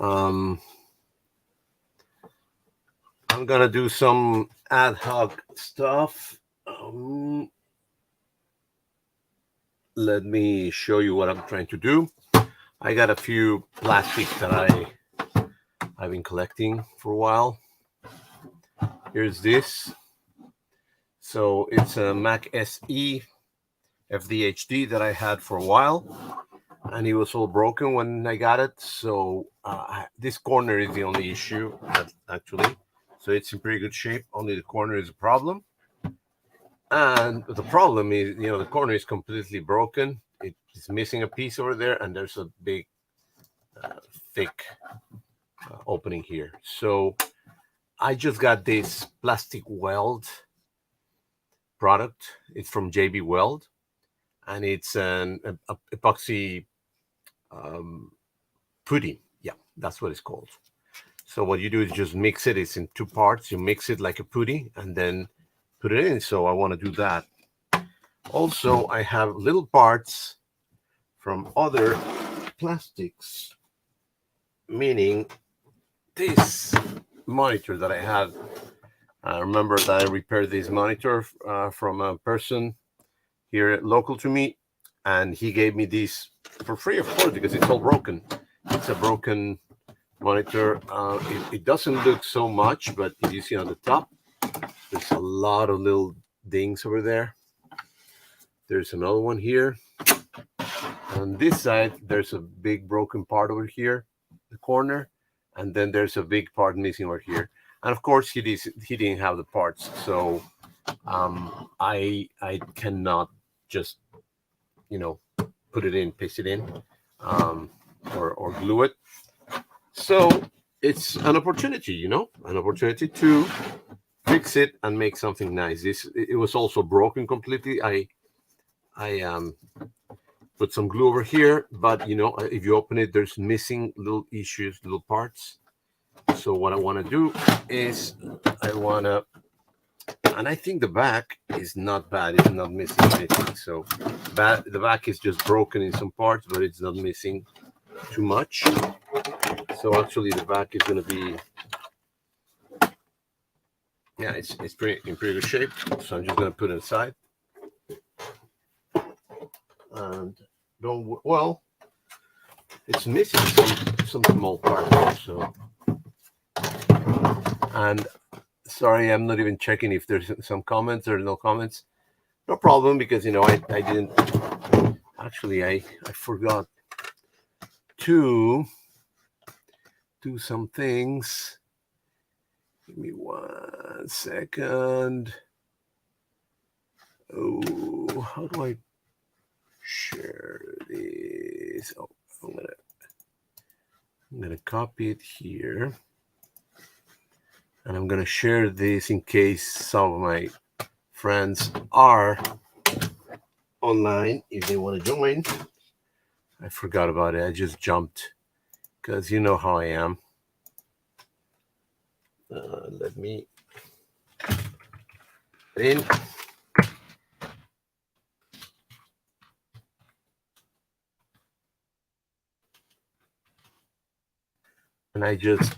I'm gonna do some ad hoc stuff. Let me show you what I'm trying to do. I got a few plastics that I've been collecting for a while. Here's this. So it's a Mac SE FDHD that I had for a while, and it was all broken when I got it. So this corner is the only issue, actually. So it's in pretty good shape. Only the corner is a problem. And the problem is, the corner is completely broken. It's missing a piece over there, and there's a big, thick opening here. So I just got this plastic weld product. It's from JB Weld, and it's an epoxy putty. Yeah, that's what it's called. So what you do is just mix it. It's in two parts. You mix it like a putty, and then put it in. So I want to do that. Also, I have little parts from other plastics, meaning this monitor that I had. I remember that I repaired this monitor from a person here local to me, and he gave me this for free, of course, because it's all broken. It's a broken monitor. It doesn't look so much, but as you see on the top, there's a lot of little dings over there. There's another one here. On this side, there's a big broken part over here, the corner, and then there's a big part missing over here. And of course, he didn't have the parts, so I cannot just put it in, paste it in, or glue it. So it's an opportunity, an opportunity to fix it and make something nice. It was also broken completely. I put some glue over here, but if you open it, there's missing little issues, little parts. So what I want to do is and I think the back is not bad. It's not missing anything. So the back is just broken in some parts, but it's not missing too much. So actually the back is going to be, it's in pretty good shape. So I'm just going to put it aside. And it's missing some small parts. So, and sorry, I'm not even checking if there's some comments or no comments. No problem, because I didn't actually. I forgot to do some things. Give me 1 second. Oh, how do I share this? Oh, I'm gonna copy it here, and I'm gonna share this in case some of my friends are online if they want to join. I forgot about it. I just jumped because you know how I am. Let me in. And I just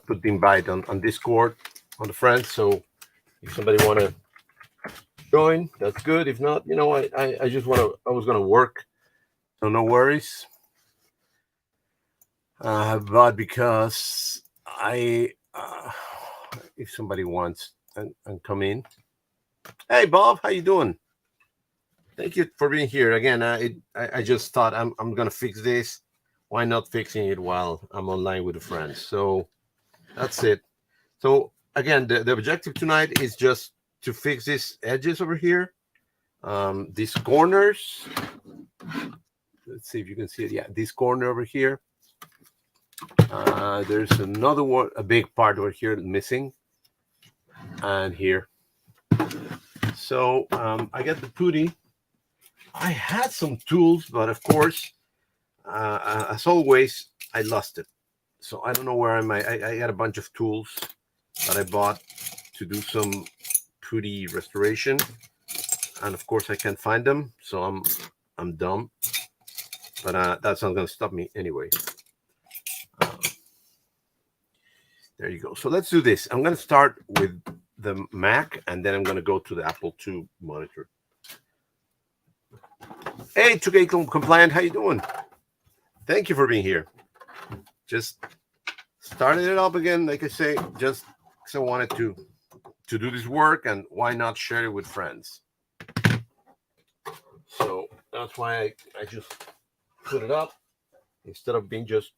put the invite on Discord on the friends. So if somebody want to join, that's good. If not, I just I was gonna work, so no worries. But because if somebody wants and come in, hey Bob, how you doing? Thank you for being here again. I just thought I'm gonna fix this. Why not fixing it while I'm online with a friend? So that's it. So again, the objective tonight is just to fix these edges over here, these corners. Let's see if you can see it. Yeah, this corner over here. There's another one, a big part over here missing, and here. So I got the putty. I had some tools, but of course, as always, I lost it. So I don't know where I got a bunch of tools that I bought to do some putty restoration, and of course I can't find them. So I'm dumb, but that's not going to stop me anyway. There you go. So let's do this. I'm going to start with the Mac, and then I'm going to go to the Apple II monitor. Hey, 2K Compliant, how you doing? Thank you for being here. Just started it up again, like I say, just because I wanted to do this work, and why not share it with friends? So that's why I just put it up instead of being just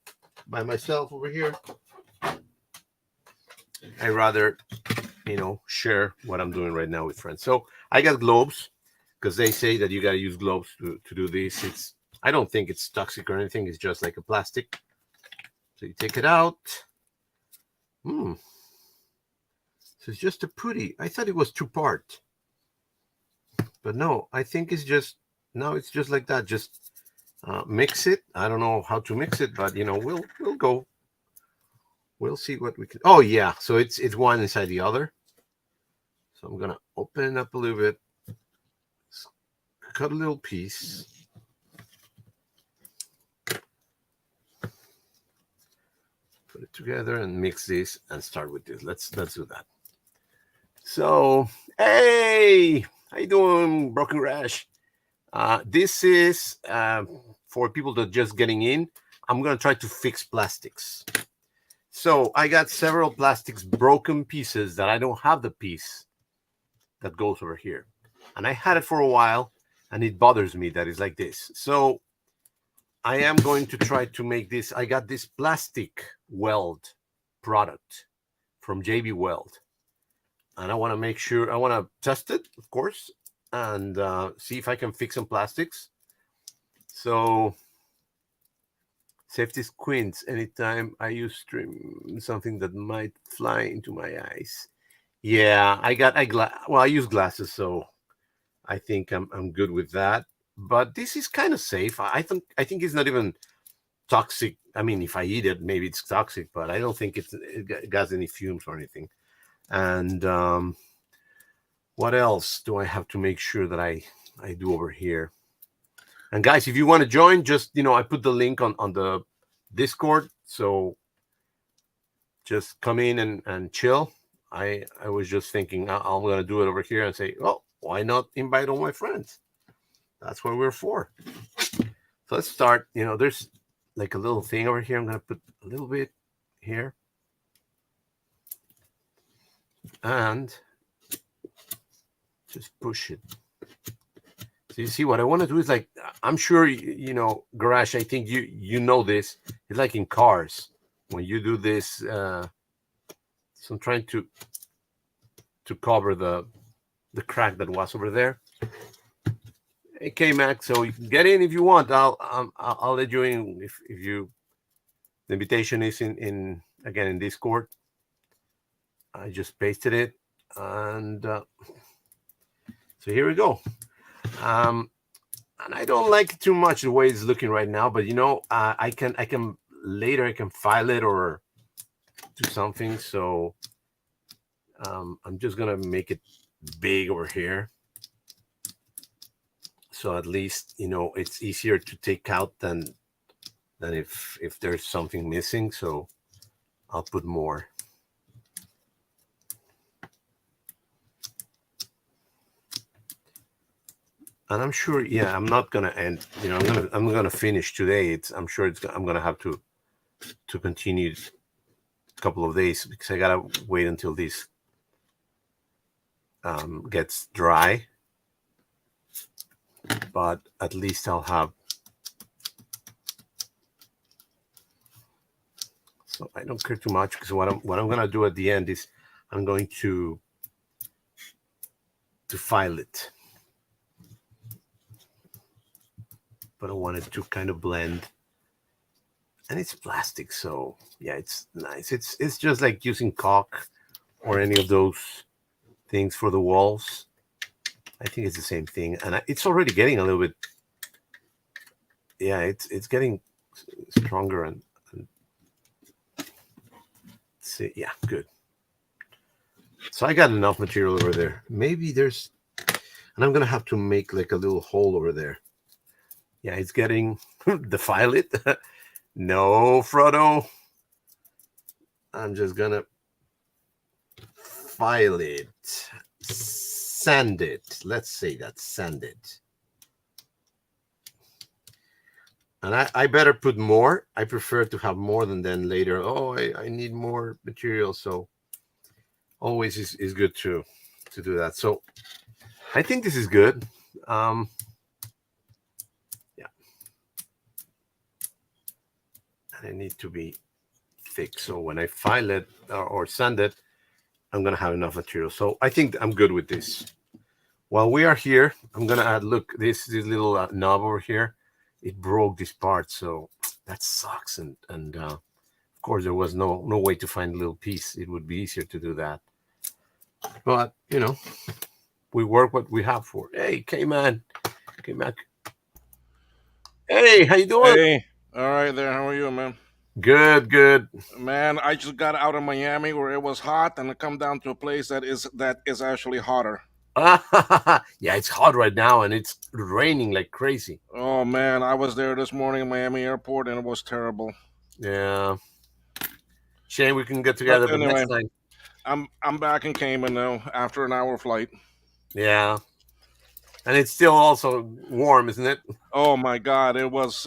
by myself over here. I rather, share what I'm doing right now with friends. So I got gloves because they say that you got to use gloves to do this. I don't think it's toxic or anything. It's just like a plastic. So you take it out. So it's just a putty. I thought it was 2-part. But no, I think it's just like that. Just mix it. I don't know how to mix it, but we'll go. We'll see what we can. Oh yeah, so it's one inside the other. So I'm gonna open it up a little bit, cut a little piece, put it together, and mix this, and start with this. Let's do that. So hey, how you doing, Broken Rash? This is for people that are just getting in. I'm gonna try to fix plastics. So I got several plastics broken pieces that I don't have the piece that goes over here. And I had it for a while, and it bothers me that it's like this. So I am going to try to make this. I got this plastic weld product from JB Weld. And I want to make sure, I want to test it, of course, and see if I can fix some plastics. So safety squints anytime I use stream something that might fly into my eyes. Yeah, I use glasses, so I think I'm good with that. But this is kind of safe. I think it's not even toxic. I mean, if I eat it, maybe it's toxic, but I don't think it has any fumes or anything. And what else do I have to make sure that I do over here? And guys, if you want to join, just, I put the link on the Discord. So just come in and chill. I was just thinking I'm going to do it over here and say, well, why not invite all my friends? That's what we're for. So let's start. There's like a little thing over here. I'm going to put a little bit here. And just push it. So you see what I want to do is like, I'm sure, Garage, I think you know this. It's like in cars. When you do this, so I'm trying to cover the crack that was over there. Hey, K-Mac, so you can get in if you want. I'll let you in if you. The invitation is in again in Discord. I just pasted it, and so here we go. And I don't like too much the way it's looking right now, but I can later I can file it or do something. So I'm just gonna make it big over here. So at least it's easier to take out than if there's something missing. So I'll put more. And I'm sure, yeah, I'm not gonna end. I'm gonna finish today. I'm sure I'm gonna have to continue a couple of days because I gotta wait until this gets dry. But at least I'll have. So I don't care too much because what I'm gonna do at the end is I'm going to file it. But I want it to kind of blend, and it's plastic, so yeah, it's nice. It's just like using caulk or any of those things for the walls. I think it's the same thing, and it's already getting a little bit. Yeah, it's getting stronger and see, yeah, good. So I got enough material over there. Maybe there's, and I'm gonna have to make like a little hole over there. Yeah, it's getting defile it. No, Frodo. I'm just gonna file it, sand it. Let's say that, sand it. And I better put more. I prefer to have more than then later. Oh, I need more material. So always is good to do that. So I think this is good. Yeah. And it needs to be thick. So when I file it or sand it, I'm going to have enough material. So I think I'm good with this. While we are here, I'm going to add, look, this little knob over here. It broke this part. So that sucks. And of course, there was no way to find a little piece. It would be easier to do that. But, we work what we have for. Hey, K-Man. K-Man. Hey, how you doing? Hey, all right there. How are you, man? Good, good. Man, I just got out of Miami where it was hot, and I come down to a place that is actually hotter. Yeah, it's hot right now and it's raining like crazy. Oh man, I was there this morning in Miami Airport, and it was terrible. Yeah. Shane, we can get But together, but anyway, next time. I'm back in Cayman now after an hour flight. Yeah. And it's still also warm, isn't it? Oh my God, it was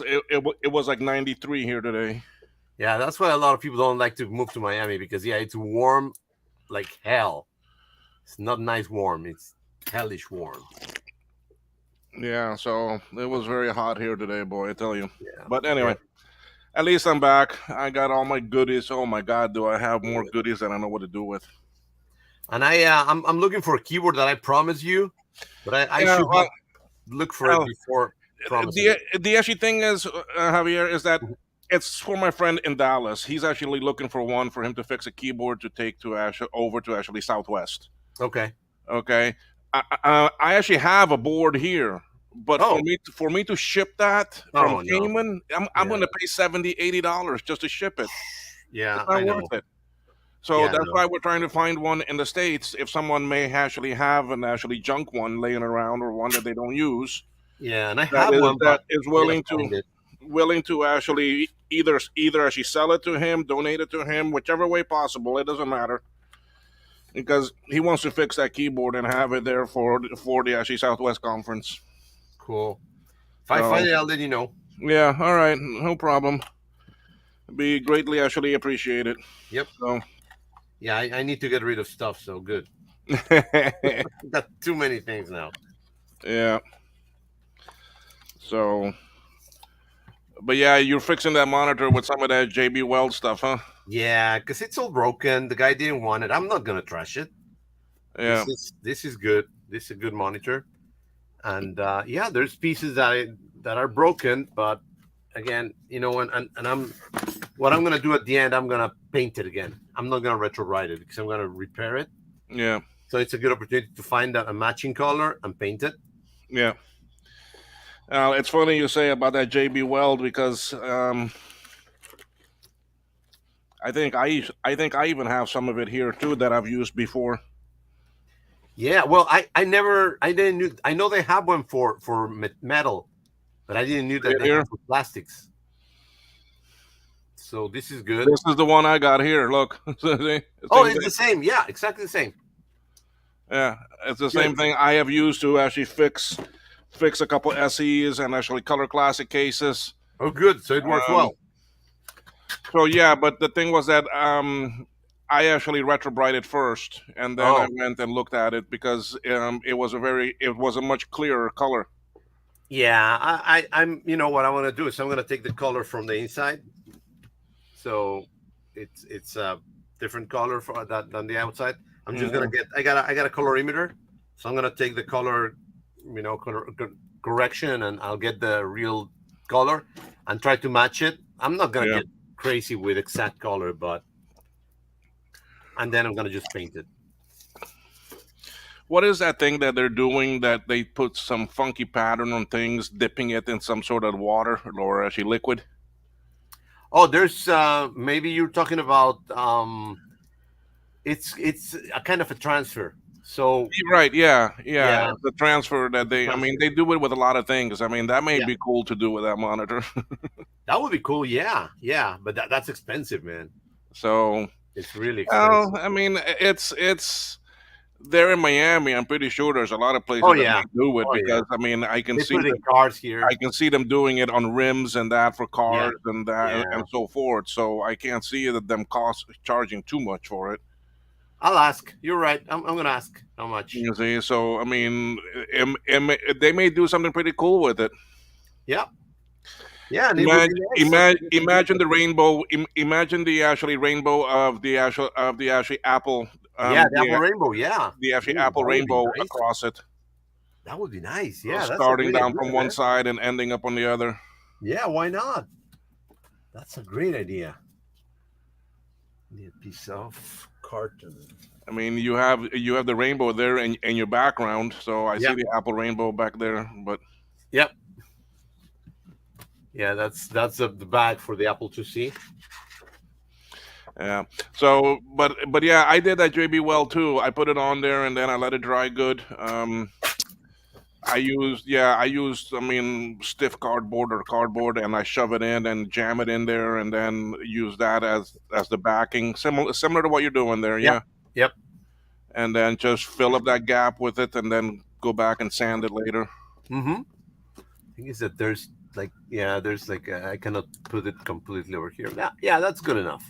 like 93 here today. Yeah, that's why a lot of people don't like to move to Miami because, yeah, it's warm like hell. It's not nice warm, it's hellish warm. Yeah, so it was very hot here today, boy. I tell you. Yeah. But Yeah. anyway, at least I'm back. I got all my goodies. Oh my God, do I have more goodies than I know what to do with? And I'm looking for a keyboard that I promised you, but I Yeah, should have looked for it well, before promising the actually thing is, Javier, is that it. it's for my friend in Dallas. He's actually looking for one for him to fix a keyboard to take to actually over to actually Southwest. Okay. Okay, I actually have a board here, but for Oh. me to ship that from Oh no. Cayman, I'm going Yeah. to pay $70-$80 just to ship it. It's Yeah, not I worth know. it. So Yeah, that's no. why we're trying to find one in the states. If someone may actually have an actually junk one laying around or one that they don't use, Yeah, and I that have is one, that but is I gotta willing to find it. actually either actually sell it to him, donate it to him, whichever way possible. It doesn't matter because he wants to fix that keyboard and have it there for the actually Southwest Conference. Cool. If I So find it, I'll let you know. yeah, all right, no problem. Be greatly actually appreciated. Yep. So Yeah, I need to get rid of stuff, so good. Got too many things now. yeah. So but yeah, you're fixing that monitor with some of that JB Weld stuff, huh? Yeah, because it's all broken. The guy didn't want it. I'm not gonna trash it. Yeah, This is good. This is a good monitor. And yeah, there's pieces that are broken, but again, and I'm what I'm gonna do at the end, I'm gonna paint it again. I'm not gonna retro write it because I'm gonna repair it. yeah, So it's a good opportunity to find a matching color and paint it. yeah. It's funny you say about that JB Weld because I think I even have some of it here too that I've used before. Yeah, well, I didn't knew I know they have one for metal, but I didn't knew that Right they here. have for plastics. So this is good. This is the one I got here. Look, the Oh, same it's thing. the same. Yeah, exactly the same. Yeah, it's the Good. same thing I have used to actually fix a couple SEs and actually color classic cases. Oh, good. So it works Um, well. so yeah, but the thing was that I actually retrobrited first, and then I Oh, went and looked at it because it was a much clearer color. yeah. I'm. You know what I want to do is I'm going to take the color from the inside, so it's a different color for that than the outside. I'm just gonna Hmm. get. I got a colorimeter, so I'm gonna take the color, correction, and I'll get the real color and try to match it. I'm not gonna Yeah. get crazy with exact color, but and then I'm gonna just paint it. What is that thing that they're doing that they put some funky pattern on things, dipping it in some sort of water or actually liquid? Oh, there's maybe you're talking about it's a kind of a transfer. So Right, yeah, yeah. yeah, The transfer that it's a they, I mean, transfer. they do it with a lot of things. I mean, that may Yeah, be cool to do with that monitor. that would be cool. Yeah, yeah, but that's expensive, man. So, It's really Well, expensive. I mean, it's there in Miami. I'm pretty sure there's a lot of Oh places that yeah. they do it Oh yeah. because I mean, They put it in cars here. I can see them doing it on rims and that for Yeah. cars and that Yeah. and so forth. So I can't see that them cost charging too much for it. I'll ask. You're right. I'm gonna ask how much. You see, so I mean, they may do something pretty cool with it. Yeah. Yeah, and it would be nice. Something you can do Imagine with the it. rainbow. Imagine the actually rainbow of the actually apple, Yeah, the Apple the Rainbow. Yeah. actually Ooh, apple that would be rainbow nice. across it, That would be nice. Yeah, that's a starting great down from idea, one man. side and ending up on the other. Yeah, why not? That's a great idea. Need a piece of carton. I mean, you have the rainbow there in your background, so I see Yeah. the apple rainbow back there. But Yep. Yeah, that's the bag for the Apple to see. yeah, so but yeah, I did that JB well too. I put it on there and then I let it dry good. I used I mean stiff cardboard or cardboard and I shove it in and jam it in there and then use that as the backing, similar to what you're doing there, Yep. yeah. Yep. And then just fill up that gap with it and then go back and sand it later. Mm-hmm. Thing is that there's like I cannot put it completely over here. Yeah, that's good enough.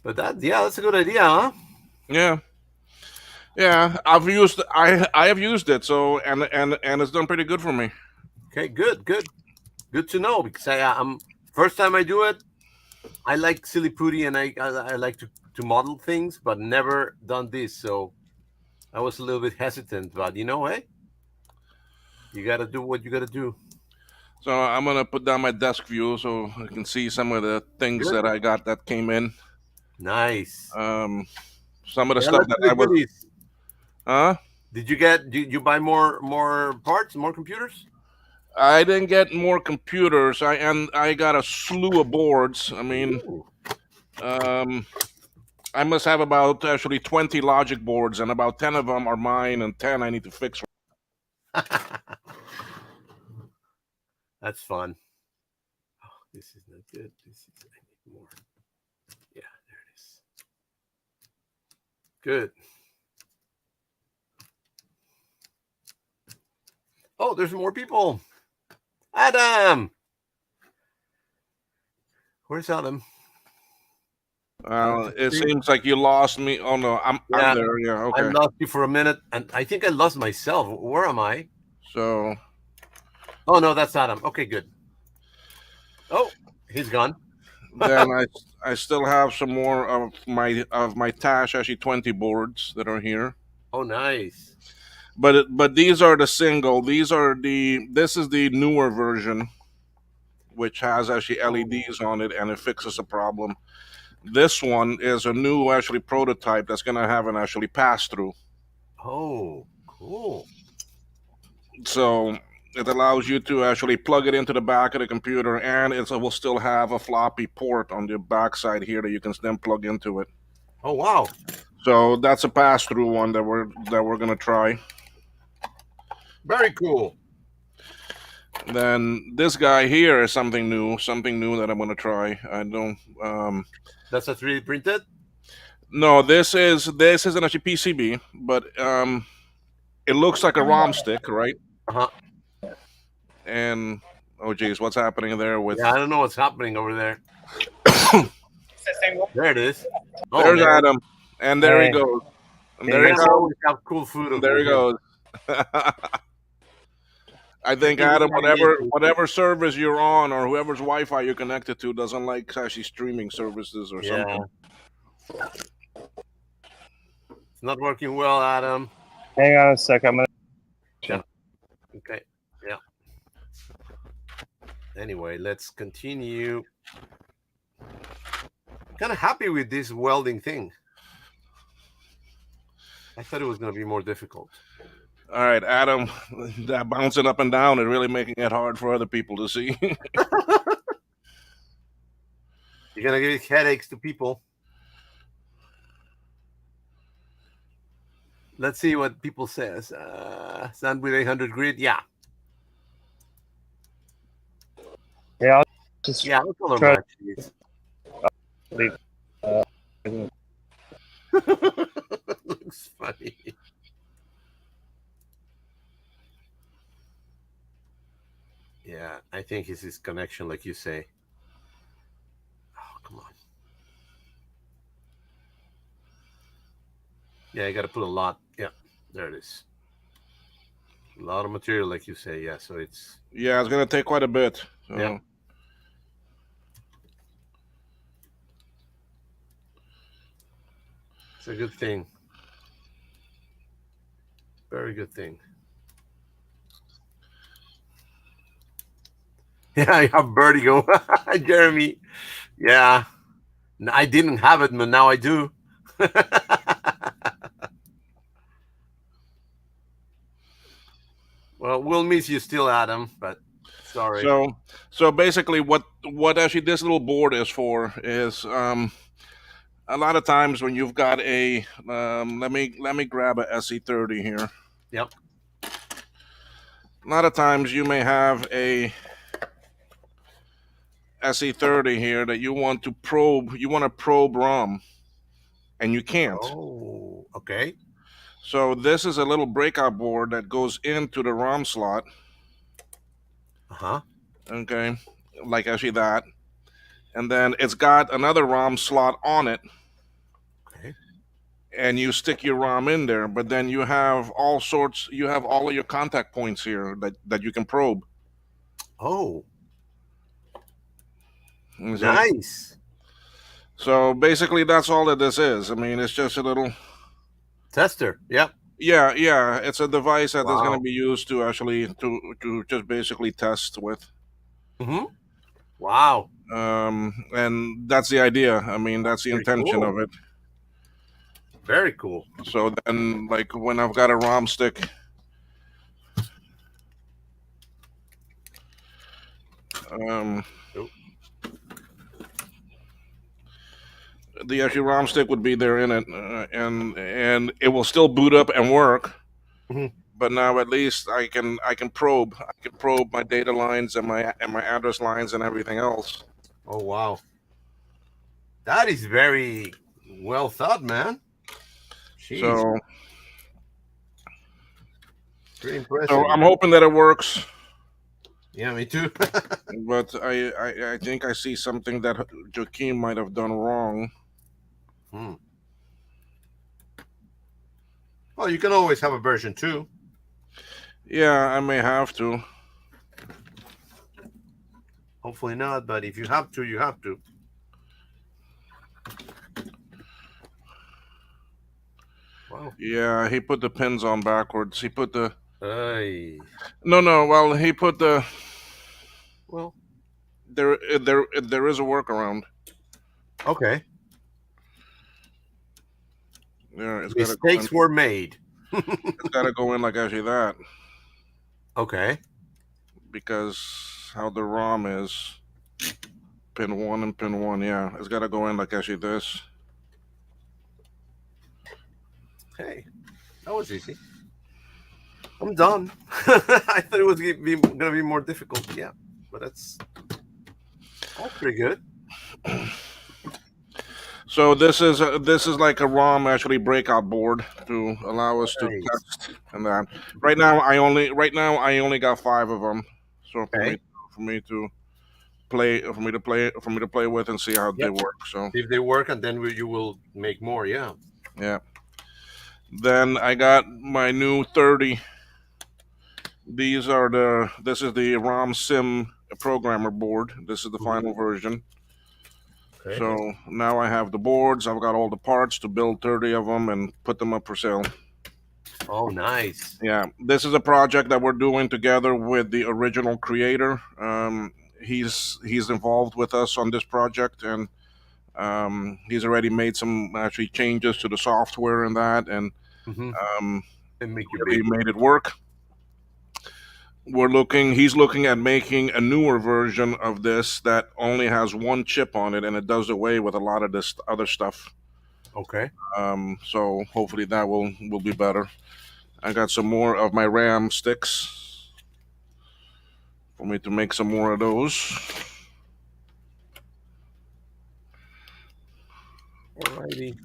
But that's a good idea, huh? Yeah. Yeah, I have used it, so and it's done pretty good for me. Okay, good to know because I'm first time I do it. I like silly putty and I like to model things, but never done this, so I was a little bit hesitant. But hey, you got to do what you got to do. So I'm gonna put down my desk view so I can see some of the things Good, that I got that came in. nice. Um, some of the Yeah, stuff let's that see the I was, goodies. huh? Did you buy more parts, more computers? I didn't get more computers. I got a slew of boards. I mean, Ooh. um, I must have about actually 20 logic boards, and about 10 of them are mine, and 10 I need to fix. That's fun. Oh, this is not good. I need more. Yeah, there it is. Good. Oh, there's more people. Adam, where's Adam? It seems like you lost me. Oh no, I'm Yeah, there. Yeah, I okay. lost you for a minute, and I think I lost myself. Where am I? So Oh no, that's Adam. Okay, good. Oh, he's gone. then I still have some more of my Tash actually 20 boards that are here. Oh, nice. But these are the single. This is the newer version, which has actually LEDs on it, and it fixes a problem. This one is a new actually prototype that's gonna have an actually pass through. Oh, cool. So it allows you to actually plug it into the back of the computer, and it will still have a floppy port on the back side here that you can then plug into it. Oh, wow. So that's a pass through one that we're gonna try. Very cool. Then this guy here is something new that I'm gonna try. I don't. That's a 3D printed. No, this isn't actually PCB, but it looks like a ROM stick, right? Uh-huh. And oh geez, what's happening there with? Yeah, I don't know what's happening over there. There it is. Oh, There's man. Adam, and there he Hey. goes, and You there he guys goes, always have cool food. and there he goes. I think Adam, whatever service you're on or whoever's Wi-Fi you're connected to doesn't like actually streaming services or Yeah. something. It's not working well, Adam. Hang on a sec. I'm gonna. Okay. Yeah. Anyway, let's continue. Kind of happy with this welding thing. I thought it was going to be more difficult. All right, Adam, that bouncing up and down is really making it hard for other people to see. You're going to give headaches to people. Let's see what people says. Stand with 800 grid. Yeah. Yeah, I'll just Yeah, I'll color try- match these. leave. Looks funny. Yeah, I think it's his connection, like you say. Oh, come on. Yeah, I got to put a lot. Yeah, there it is. A lot of material, like you say. Yeah, so it's. Yeah, it's gonna take quite a bit. So. Yeah. It's a good thing. Very good thing. Yeah, I have vertigo. Jeremy. Yeah. I didn't have it, but now I do. Well, we'll miss you still, Adam, but sorry. So basically, what actually this little board is for is a lot of times when you've got a let me grab a SE30 here. Yep. A lot of times you may have a SE30 here that you want to probe. You want to probe ROM, and you can't. Oh, okay. So this is a little breakout board that goes into the ROM slot. Uh-huh. Okay, like actually that, and then it's got another ROM slot on it. Okay. And you stick your ROM in there, but then you have all sorts. You have all of your contact points here that you can probe. Oh, And nice. So basically, that's all that this is. I mean, it's just a little. Tester. Yep. Yeah. It's a device that is going to Wow. be used to actually to just basically test with. Mm-hmm. Wow. And that's the idea. I mean, that's the Very intention cool. of it. Very cool. So then, like when I've got a ROM stick, Oh. the actual ROM stick would be there in it, and it will still boot up and work. Mhm. But now at least I can probe my data lines and my address lines and everything else. Oh, wow. That is very well thought, man. Jeez. So Pretty impressive. so I'm hoping that it works. Yeah, me too. But I think I see something that Joaquin might have done wrong. Hmm. Well, you can always have a version 2. Yeah, I may have to. Hopefully not, but if you have to, you have to. Wow. Yeah, he put the pins on backwards. He put the Ay. no. Well, he put the Well, there is a workaround. okay. Yeah, it's got to go in. Mistakes were made. It's got to go in like actually that. Okay. Because how the ROM is pin 1 and pin 1, yeah, it's got to go in like actually this. Hey, that was easy. I'm done. I thought it was going to be more difficult. Yeah, but that's pretty good. So this is like a ROM actually breakout board to allow us to Nice. test and that. Right now I only got 5 of them. So Okay. for me to play with and see how they Yep. work. So If they work, and then you will make more. Yeah. yeah. Then I got my new 30. This is the ROM Sim programmer board. This is the final version. Okay. So now I have the boards. I've got all the parts to build 30 of them and put them up for sale. Oh, nice. Yeah, this is a project that we're doing together with the original creator. He's involved with us on this project, and he's already made some actually changes to the software and that, and Mm-hmm. And make you really big. made it work. He's looking at making a newer version of this that only has one chip on it, and it does away with a lot of this other stuff. Okay. So hopefully that will be better. I got some more of my RAM sticks for me to make some more of those. Alrighty.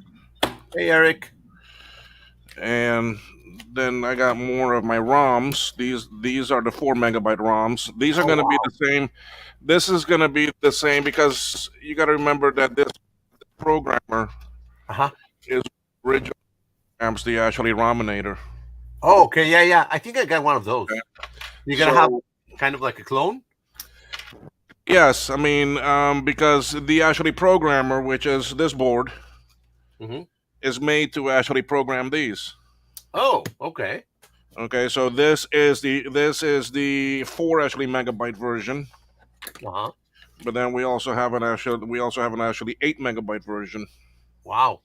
Hey, Eric. And then I got more of my ROMs. These are the 4 MB ROMs. These are Oh, going to be wow. the same. This is going to be the same because you got to remember that this programmer Uh-huh. is original programs the actually Rominator. Oh, okay. Yeah, yeah. I think I got one of those. Okay. You're going to have So kind of like a clone? yes, I mean because the actually programmer, which is this board, Mm-hmm. is made to actually program these. Oh, okay. Okay, so this is the 4 megabyte version, Uh-huh. but then we also have an actually 8 MB version. Wow.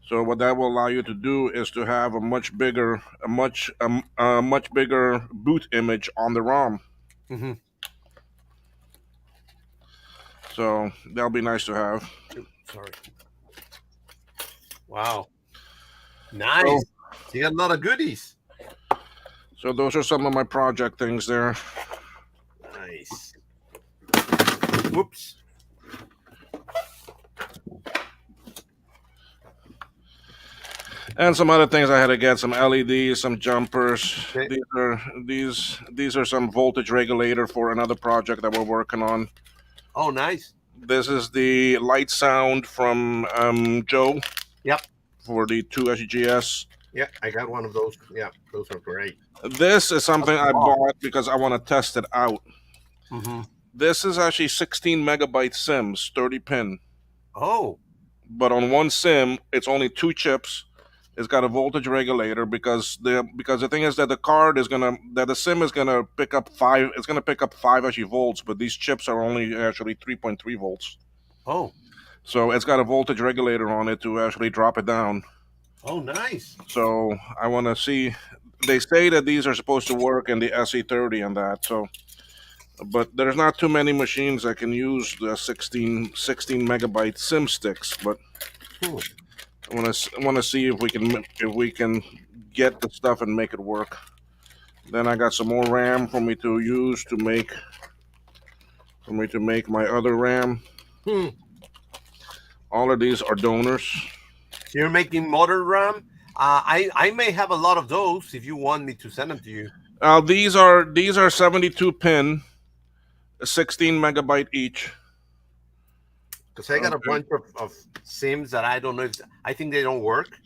So what that will allow you to do is to have a much bigger boot image on the ROM. Mm-hmm. So that'll be nice to have. Sorry. Wow. So, Nice. You got a lot of goodies. so those are some of my project things there. Nice. Whoops. And some other things I had to get, some LEDs, some jumpers. Okay. These are some voltage regulator for another project that we're working on. Oh, nice. This is the light sound from Joe. Yep. For the 2SGS. Yeah, I got one of those. Yeah, those are great. This is something I Wow. bought because I want to test it out. Mm-hmm. This is actually 16 megabyte SIMs, 30 pin. Oh. But on one SIM, it's only 2 chips. It's got a voltage regulator because the thing is that the SIM is gonna pick up 5. It's gonna pick up 5 actually volts, but these chips are only actually 3.3 volts. Oh. So it's got a voltage regulator on it to actually drop it down. Oh, nice. So I want to see. They say that these are supposed to work in the SE30 and that. So, but there's not too many machines that can use the 16 megabyte SIM sticks. But Hmm. I want to see if we can get the stuff and make it work. Then I got some more RAM for me to use to make my other RAM. Hmm. All of these are donors. You're making modern RAM. I may have a lot of those if you want me to send them to you. These are 72 pin, 16 megabyte each. Because I got a Okay. bunch of SIMs that I don't know if I think they don't work.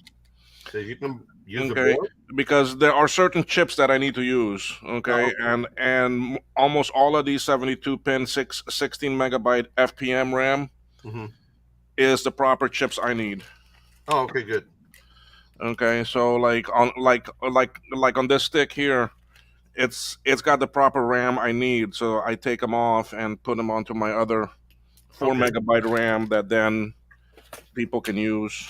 So if you can use the Okay, board. because there are certain chips that I need to use. Okay, Oh, and almost all of these 72 pin 16 megabyte FPM RAM Mm-hmm. is the proper chips I need. Oh, okay, good. Okay, so like on this stick here, it's got the proper RAM I need. So I take them off and put them onto my other 4 Okay. megabyte RAM that then people can use.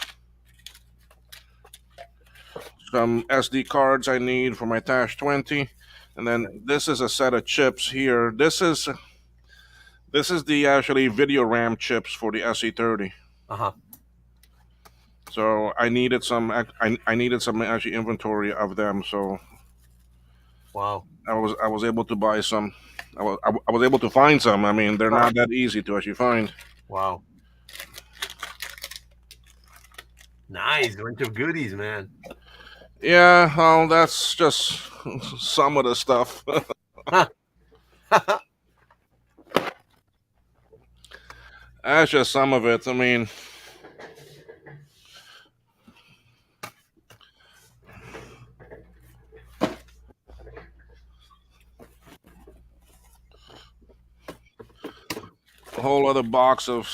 Some SD cards I need for my Tash 20, and then this is a set of chips here. This is the actually video RAM chips for the SE30. Uh-huh. So I needed some actually inventory of them. So Wow. I was able to buy some. I was able to find some. I mean, they're not that easy to actually find. Wow. Nice. Bunch of goodies, man. Yeah, well, that's just some of the stuff. That's just some of it. I mean, a whole other box of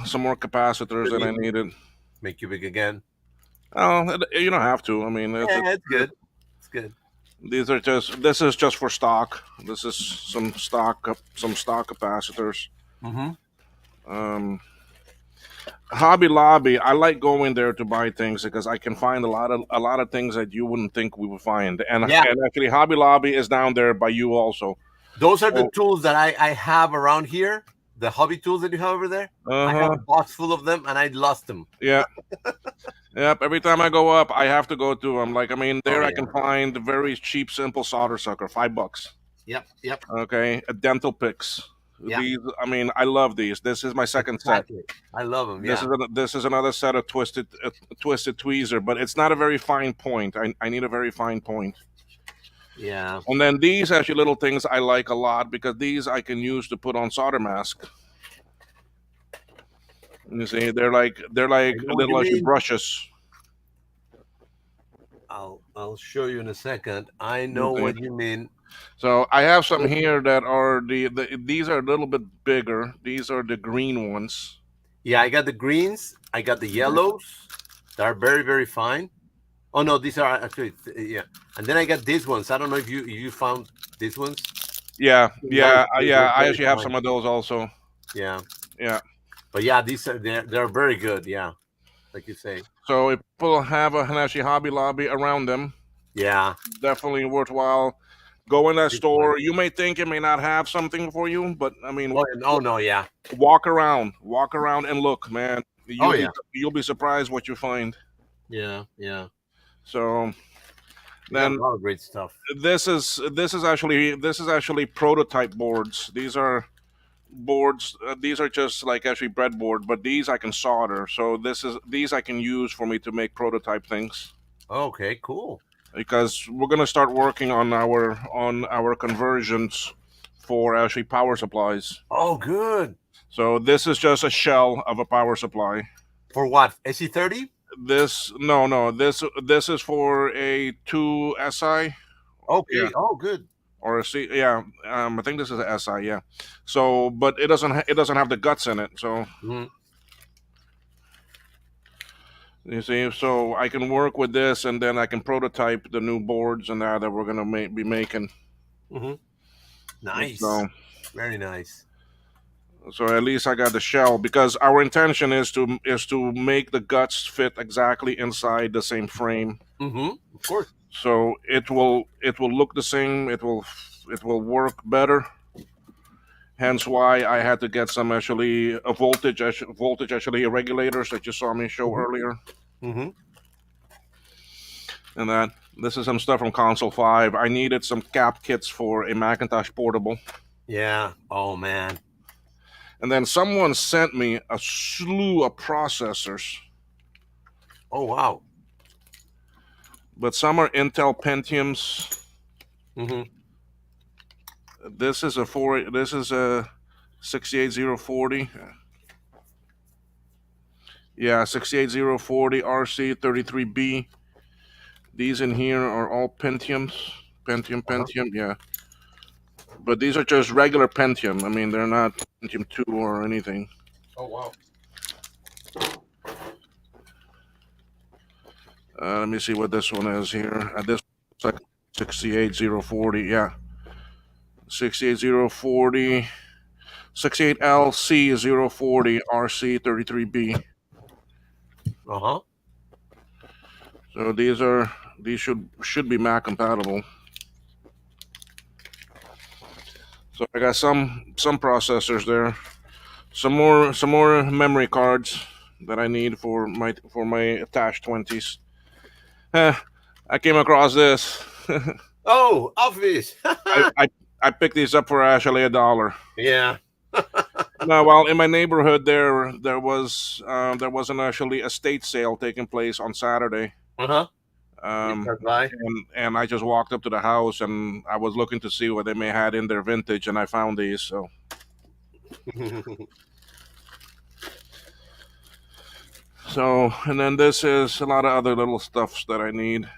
some more capacitors that I needed. Make you big again. Oh, you don't have to. I mean, Yeah, it's good. It's good. this is just for stock. This is some stock capacitors. Mm-hmm. Hobby Lobby, I like going there to buy things because I can find a lot of things that you wouldn't think we would find. And Yeah. and actually, Hobby Lobby is down there by you also. Those are the Oh. tools that I have around here. The hobby tools that you have over there. I have a box full of them, and I lost them. Yeah. Yep. Every time I go up, I have to go to them. Like, I mean, there Oh, I can find very cheap, simple solder sucker, $5. Yep. Yep. Okay, a dental picks, Yeah. These, I mean, I love these. This is my second set. Exactly. I love them. This Yeah. is this is another set of twisted tweezer, but it's not a very fine point. I need a very fine point. Yeah. And then these actually little things I like a lot because these I can use to put on solder mask. You see, they're like I know what you little actually mean. brushes. I'll show you in a second. I You know see. what you mean. So I have some here that are these are a little bit bigger. These are the green ones. Yeah, I got the greens. I got the yellows. They're very, very fine. Oh no, these are actually yeah. And then I got these ones. I don't know if you found these ones. Yeah, yeah, They're yeah. I very actually have fine. some of those also. Yeah, Yeah. but yeah, these are they're very good. Yeah, like you say. So if people have a Hanashi Hobby Lobby around them, Yeah. definitely worthwhile. Go in that Big store. time. You may think it may not have something for you, but I mean, Oh no, yeah. walk around and look, man. Oh yeah. You'll be surprised what you find. Yeah, yeah. So You got then a lot of great stuff. this is actually prototype boards. These are boards. These are just like actually breadboard, but these I can solder. So these I can use for me to make prototype things. Okay, cool. Because we're gonna start working on our conversions for actually power supplies. Oh, good. So this is just a shell of a power supply. For what? SC30? This this is for a 2SI. Okay. Yeah. Oh, good. Or a C. Yeah, I think this is a SI. Yeah. So, but it doesn't have the guts in it. So Mhm. you see, so I can work with this, and then I can prototype the new boards and that we're gonna be making. Mhm. Nice. So, Very nice. so at least I got the shell because our intention is to make the guts fit exactly inside the same frame. Mm-hmm. Of course. So it will look the same. It will work better. Hence why I had to get some actually a voltage actually regulators that you saw me show earlier. Mm-hmm. And that this is some stuff from Console 5. I needed some cap kits for a Macintosh portable. Yeah. Oh man. And then someone sent me a slew of processors. Oh wow. But some are Intel Pentiums. Mm-hmm. This is a 68040. Yeah, 68040 RC33B. These in here are all Pentiums. Pentium, yeah. But these are just regular Pentium. I mean, they're not Pentium 2 or anything. Oh wow. Let me see what this one is here. This looks like 68040, yeah. 68040, 68LC040 RC33B. Uh-huh. So these should be Mac compatible. So I got some processors there. Some more memory cards that I need for my attached 20s. I came across this. Oh, obvious. I picked these up for actually $1. Yeah. No, well, in my neighborhood there was an actually estate sale taking place on Saturday. Uh-huh. And I just walked up to the house and I was looking to see what they may had in their vintage, and I found these. So and then this is a lot of other little stuffs that I need.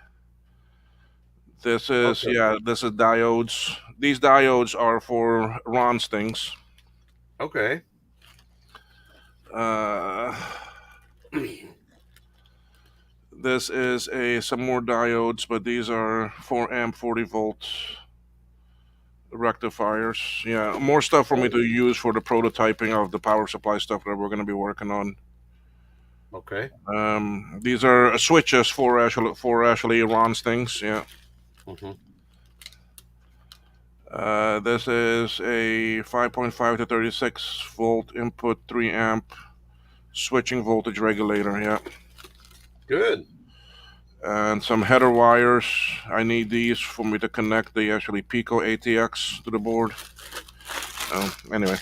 This is this is diodes. These diodes are for Ron's things. Okay. This is some more diodes, but these are 4 amp 40 volts rectifiers. Yeah, more stuff for me to use for the prototyping of the power supply stuff that we're going to be working on. Okay. These are switches for actually Ron's things. Yeah. Mm-hmm. This is a 5.5 to 36 volt input 3 amp switching voltage regulator. Yeah. Good. And some header wires. I need these for me to connect the actually Pico ATX to the board. Anyway.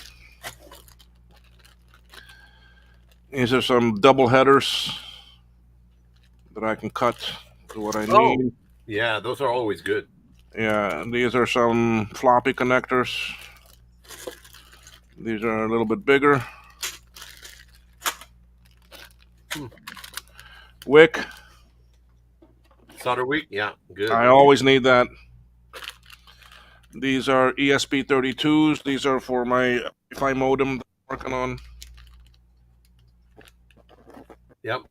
These are some double headers that I can cut to what I Oh, need. yeah, those are always good. Yeah, these are some floppy connectors. These are a little bit bigger. Hmm. Wick. Solder week, yeah, good. I always need that. These are ESP32s. These are for my Wi-Fi modem that I'm working on. Yep.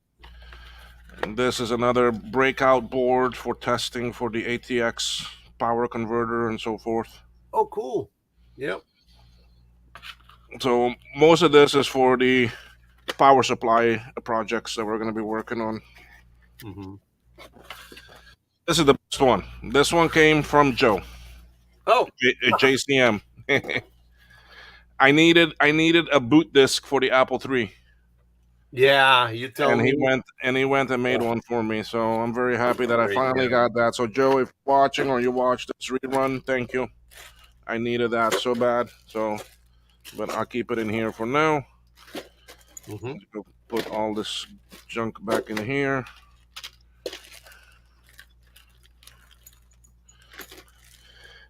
And this is another breakout board for testing for the ATX power converter and so forth. Oh, cool. Yep. So most of this is for the power supply projects that we're going to be working on. Mm-hmm. This is the best one. This one came from Joe, Oh, JCM. I needed a boot disk for the Apple III, yeah, you tell and me. he went and made one for me. So I'm very happy that I Very finally good. got that. So Joe, if you're watching or you watch this rerun, thank you. I needed that so bad. So, but I'll keep it in here for now. Mm-hmm. Put all this junk back in here.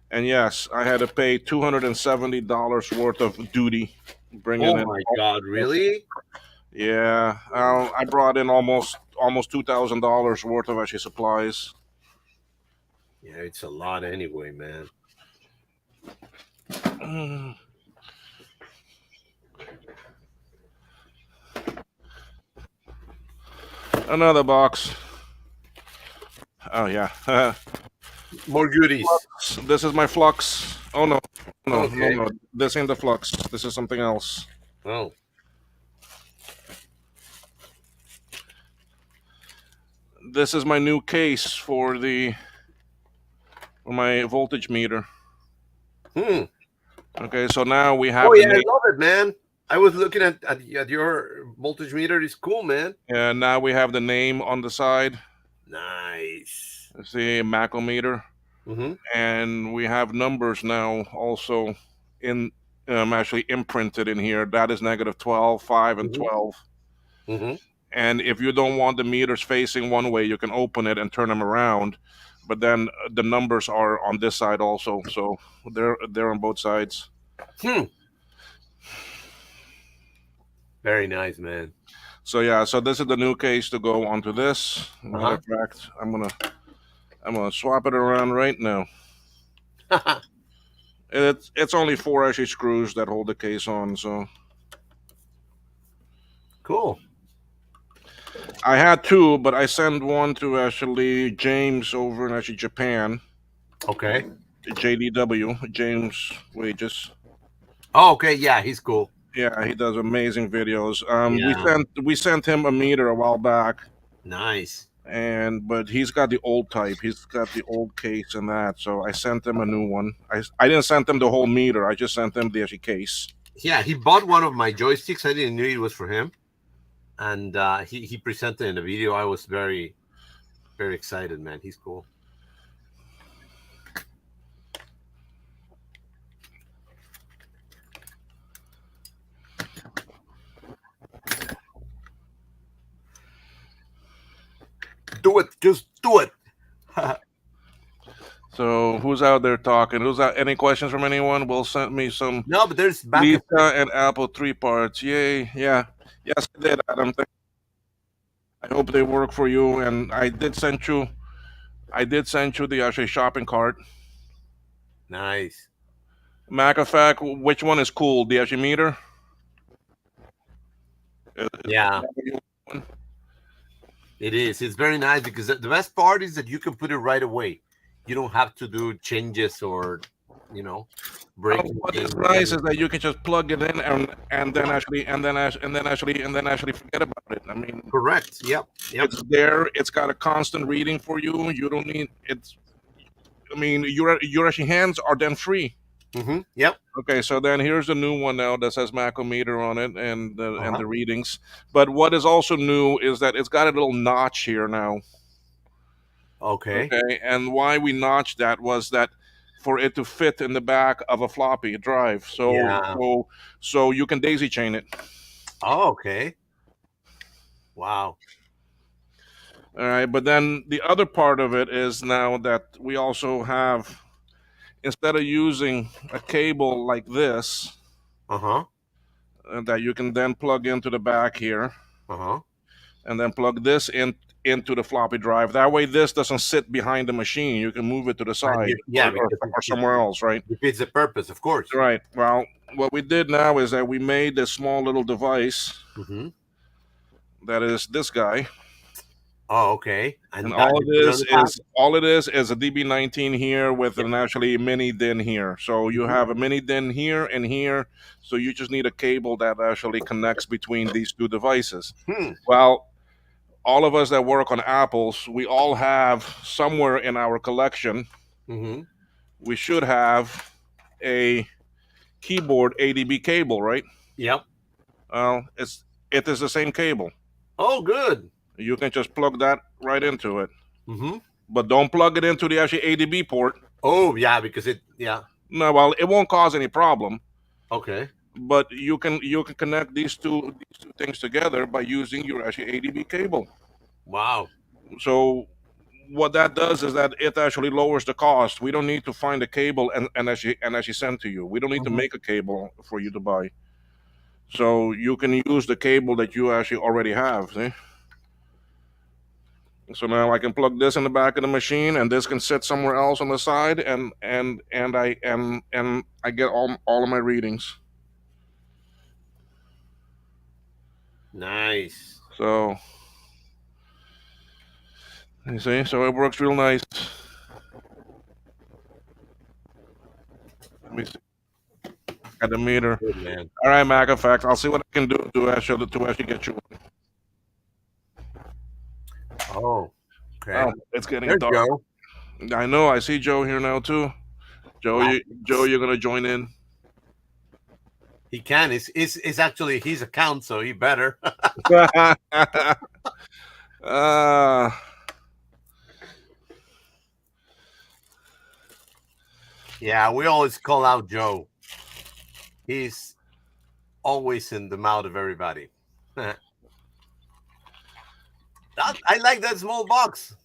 And yes, I had to pay $270 worth of duty bringing Oh in. my God, really? Yeah, I brought in almost $2,000 worth of actually supplies. Yeah, it's a lot anyway, man. Another box. Oh yeah, More goodies. this is my flux. Oh no, Okay. no! This ain't the flux. This is something else. Oh, This is my new case for my voltage meter. hmm. Okay, so now we have Oh the yeah, I name. love it, man. I was looking at your voltage meter. It's cool, man. And now we have the name on the side. Nice. It's the macrometer, Mm-hmm. and we have numbers now also in actually imprinted in here. That is negative 12, 5, and Mm-hmm. 12. Mm-hmm. And if you don't want the meters facing one way, you can open it and turn them around. But then the numbers are on this side also, so they're on both sides. Hmm. Very nice, man. So yeah, so this is the new case to go onto this. Matter Uh-huh. of fact, I'm gonna swap it around right now. It's only 4 actually screws that hold the case on. So Cool. I had 2, but I sent one to actually James over in actually Japan. Okay. JDW, James Wages. Oh, okay. Yeah, he's cool. Yeah, he does amazing videos. Yeah. We sent him a meter a while back, Nice. but he's got the old type. He's got the old case and that. So I sent him a new one. I didn't send him the whole meter. I just sent him the actually case. Yeah, he bought one of my joysticks. I didn't know it was for him, and he presented in the video. I was very, very excited, man. He's cool. Do it. Just do it. So who's out there talking? Who's out? Any questions from anyone? Will send me some No, but there's back Lisa and and Apple 3 parts. Yay! Yeah. Yes, I did, Adam. I hope they work for you. And I did send you. I did send you the actually shopping cart. nice. Matter of fact, which one is cool? The actually meter. Yeah, it is. It's very nice because the best part is that you can put it right away. You don't have to do changes or, you know, break. What is nice is that you can just plug it in and then actually forget about it. I mean, Correct. Yep. Yep. it's there. It's got a constant reading for you. You don't need it's. I mean, your actually hands are then free. Mm-hmm. Yep. Okay, so then here's the new one now that says macrometer on it and the readings. But what is also new is that it's got a little notch here now. Okay. Okay, and why we notched that was that for it to fit in the back of a floppy drive. So Yeah. so you can daisy chain it. Oh, okay. Wow. All right, but then the other part of it is now that we also have, instead of using a cable like this Uh-huh. that you can then plug into the back here, Uh-huh. and then plug this into the floppy drive. That way, this doesn't sit behind the machine. You can move it to the And side yeah, because or somewhere else, right? it defeats the purpose, of course. Right. Well, what we did now is that we made this small little device Mm-hmm. that is this guy, Oh, okay. and And that all you it put it on is the back. is a DB19 here with Yeah. an actually mini DIN here. So you Mhm. have a mini DIN here and here. So you just need a cable that actually connects between these two devices. Hmm. Well, all of us that work on Apples, we all have somewhere in our collection, Mm-hmm. we should have a keyboard ADB cable, right? Yep. It is the same cable. Oh, good. You can just plug that right into it, Mm-hmm. but don't plug it into the actual ADB port. Oh, yeah, because yeah. No, well, it won't cause any problem. Okay. But you can connect these two things together by using your actual ADB cable. Wow. So what that does is that it actually lowers the cost. We don't need to find a cable and actually send to you. We don't need to Mhm. make a cable for you to buy. So you can use the cable that you actually already have. See? So now I can plug this in the back of the machine, and this can sit somewhere else on the side, and I get all of my readings. Nice. So you see, so it works real nice. Let me see. At the meter. Good, man. All right, Mac Effect. I'll see what I can do to actually get you. Oh, okay. Oh, it's getting There's dark. Joe. I know. I see Joe here now too. Joe, Wow. You're gonna join in. He can. It's actually his account, so he better. uh, Yeah, we always call out Joe. He's always in the mouth of everybody. I like that small box.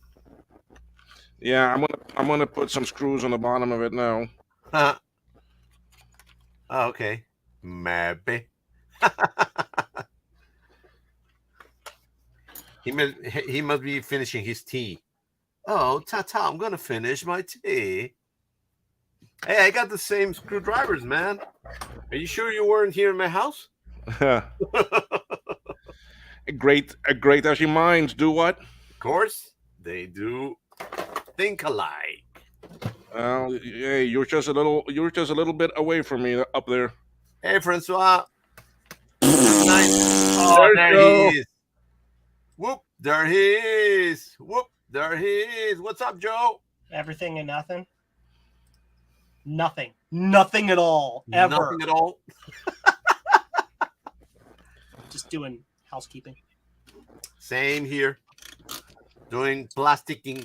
yeah, I'm gonna put some screws on the bottom of it now. Oh, okay. Maybe. he must be finishing his tea. Oh, ta-ta, I'm gonna finish my tea. Hey, I got the same screwdrivers, man. Are you sure you weren't here in my house? great actually minds do what? Of course, they do think alike. Hey, you're just a little bit away from me up there. Hey, Francois. Nice. Oh, there Joe. he is. Whoop, there he is. Whoop, there he is. What's up, Joe? Everything and nothing. Nothing at all. Ever. Nothing at all. Just doing housekeeping. Same here. Doing plasticking,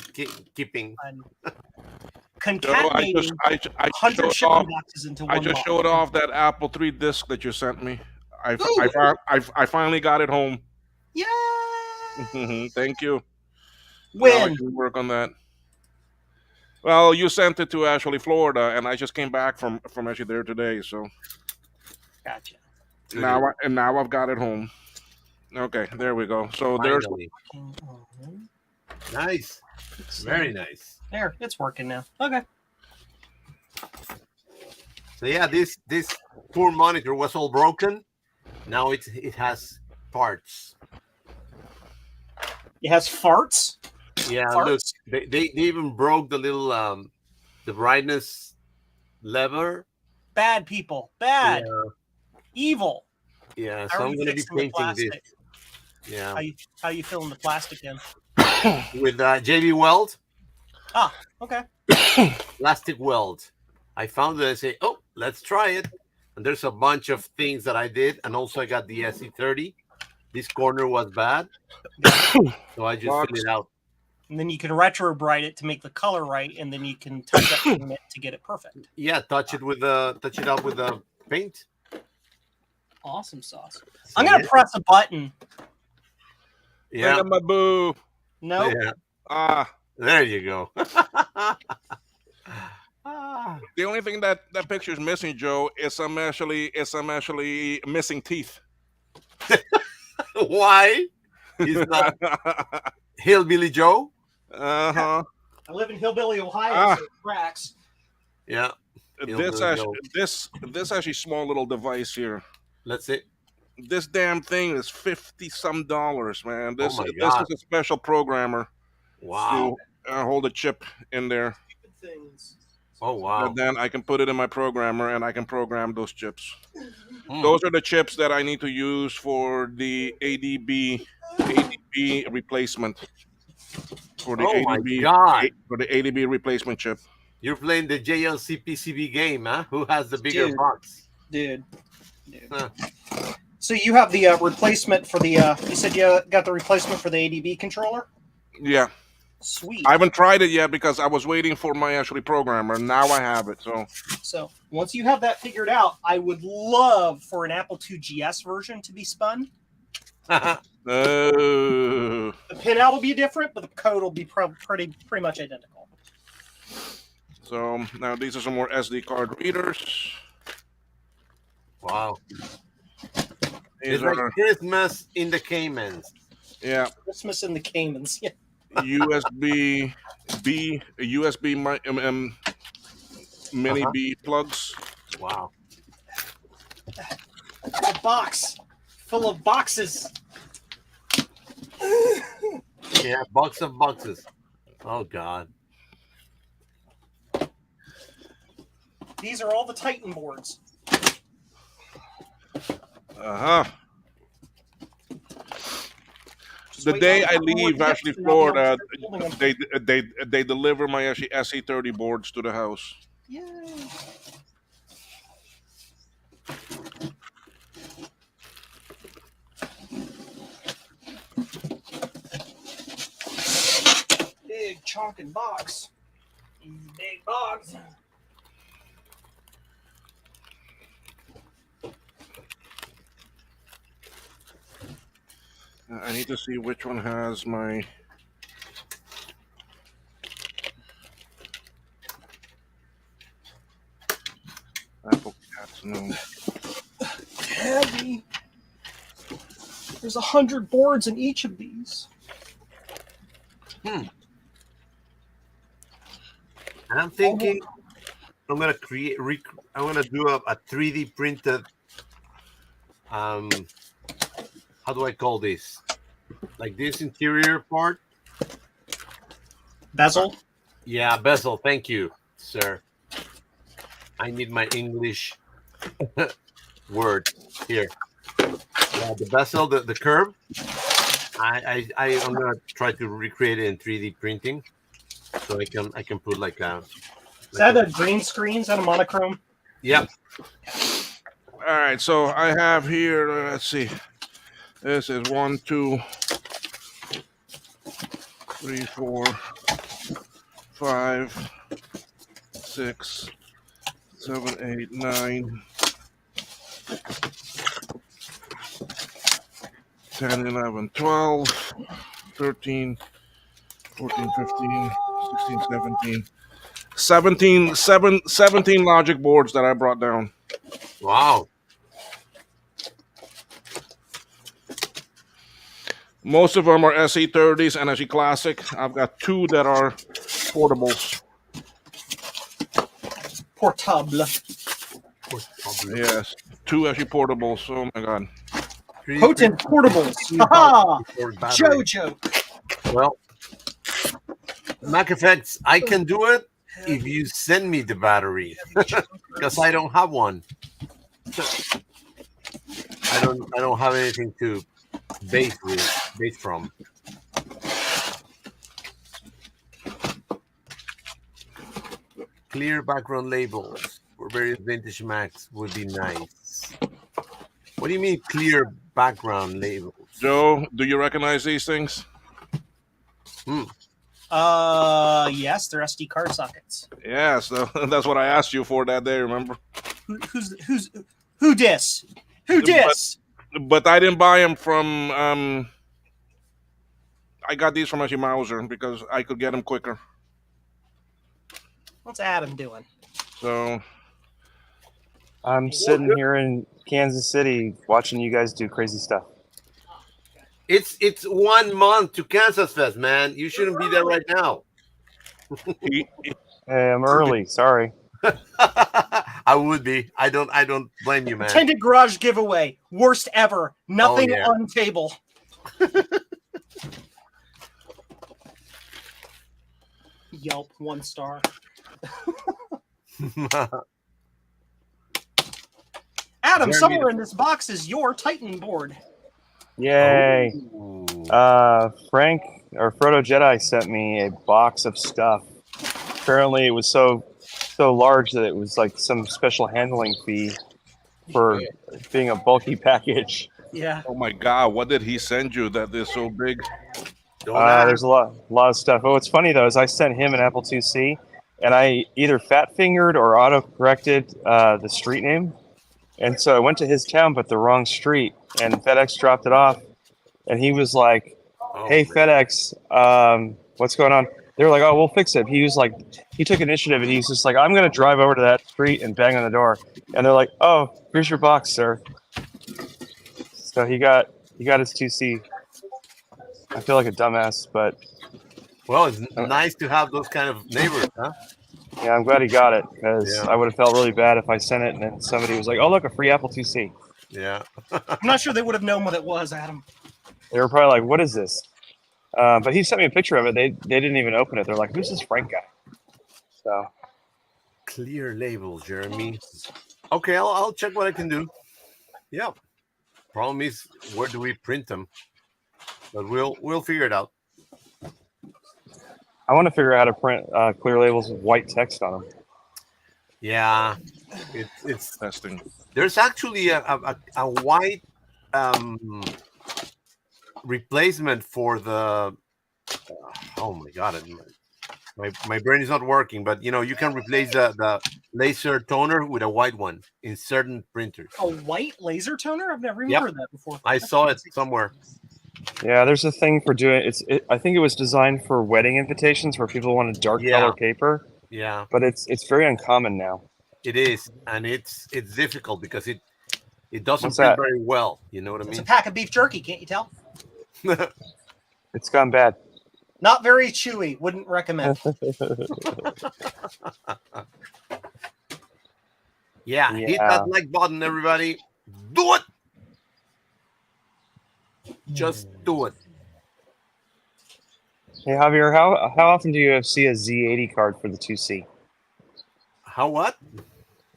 keeping. I'm Joe, I concatenating I 100 showed shipping off. boxes into I one just box. showed off that Apple III disc that you sent me. I finally got it home. Yay! Thank you. Now I When? can work on that. Well, you sent it to actually Florida, and I just came back from actually there today. So Gotcha. now I've got it home. Okay, there we go. So Finally. Mhm. Nice. Very nice. There, it's working now. Okay. So yeah, this poor monitor was all broken. Now it has parts. It has farts. Yeah, Farts? look, they even broke the little the brightness lever. Bad people. Bad. Evil. Yeah, How so are I'm you gonna be fixing the painting this. plastic? Yeah, How you filling the plastic in? with JB Weld, Okay. plastic weld. I found it. I say, oh, let's try it. And there's a bunch of things that I did, and also I got the SE30. This corner was bad, so I just filled it out. And then you can retro bright it to make the color right, and then you can touch up it to get it perfect. Yeah, touch it up with the paint. Awesome sauce. So, I'm gonna yeah. press a button Yeah. My boo. No. Yeah. Ah, There you go. Ah. the only thing that picture's missing, Joe, is I'm actually missing teeth. Why? He's not Hillbilly Joe? Uh-huh. I live in Hillbilly, Ohio, Ah. so it tracks. Yeah. This Hillbilly Joe. this actually small little device here. Let's see. This damn thing is $50-some, man. Oh This my this God. is a special programmer Wow. to hold a chip in there. Things. Oh wow. And then I can put it in my programmer and I can program those chips. Hmm. Those are the chips that I need to use for the ADB replacement. For the Oh my ADB God. for the ADB replacement chip. You're playing the JLC PCB game, huh? Who has the bigger Dude. box? Dude. Huh. So you have the replacement for the. You said you got the replacement for the ADB controller. Yeah. Sweet. I haven't tried it yet because I was waiting for my actually programmer. Now I have it. So once you have that figured out, I would love for an Apple II GS version to be spun. Oh. The pinout will be different, but the code will be pretty much identical. So now these are some more SD card readers. Wow. These It's like are Christmas in the Caymans. yeah Christmas in the Caymans. Yeah. USB mini Uh-huh. B plugs. Wow. A box full of boxes. Yeah, box of boxes. Oh God. These are all the Titan boards. Uh-huh. Just The wait day on I a couple more leave, tips actually, and I'll be able to Florida, start building them. they deliver my actually SE30 boards to the house. Yay. Big chonking box. Big box. I need to see which one has my. Apple Cats, no. Heavy. There's 100 boards in each of these. And I'm thinking I'm gonna I'm gonna do a 3D printed. How do I call this? Like this interior part? Bezel. Yeah, bezel. Thank you, sir. I need my English word here. Yeah, the bezel, the curve. I'm gonna try to recreate it in 3D printing, so I can put like a. Is that a green screen? Is that a monochrome? Yep. All right, so I have here. Let's see. This is 1, 2, 3, 4, 5, 6, 7, 8, 9, 10, 11, 12, 13, 14, 15, 16, 17. 17 logic boards that I brought down. Wow. Most of them are SE30s and SE Classic. I've got 2 that are portables. Portable. Yes, 2 SE portables. Oh my god. Potent portables. Haha! Joe joke. Well, Mac Effects, I can do it if you send me the battery, because I don't have one. I don't have anything to base from. Clear background labels for various vintage Macs would be nice. What do you mean clear background labels? Joe, do you recognize these things? Yes, they're SD card sockets. Yeah, so that's what I asked you for that day, remember? Who dis? Who dis? But I didn't buy them from I got these from Essie Mauser because I could get them quicker. What's Adam doing? So I'm sitting here in Kansas City watching you guys do crazy stuff. It's 1 month to Kansas Fest, man. You shouldn't be there right now. he, Hey, I'm early. Sorry. I would be. I don't blame you, man. Pretended garage giveaway. Worst ever. Nothing yeah. on table. Yelp 1 star. Adam, somewhere in this box is your Titan board. Yay. Ooh. Frank or Frodo Jedi sent me a box of stuff. Apparently it was so large that it was like some special handling fee for being a bulky package. Yeah. oh my God, what did he send you that is so big? Don't ask. There's a lot of stuff. Oh, what's funny though is I sent him an Apple IIc, and I either fat fingered or auto corrected the street name, and so I went to his town but the wrong street, and FedEx dropped it off, and he was like, Oh, "Hey man. FedEx, what's going on?" They were like, "Oh, we'll fix it." He was like, he took initiative, and he's just like, "I'm gonna drive over to that street and bang on the door," and they're like, "Oh, here's your box, sir." So he got his 2C. I feel like a dumbass, but Well, it's nice to have those kind of neighbors, huh? yeah, I'm glad he got it because Yeah. I would have felt really bad if I sent it and then somebody was like, "Oh, look, a free Apple IIc." Yeah. I'm not sure they would have known what it was, Adam. They were probably like, "What is this?" But he sent me a picture of it. They didn't even open it. They're like, "Who's this Frank guy?" So Clear labels, Jeremy. Okay, I'll check what I can do. Yeah. Problem is, where do we print them? But we'll figure it out. I want to figure out how to print clear labels with white text on them. Yeah. It's Testing. there's actually a white replacement for the oh my god, my brain is not working, but you can replace the laser toner with a white one in certain printers. A white laser toner? I've never even Yep. heard that before. I saw it somewhere. Yeah, there's a thing for doing I think it was designed for wedding invitations where people wanted dark Yeah. color paper, Yeah, but it's very uncommon now. it is, and it's difficult because it doesn't What's print that? very well. You know what I It's a mean? pack of beef jerky, can't you tell? It's gone bad. Not very chewy. Wouldn't recommend. Yeah, hit Yeah. that like button, everybody. Do it. Just do it. Hey Javier, how often do you see a Z80 card for the 2C? How what?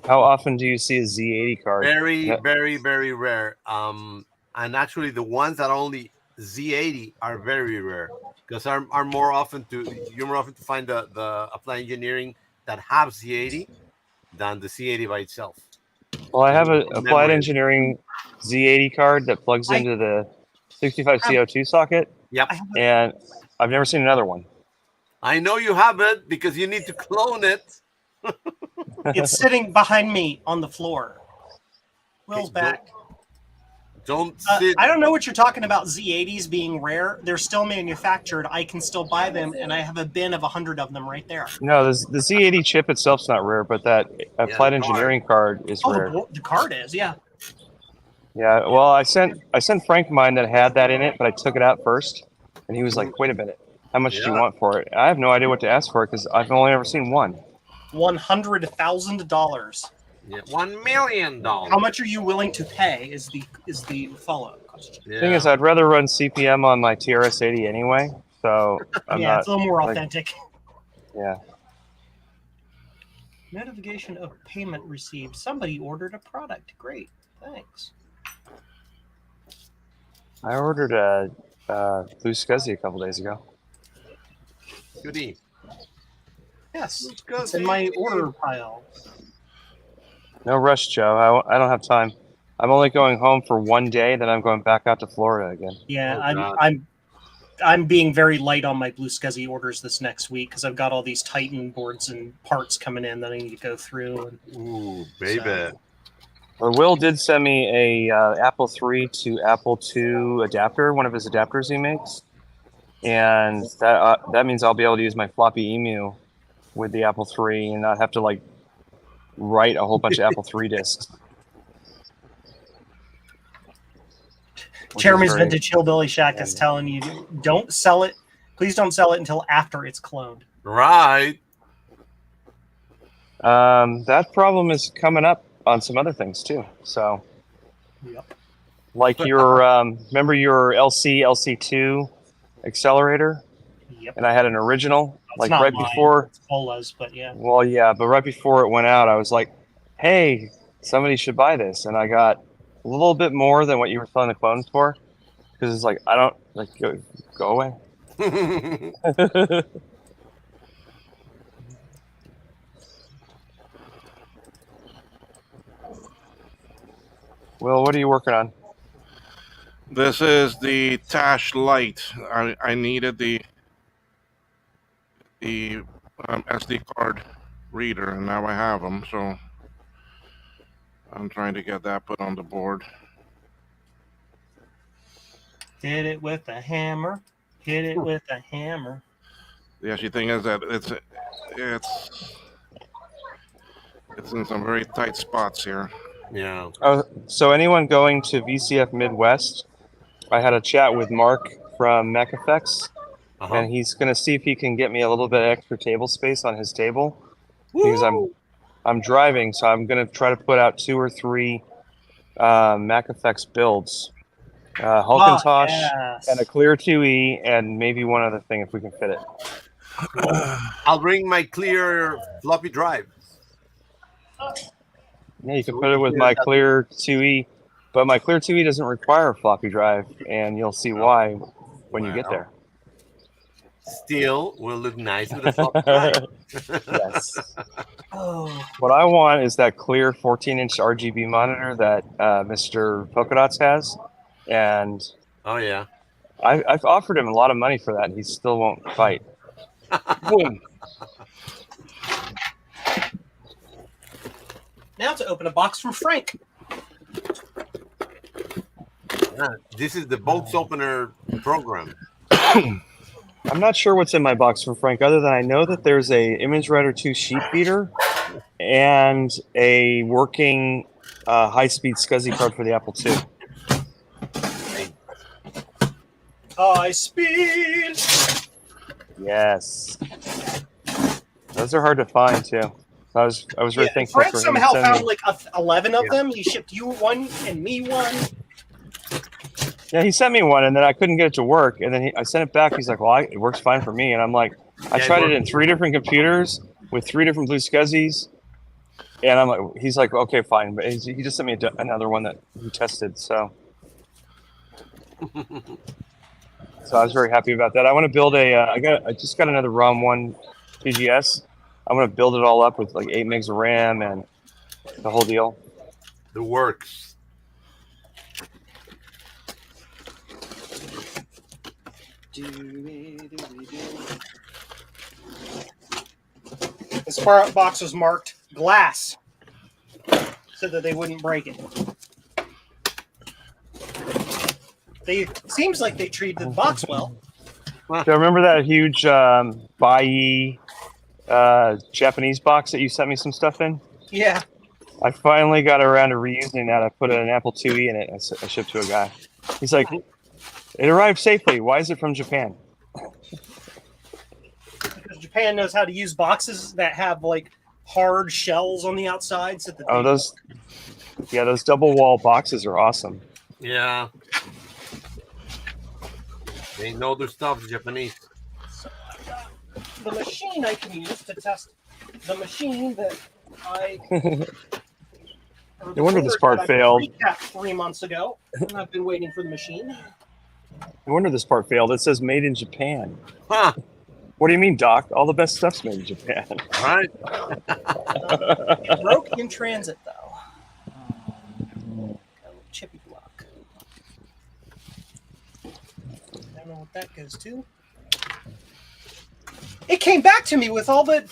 How often do you see a Z80 card? Very, Yeah. very, very rare. And actually, the ones that are only Z80 are very rare because are more often you're more often to find the applied engineering that have Z80 than the C80 by itself. Well, I have an Memory. applied engineering Z80 card that plugs into the 65CO2 socket, Yep. I have a- and I've never seen another one. I know you haven't because you need to clone it. It's sitting behind me on the floor. Will's Okay, back. Don't sit. I don't know what you're talking about. Z80s being rare. They're still manufactured. I can still buy them, and I have a bin of 100 of them right there. No, the Z80 chip itself's not rare, but that applied the engineering card is Oh, rare. the card is, yeah. Yeah, well, I sent Frank mine that had that in it, but I took it out first, and he was like, "Wait a minute, how much do you Yeah. want for it?" I have no idea what to ask for it because I've only ever seen one. $100,000. Yeah, $1 million. How much are you willing to pay? Is the follow-up question. Yeah. Thing is, I'd rather run CPM on my TRS-80 anyway, so I'm Yeah, not. it's a little more like- authentic. Yeah, Notification of payment received. Somebody ordered a product. Great, thanks. I ordered a Blue Scuzzy a couple days ago. Goody. Yes, Good. it's in my order pile. No rush, Joe. I don't have time. I'm only going home for one day, then I'm going back out to Florida again. Yeah, Oh, God. I'm being very light on my Blue Scuzzy orders this next week because I've got all these Titan boards and parts coming in that I need to go through. And Ooh, baby. So- Well, Will did send me a Apple III to Apple II adapter, one of his adapters he makes. and that means I'll be able to use my floppy emu with the Apple III and not have to like write a whole bunch of Apple III discs. Jeremy's Vintage Hillbilly Shack is telling you, don't sell it. Please don't sell it until after it's cloned. Right. That problem is coming up on some other things too. So, Yep. like your remember your LC2 accelerator? Yep. And I had an original, It's like not right mine. before. It's Pola's, but yeah. Well, yeah, but right before it went out, I was like, "Hey, somebody should buy this," and I got a little bit more than what you were selling the clones for, because it's like I don't like go away. Well, what are you working on? This is the Tash Lite. I needed the SD card reader, and now I have them. So I'm trying to get that put on the board. Hit it with a hammer. Hit it with a hammer. The actually thing is that it's in some very tight spots here. Yeah. So anyone going to VCF Midwest, I had a chat with Mark from MechFX, and he's going to see if he can get me a little bit extra table space on his table. Because I'm driving, so I'm going to try to put out 2 or 3 MechFX builds. Hulkintosh and a clear 2E and maybe one other thing if we can fit it. I'll bring my clear floppy drive. Yeah, you can put it with my clear 2E, but my clear 2E doesn't require a floppy drive, and you'll see why when you get there. Still will look nice with a floppy drive. Yes. What I want is that clear 14-inch RGB monitor that Mr. Polka Dots has, and yeah, I've offered him a lot of money for that, and he still won't fight. Boom. Now to open a box from Frank. This is the box opener program. I'm not sure what's in my box from Frank, other than I know that there's a ImageWriter 2 sheet feeder and a working high-speed SCSI card for the Apple II. High speed. Yes. Those are hard to find too. I was very thankful Frank for him. somehow found like 11 of them. He shipped you one and me one. Yeah, he sent me one, and then I couldn't get it to work. And then I sent it back. He's like, "Well, it works fine for me." And I'm like, "I tried it in 3 different computers with 3 different blue SCSIs." And I'm like, "He's like, okay, fine." But he just sent me another one that he tested. So I was very happy about that. I want to build I just got another ROM 1 PGS. I'm going to build it all up with like 8 megs of RAM and the whole deal. The works. This box was marked glass so that they wouldn't break it. Seems like they treated the box well. Do you remember that huge Bai Japanese box that you sent me some stuff in? Yeah. I finally got around to reusing that. I put an Apple IIe in it. I shipped to a guy. He's like, "It arrived safely. Why is it from Japan?" Because Japan knows how to use boxes that have like hard shells on the outside. So that those double wall boxes are awesome. Yeah. They know their stuff, the Japanese. So I got the machine I can use to test the machine that I. No wonder this part failed. 3 months ago, and I've been waiting for the machine. No wonder this part failed. It says made in Japan. Huh. What do you mean, Doc? All the best stuff's made in Japan. Right. It broke in transit, though. Got a little chippy block. I don't know what that goes to. It came back to me with all the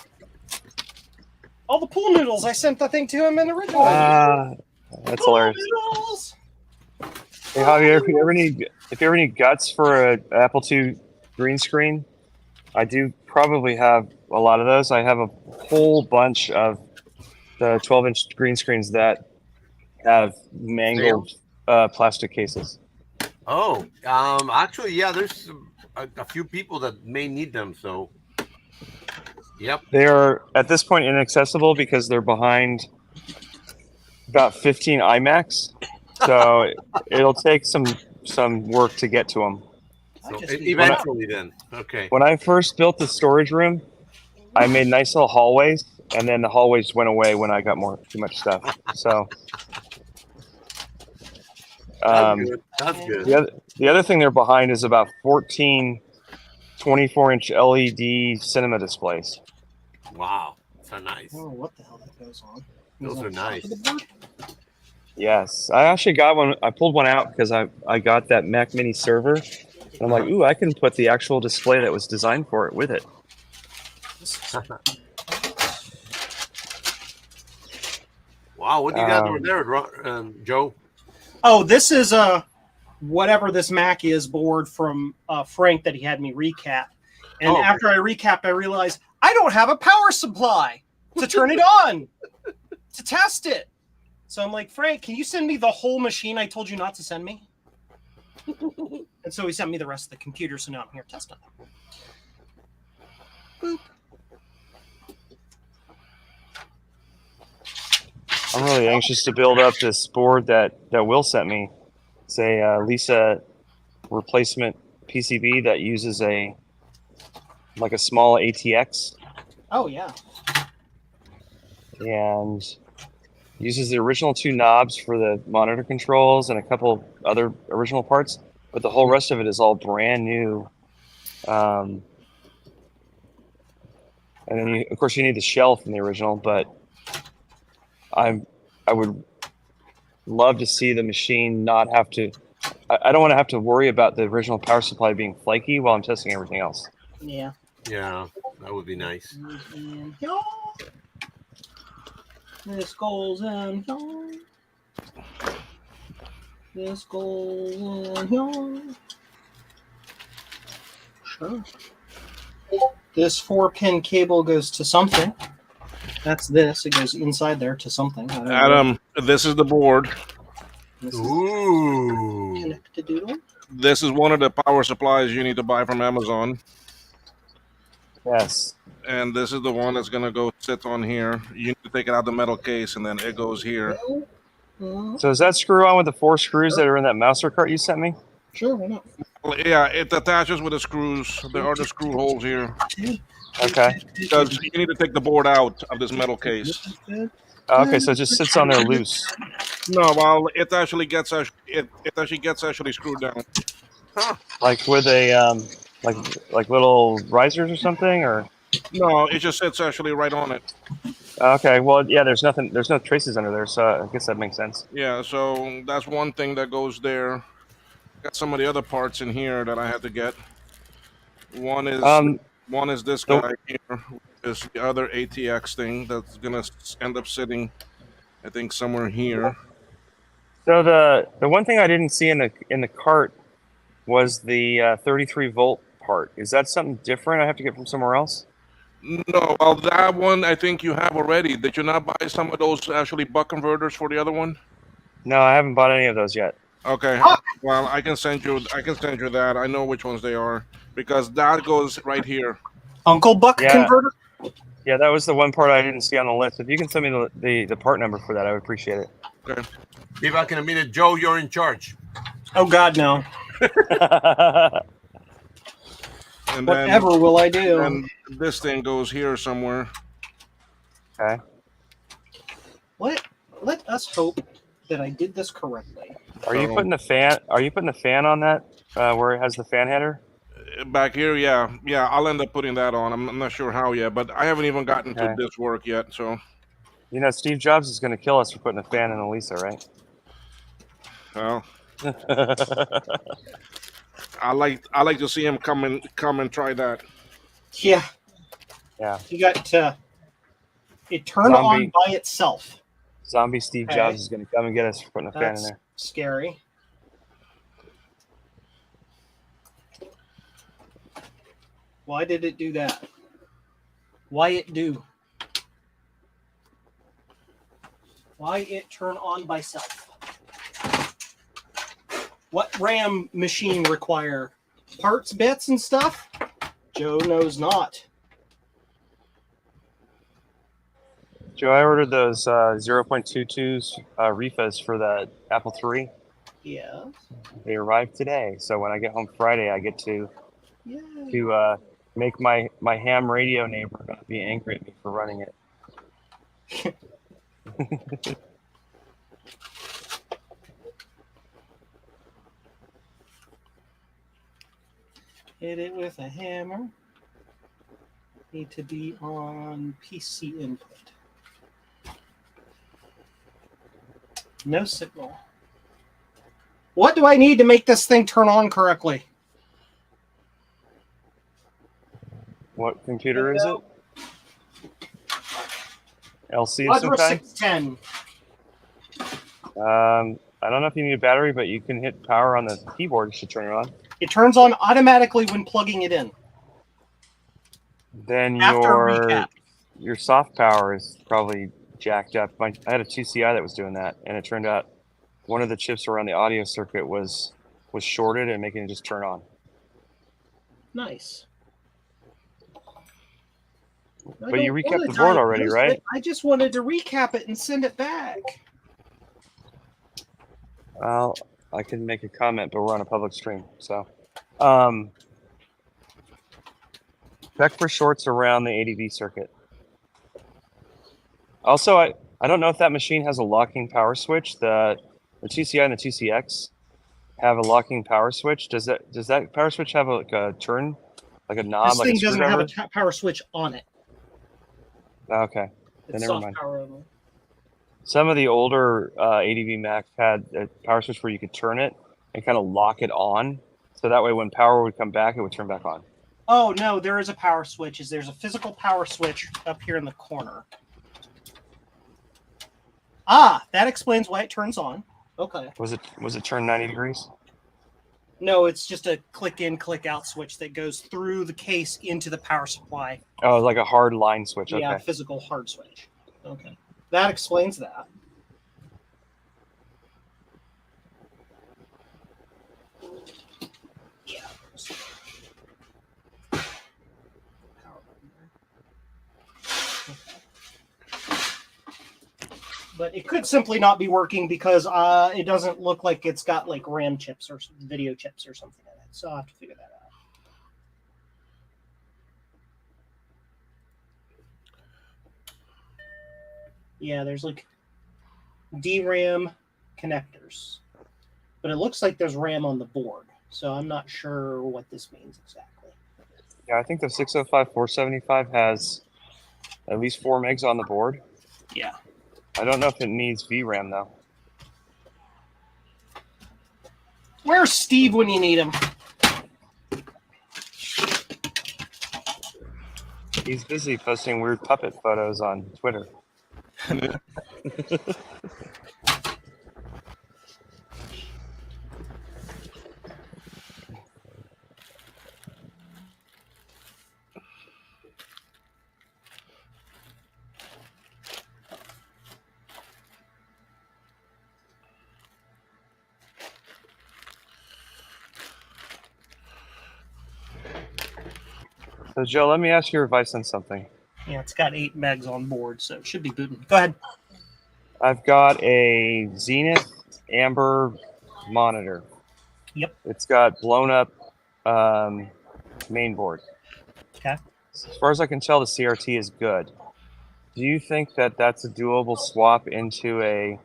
pool noodles. I sent the thing to him in original. That's hilarious. Noodles. Hey, Javier, if you ever need guts for an Apple II green screen. I do probably have a lot of those. I have a whole bunch of the 12-inch green screens that have mangled plastic cases. Oh, actually, yeah. There's a few people that may need them. So, yep. They are at this point inaccessible because they're behind about 15 iMacs. So it'll take some work to get to them. So just need eventually, then. Okay. When I first built the storage room, I made nice little hallways, and then the hallways went away when I got too much stuff. So That's good. That's good. the other thing they're behind is about 14 24-inch LED cinema displays. Wow. So nice. Oh, what the hell that goes on? Those are nice. Yes, I actually got one. I pulled one out because I got that Mac Mini server, and I'm like, ooh, I can put the actual display that was designed for it with it. Wow. What do you got over there, Joe? Oh, this is whatever this Mac is board from Frank that he had me recap. And after I recapped, I realized I don't have a power supply to turn it on to test it. So I'm like, Frank, can you send me the whole machine I told you not to send me? And so he sent me the rest of the computer. So now I'm here testing it. Boop. I'm really anxious to build up this board that Will sent me. It's a Lisa replacement PCB that uses a small ATX Oh, yeah. and uses the original 2 knobs for the monitor controls and a couple other original parts, but the whole rest of it is all brand new. And then of course you need the shell from the original, but I would love to see the machine not have to. I don't want to have to worry about the original power supply being flaky while I'm testing everything else. Yeah. Yeah, that would be nice. And here. This goes in here. This goes in here. Sure. This 4-pin cable goes to something. That's this. It goes inside there to something. I don't know. Adam, this is the board. This is Ooh. connect-a-doodle. This is one of the power supplies you need to buy from Amazon. Yes. And this is the one that's going to go sit on here. You need to take it out the metal case, and then it goes here. Well, So does that screw on with the 4 screws that are in that mouser cart you sent me? sure, why not? Well, yeah, it attaches with the screws. There are the screw holes here. Okay. Because you need to take the board out of this metal case. Okay, so it just sits on there loose. No, well, it actually gets actually screwed down. Like with a like little risers or something, or No, it just sits actually right on it. okay. Well, yeah. There's no traces under there, so I guess that makes sense. Yeah, so that's one thing that goes there. Got some of the other parts in here that I had to get. One is this guy here, which is the other ATX thing that's gonna end up sitting, I think, somewhere here. So the one thing I didn't see in the cart was the 33 volt part. Is that something different I have to get from somewhere else? No, well, that one I think you have already. Did you not buy some of those actually buck converters for the other one? No, I haven't bought any of those yet. Okay. Well, I can send you that. I know which ones they are because that goes right here. Uncle Buck Yeah. converter? Yeah, that was the one part I didn't see on the list. If you can send me the part number for that, I would appreciate it. Okay. Be back in a minute, Joe. You're in charge. Oh, God, no. And Whatever will I do? And this thing goes here somewhere. Okay. Let us hope that I did this correctly. Are you putting the fan? Are you putting the fan on that where it has the fan header? Back here, yeah. I'll end up putting that on. I'm not sure how yet, but I haven't even gotten to this work yet. So, you know, Steve Jobs is going to kill us for putting a fan in a Lisa, right? well, I like to see him come and try that. Yeah. Yeah. You got it turned on by itself. Zombie Steve Jobs is going to come and get us for putting a fan in there. Scary. Why did it do that? Why it do? Why it turn on by self? What RAM machine require? Parts, bits, and stuff? Joe knows not. Joe, I ordered those 0.22s refas for the Apple III. Yeah. They arrived today, so when I get home Friday, I get to Yeah. make my ham radio neighbor gonna be angry at me for running it. Hit it with a hammer. Need to be on PC input. No signal. What do I need to make this thing turn on correctly? What computer is it? LC of some Quadro kind? 610. I don't know if you need a battery, but you can hit power on the keyboard. You should turn it on. It turns on automatically when plugging it in. Then After recap. your soft power is probably jacked up. I had a 2CI that was doing that, and it turned out one of the chips around the audio circuit was shorted and making it just turn on. Nice. But you recapped the board already, right? I just wanted to recap it and send it back. Well, I can make a comment, but we're on a public stream, so. Check for shorts around the ADV circuit. Also, I don't know if that machine has a locking power switch. The TCI and the TCX have a locking power switch. Does that power switch have a turn, like a knob, This like a thing doesn't have screwdriver? a power switch on it. Okay, then It's never soft mind. power only. Some of the older ADV Macs had a power switch where you could turn it and kind of lock it on, so that way when power would come back, it would turn back on. Oh no, there is a power switch. There's a physical power switch up here in the corner. Ah, that explains why it turns on. Okay. Was it turned 90 degrees? No, it's just a click in, click out switch that goes through the case into the power supply. Oh, like a hard line switch. Okay. Yeah, physical hard switch. Okay. That explains that. Yeah. But it could simply not be working because it doesn't look like it's got like RAM chips or video chips or something in it. So I'll have to figure that out. Yeah, there's like DRAM connectors. But it looks like there's RAM on the board. So I'm not sure what this means exactly. Yeah, I think the 605-475 has at least 4 megs on the board. Yeah. I don't know if it needs VRAM though. Where's Steve when you need him? He's busy posting weird puppet photos on Twitter. So Joe, let me ask your advice on something. Yeah, it's got 8 megs on board, so it should be booting. Go ahead. I've got a Zenith Amber monitor. Yep. It's got blown up main board. Okay. As far as I can tell, the CRT is good. Do you think that that's a doable swap into a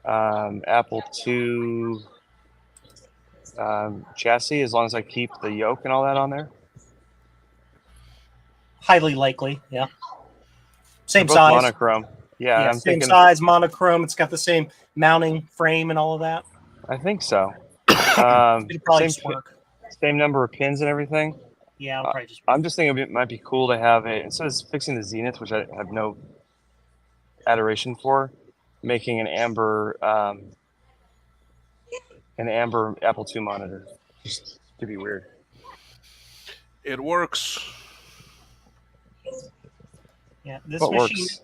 Apple II chassis as long as I keep the yoke and all that on there? Highly likely, yeah. Same Both size. monochrome. Yeah, I'm same thinking. size, monochrome. It's got the same mounting frame and all of that. I think so. It'd probably Same, just work. same number of pins and everything. Yeah, it'll probably just I'm just thinking it might be cool to have it instead of fixing the Zenith, which I have no adoration for, making an amber Apple II monitor. Just to be weird. It works. Yeah, this What machine works?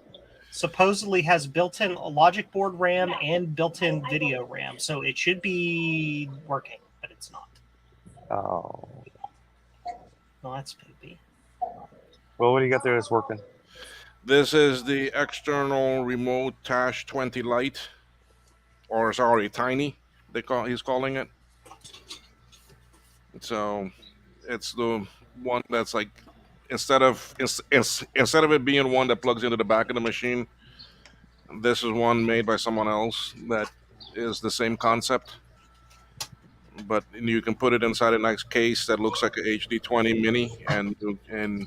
supposedly has built-in logic board RAM and built-in video RAM, so it should be working, but it's not. Oh. Well, that's poopy. Well, what do you got there that's working? This is the external remote Tash 20 Lite, or sorry, Tiny. He's calling it. So it's the one that's like instead of it being one that plugs into the back of the machine, this is one made by someone else that is the same concept, but you can put it inside a nice case that looks like a HD20 Mini, and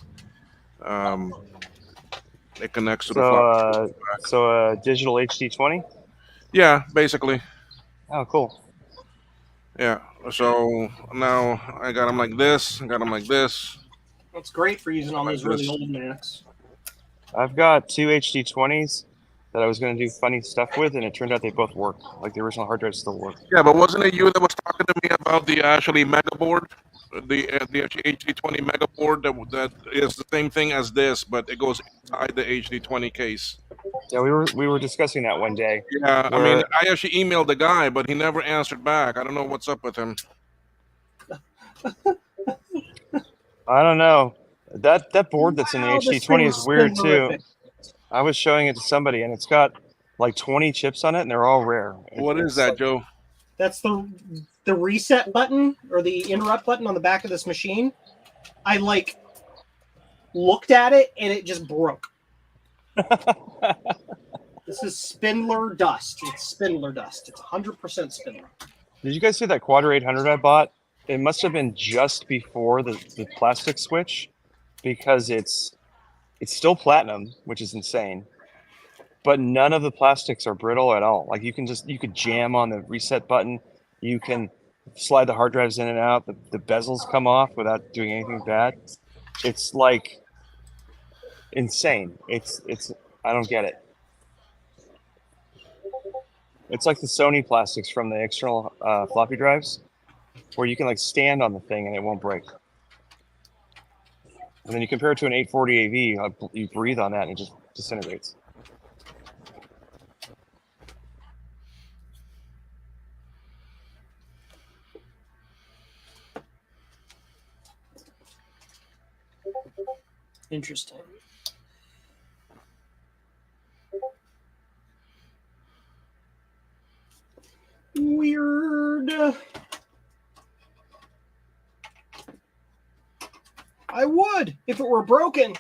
um, it connects to the So, phone. digital HD20. Yeah, basically. Oh, cool. Yeah. So now I got them like this. I got them like this. That's great for using on Like those really this. old Macs. I've got two HD20s that I was going to do funny stuff with, and it turned out they both work. Like the original hard drives still work. Yeah, but wasn't it you that was talking to me about the actually mega board, the HD20 mega board that is the same thing as this, but it goes inside the HD20 case? Yeah, we were discussing that one day. Yeah, I Where- mean, I actually emailed the guy, but he never answered back. I don't know what's up with him. I don't know. That board that's in the Wow, this HD20 thing is weird too. horrific. I was showing it to somebody, and it's got like 20 chips on it, and they're all rare. What is It's that, like- Joe? That's the reset button or the interrupt button on the back of this machine. I like looked at it and it just broke. This is Spindler dust. It's Spindler dust. It's 100% Spindler. Did you guys see that Quadra 800 I bought? It must have been just before the plastic switch, because it's still platinum, which is insane. But none of the plastics are brittle at all. Like you could jam on the reset button. You can slide the hard drives in and out. The bezels come off without doing anything bad. It's like insane. It's I don't get it. It's like the Sony plastics from the external floppy drives, where you can like stand on the thing and it won't break. And then you compare it to an 840 AV, you breathe on that and it just disintegrates. Interesting. Weird. I would if it were broken,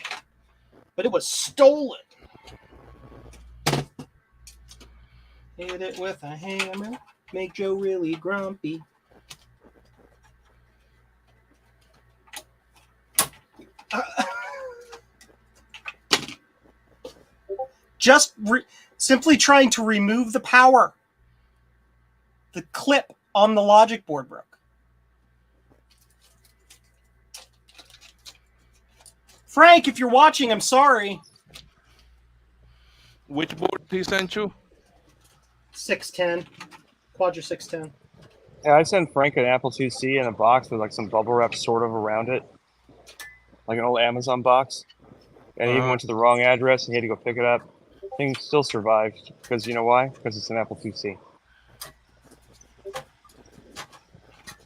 but it was stolen. Hit it with a hammer, make Joe really grumpy. Just simply trying to remove the power. The clip on the logic board broke. Frank, if you're watching, I'm sorry. Which board he sent you? 610. Quadra 610. Yeah, I sent Frank an Apple IIc in a box with like some bubble wrap sort of around it, like an old Amazon box. And he even went to the wrong address and he had to go pick it up. Thing still survived because you know why? Because it's an Apple IIc.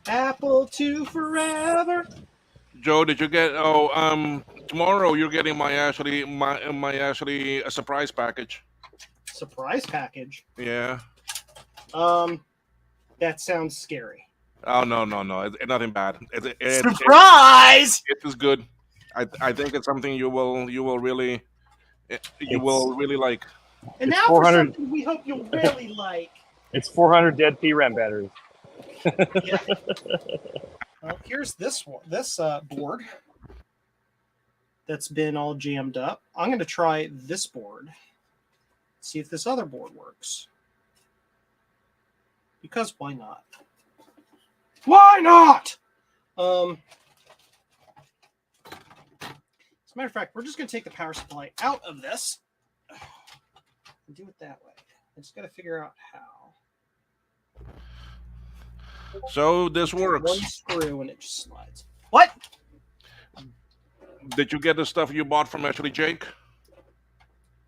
Apple II forever. Joe, did you get? Oh, tomorrow you're getting my actually a surprise package. Surprise package. Yeah. That sounds scary. Oh no, it's nothing bad. Surprise! It is good. I think it's something you will really like. And It's now for 400 something we hope you'll really like. It's 400 dead PRAM batteries. Yeah. Well, here's this one. This board that's been all jammed up. I'm going to try this board. See if this other board works. Because why not? Why not? As a matter of fact, we're just going to take the power supply out of this and do it that way. I just got to figure out how. So this works. One screw and it just slides. What? Did you get the stuff you bought from actually Jake?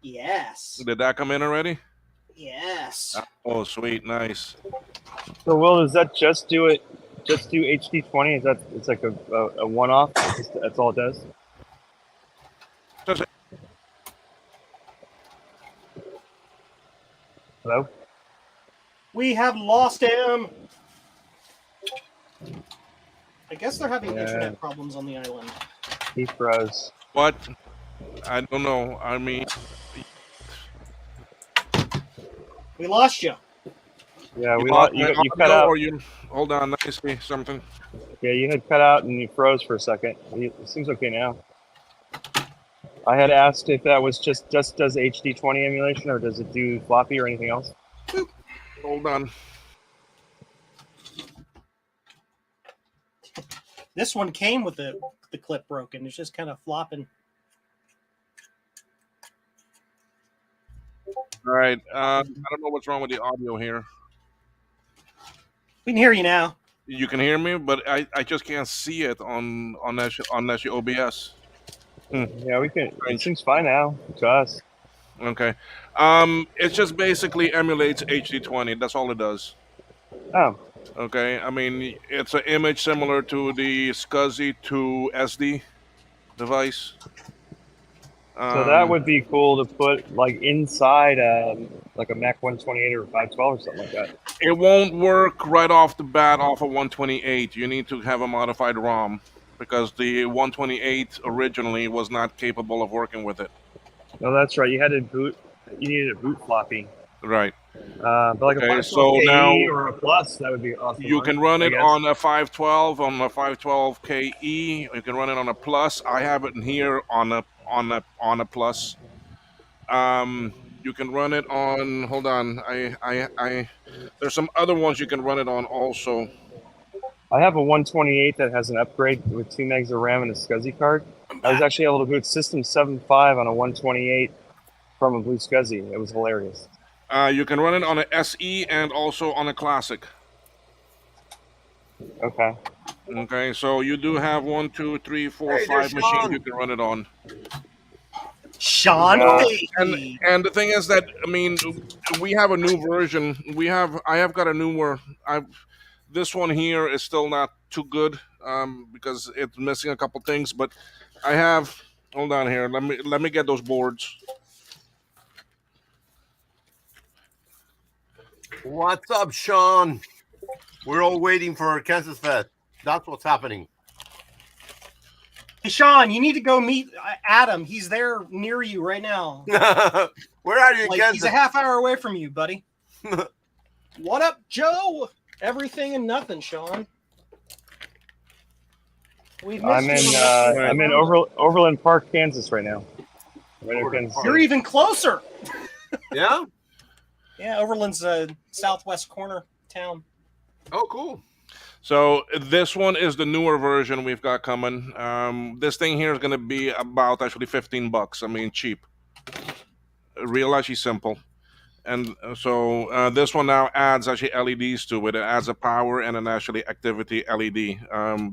Yes. Did that come in already? Yes. Oh, sweet, nice. So, Will, does that just do it? Just do HD20? Is that it's like a one-off? That's all it does. Just- Hello. We have lost him. I guess they're having internet problems on the island. He froze. What? I don't know. I mean, We lost you. Yeah, you, we lost you, my you cut audio, out. or you hold on. Let me see something. Yeah, you had cut out and you froze for a second. It seems okay now. I had asked if that was just does HD20 emulation or does it do floppy or anything else? Hold on. This one came with the clip broken. It's just kind of flopping. All right. I don't know what's wrong with the audio here. We can hear you now. You can hear me, but I just can't see it on that OBS. Yeah, we can. It Strange. seems fine now to us. Okay. It just basically emulates HD20. That's all it does. Oh, Okay. I mean, it's an image similar to the SCSI to SD device. so that would be cool to put like inside like a Mac 128 or 512 or something like that. It won't work right off the bat off of 128. You need to have a modified ROM because the 128 originally was not capable of working with it. No, that's right. You had to boot. You needed a boot floppy. Right. But like Okay, a 512 so KE now or a plus, that would be awesome. You can run I it guess. on a 512 KE. You can run it on a plus. I have it in here on a plus. You can run it on. Hold on. I there's some other ones you can run it on also. I have a 128 that has an upgrade with 2 megs of RAM and a SCSI card. I was actually able to boot System 7.5 on a 128 from a Blue SCSI. It was hilarious. You can run it on a SE and also on a classic. Okay. Okay, so you do have 1, 2, 3, 4, Hey, 5 there's machines Sean. you can run it on. Sean Fahey. And the thing is that I mean, we have a new version. I have got a newer. This one here is still not too good because it's missing a couple things. But I have. Hold on here. Let me get those boards. What's up, Sean? We're all waiting for Kansas Fest. That's what's happening. Hey, Sean, you need to go meet Adam. He's there near you right now. Where are you, Like, Kansas? he's a half hour away from you, buddy. What up, Joe? Everything and nothing, Sean. We've I'm in Overland Park, Kansas right now. Right near Kansas City. You're even closer. Yeah? Yeah, Overland's a southwest corner town. Oh, cool. So this one is the newer version we've got coming. This thing here is going to be about actually $15. I mean, cheap. Real actually simple. And so this one now adds actually LEDs to it. It adds a power and an actually activity LED.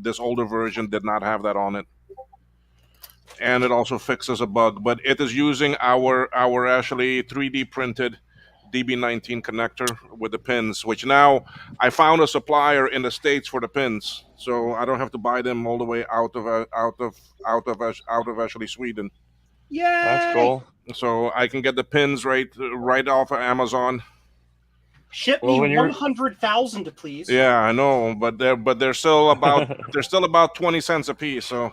This older version did not have that on it. And it also fixes a bug, but it is using our actually 3D printed DB19 connector with the pins, which now I found a supplier in the States for the pins, so I don't have to buy them all the way out of actually Sweden. Yeah, That's cool. So I can get the pins right off of Amazon. Ship Well, me when you're- 100,000 please. Yeah, I know, but they're still about 20 cents a piece. So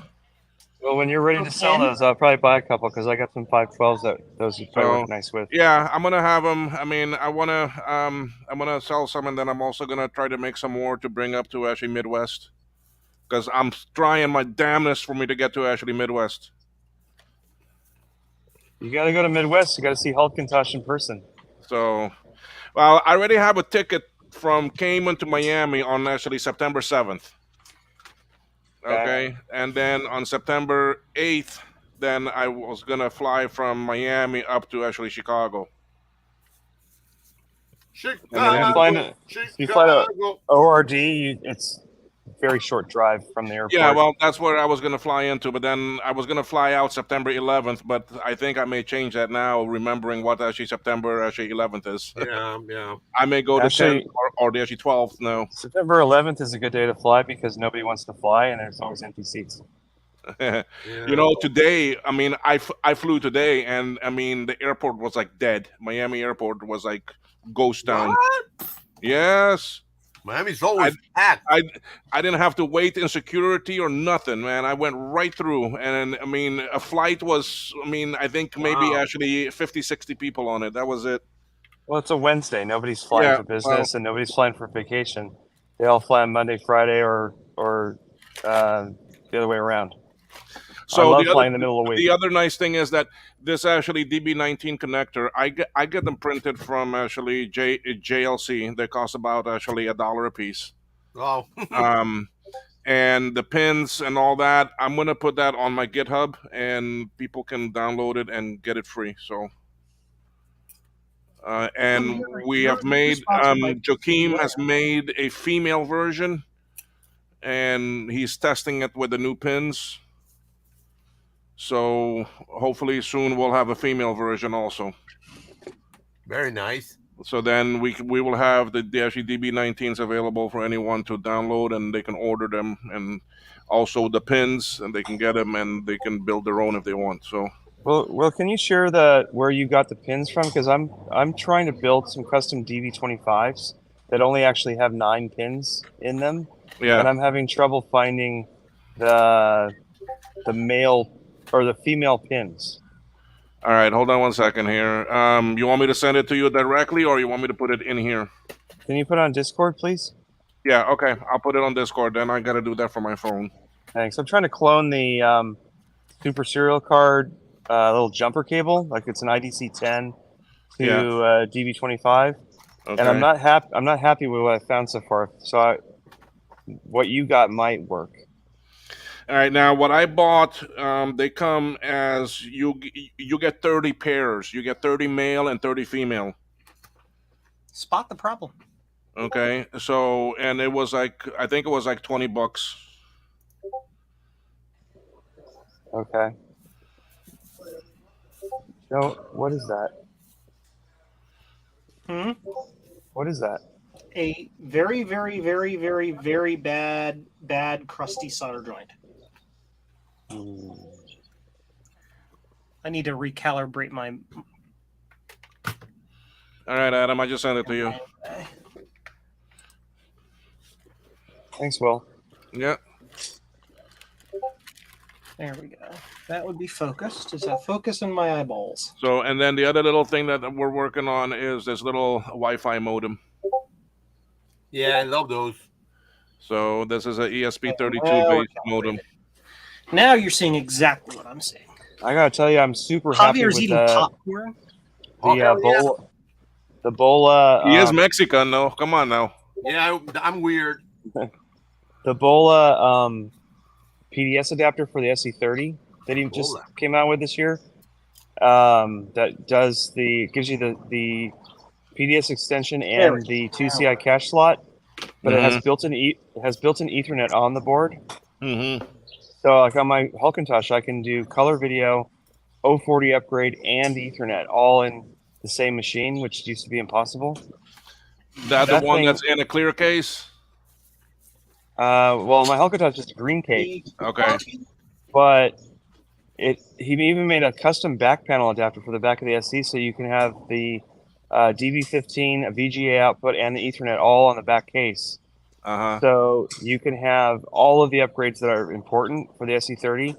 Well, when you're ready to sell those, I'll probably buy a couple because I got some 512s that those would probably work nice with. yeah, I'm gonna have them. I mean, I'm gonna sell some, and then I'm also gonna try to make some more to bring up to actually Midwest, because I'm trying my damnedest for me to get to actually Midwest. You got to go to Midwest. You got to see Hulkintosh in person. So, well, I already have a ticket from Cayman to Miami on actually September 7th. Okay, and then on September 8th, then I was gonna fly from Miami up to actually Chicago. Chicago, And then you fly to ORD. It's very short drive from the airport. Yeah, well, that's where I was gonna fly into, but then I was gonna fly out September 11th, but I think I may change that now, remembering what actually September 11th is. Yeah. I may go to Actually- 10th or the actually 12th. No, September 11th is a good day to fly because nobody wants to fly and there's always empty seats. you know, today. I mean, I flew today, and I mean the airport was like dead. Miami airport was like ghost town. What? Yes. Miami's always packed. I didn't have to wait in security or nothing, man. I went right through. And I mean, a flight was, I mean, I think maybe Wow. actually 50, 60 people on it. That was it. Well, it's a Wednesday. Nobody's flying Yeah, for business and nobody's flying for vacation. They all fly on Monday, Friday, or the other way around. So I love the flying in the middle of the week. The other nice thing is that this actually DB19 connector, I get them printed from actually JLC. They cost about actually $1 a piece. Oh, And the pins and all that, I'm gonna put that on my GitHub, and people can download it and get it free. So, and we have made Joaquim has made a female version, and he's testing it with the new pins. So hopefully soon we'll have a female version also. very nice. So then we will have the actually DB19s available for anyone to download, and they can order them, and also the pins, and they can get them, and they can build their own if they want. So Well, can you share where you got the pins from? Because I'm trying to build some custom DB25s that only actually have 9 pins in them, yeah, and I'm having trouble finding the male or the female pins. all right. Hold on one second here. You want me to send it to you directly, or you want me to put it in here? Can you put it on Discord, please? Yeah, okay. I'll put it on Discord. Then I gotta do that for my phone. Thanks. I'm trying to clone the Super Serial Card little jumper cable, like it's an IDC-10 to Yeah. DB25, Okay. and I'm not happy with what I found so far. So what you got might work. All right. Now, what I bought, they come as you get 30 pairs. You get 30 male and 30 female. Spot the problem. Okay. So, and it was like, I think it was like $20. Okay. So what is that? Hmm? What is that? A very, very, very, very, very bad crusty solder joint. I need to recalibrate my. All right, Adam. I just sent it to you. Thanks, Will. Yeah. There we go. That would be focused. Is that focus in my eyeballs? So, and then the other little thing that we're working on is this little Wi-Fi modem. Yeah, I love those. So this is a ESP32 Well, based modem. Now you're seeing exactly what I'm seeing. I gotta tell you, I'm super happy Javier's with eating popcorn. Oh, hell yeah. the Bola. He is Mexican, though. Come on now. Yeah, I'm weird. The Bola PDS adapter for the SE30 that he just Bola. came out with this year. That gives you the PDS extension There we and the 2CI cache slot, but it Mhm. has built-in Ethernet on the board. Mm-hmm. So like on my Hulkintosh, I can do color video, 040 upgrade, and Ethernet all in the same machine, which used to be impossible. That the That one thing- that's in a clear case. Well, my Hulkintosh is a green case, Okay. but he even made a custom back panel adapter for the back of the SE, so you can have the DB15, a VGA output, and the Ethernet all on the back case. Uh-huh. So you can have all of the upgrades that are important for the SE30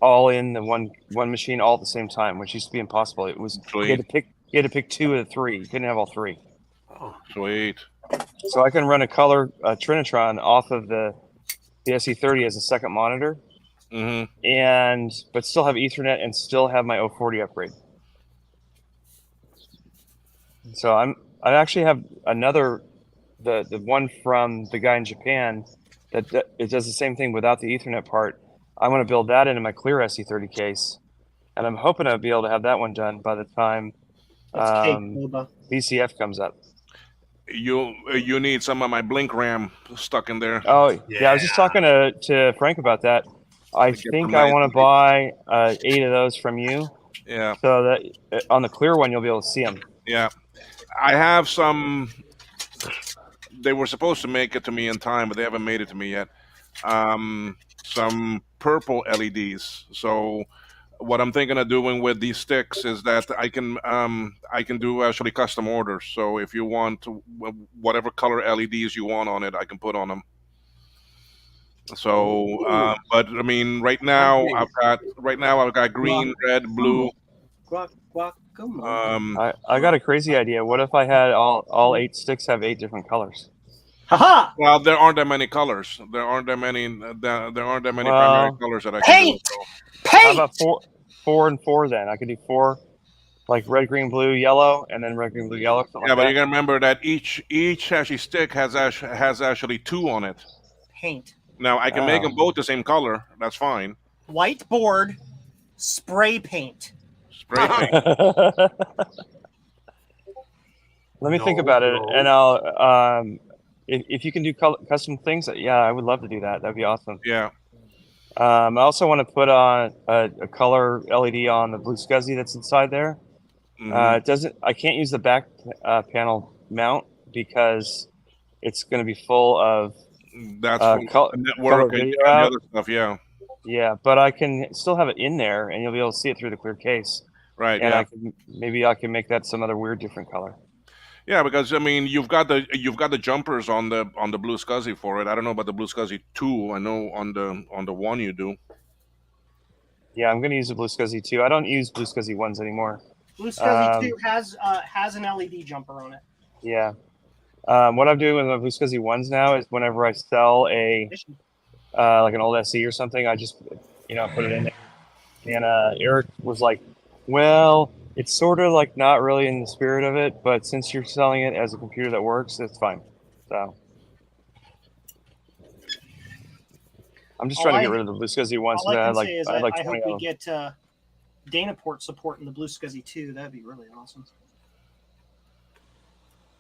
all in the one machine all at the same time, which used to be impossible. It was you had to pick 2 of the 3. You couldn't have all 3. Oh, Sweet. So I can run a color Trinitron off of the SE30 as a second monitor, Mm-hmm. but still have Ethernet and still have my 040 upgrade. So I actually have another the one from the guy in Japan that it does the same thing without the Ethernet part. I want to build that into my clear SE30 case, and I'm hoping I'll be able to have that one done by the time That's cake, Boba. VCF comes up. you need some of my blink RAM stuck in there. Oh yeah, I was just talking to Frank about that. I To get think some I nice want to buy 8 of those from you, Yeah, so that on the clear one you'll be able to see them. yeah. I have some. They were supposed to make it to me in time, but they haven't made it to me yet. Some purple LEDs. So what I'm thinking of doing with these sticks is that I can do actually custom orders. So if you want whatever color LEDs you want on it, I can put on them. So, but I mean, right now I've got green, red, blue. Um, I got a crazy idea. What if I had all 8 sticks have 8 different colors? Haha! well, there aren't that many colors. There aren't that many. There aren't that many primary Well, colors that I can do. Paint! So. how Paint! about 4 and 4 then? I could do 4, like red, green, blue, yellow, and then red, green, blue, yellow. Something Yeah, like but that. you gotta remember that each actually stick has actually 2 on it. Paint. Now I can make them Oh. both the same color. That's fine. Whiteboard, spray paint. Spray paint. Let me think No, about it, no. and I'll if you can do custom things, yeah, I would love to do that. That'd be awesome. Yeah. I also want to put on a color LED on the blue SCSI that's inside there. Mhm. It doesn't. I can't use the back panel mount because it's going to be full of That's for color the network and video the out. other stuff. Yeah. Yeah, but I can still have it in there, and you'll be able to see it through the clear case. Right. And Yeah. I can make that some other weird different color. Yeah, because I mean, you've got the jumpers on the blue SCSI for it. I don't know about the blue SCSI 2. I know on the one you do. Yeah, I'm going to use the blue SCSI too. I don't use blue SCSI ones anymore. Blue SCSI 2 Um, has an LED jumper on it. Yeah. What I'm doing with my blue SCSI ones now is whenever I sell a like an old SE or something, I just put it in there. And Eric was like, "Well, it's sort of like not really in the spirit of it, but since you're selling it as a computer that works, it's fine." So I'm just trying to get rid of the blue SCSI ones. All I I can had like say is I had like I 20 hope we of them. get Danaport support in the Blue SCSI 2. That'd be really awesome.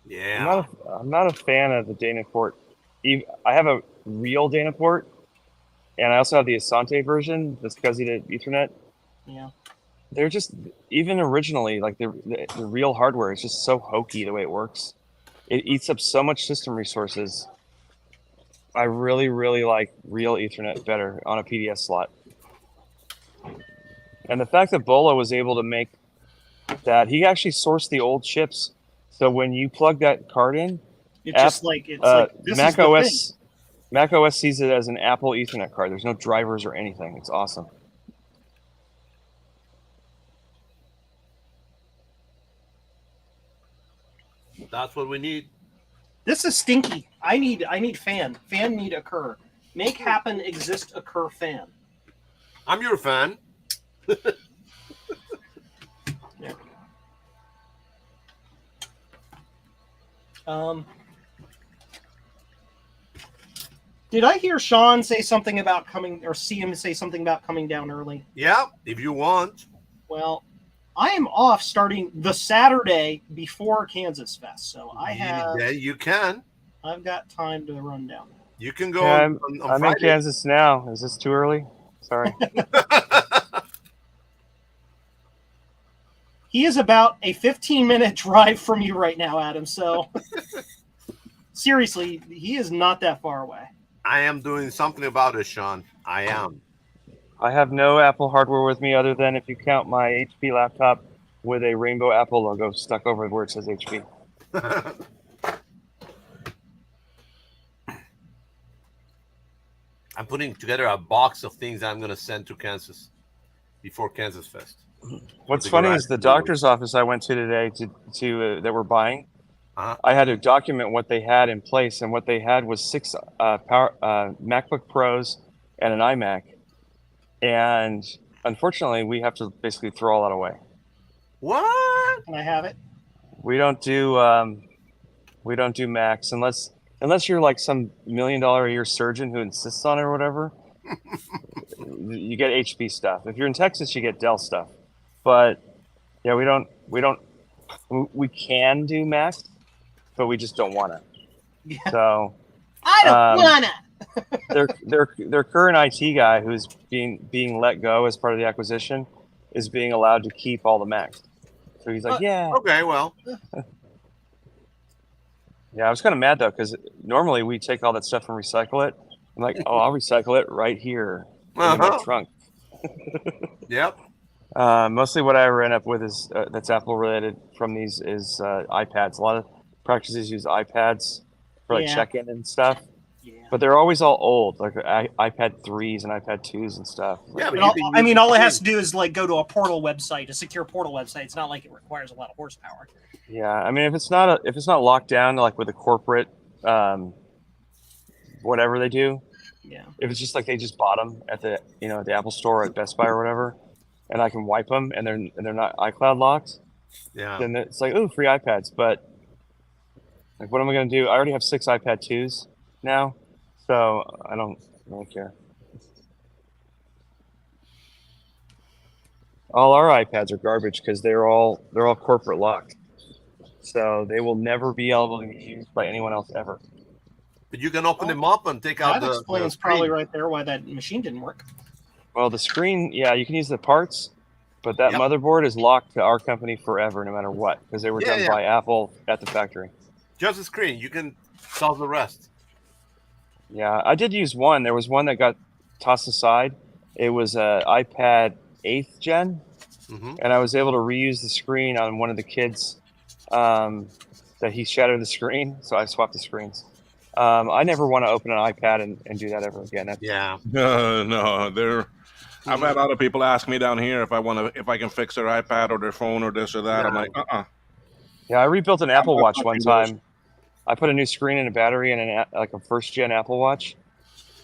Yeah. I'm not a fan of the Danaport. I have a real Danaport, and I also have the Asante version, the SCSI to Ethernet. Yeah. They're just, even originally, like the real hardware is just so hokey the way it works. It eats up so much system resources. I really, really like real Ethernet better on a PDS slot. And the fact that Bola was able to make that, he actually sourced the old chips. So when you plug that card in, It's just like this is Mac the OS Mac OS sees it as an Apple Ethernet card. There's no drivers or anything. It's awesome. That's what we need. This is stinky. I need fan. Fan need occur. Make happen exist occur fan. I'm your fan. Did I hear Sean say something about coming, or see him say something about coming down early? Yeah, if you want. Well, I am off starting the Saturday before Kansas Fest, so Yeah, you can. I've got time to run down. You can go Yeah, on I'm in Friday. Kansas now. Is this too early? Sorry. He is about a 15-minute drive from you right now, Adam. So seriously, he is not that far away. I am doing something about it, Sean. I am. I have no Apple hardware with me other than if you count my HP laptop with a rainbow Apple logo stuck over where it says HP. I'm putting together a box of things I'm going to send to Kansas before Kansas Fest. What's funny is the doctor's office I went to today to that we're buying. I had to document what they had in place, and what they had was 6 MacBook Pros and an iMac. And unfortunately, we have to basically throw all that away. What? Can I have it? We don't do Macs unless you're like some $1 million a year surgeon who insists on it or whatever. You get HP stuff. If you're in Texas, you get Dell stuff. But yeah, we can do Macs, but we just don't want to. Yeah. So I don't wanna. their current IT guy, who's being let go as part of the acquisition, is being allowed to keep all the Macs. So he's like, yeah. Okay, well, Yeah, I was kind of mad though, because normally we take all that stuff and recycle it. I'm like, oh, I'll recycle it right here in my Uh-huh. trunk. Yep. Mostly what I ever end up with is that's Apple related from these is iPads. A lot of practices use iPads for like Yeah. check-in and stuff, Yeah. but they're always all old, like iPad 3s and iPad 2s and stuff. Yeah, but And I mean, all it has to to do is like go to a portal website, a secure portal website. It's not like it requires a lot of horsepower. Yeah, I mean, if it's not locked down like with a corporate whatever they do, Yeah. if it's just like they just bought them at the the Apple Store or at Best Buy or whatever, and I can wipe them and they're not iCloud locked, Yeah. then it's like, oh, free iPads. But like, what am I going to do? I already have 6 iPad 2s now, so I don't really care. All our iPads are garbage because they're all corporate locked, so they will never be able to be used by anyone else ever. But you can open them up and take out That the explains screen. probably right there why that machine didn't work. Well, the screen, yeah, you can use the parts, but that Yep. motherboard is locked to our company forever, no matter what, because they were Yeah, done yeah. by Apple at the factory. Just the screen. You can solve the rest. Yeah, I did use one. There was one that got tossed aside. It was a iPad 8th gen, Mm-hmm. and I was able to reuse the screen on one of the kids that he shattered the screen, so I swapped the screens. I never want to open an iPad and do that ever again. Yeah. No, they're. I've had other people ask me down here if I can fix their iPad or their phone or this or that. I'm No. like, Yeah, I rebuilt an Apple not Watch one touching those. time. I put a new screen and a battery in like a first gen Apple Watch.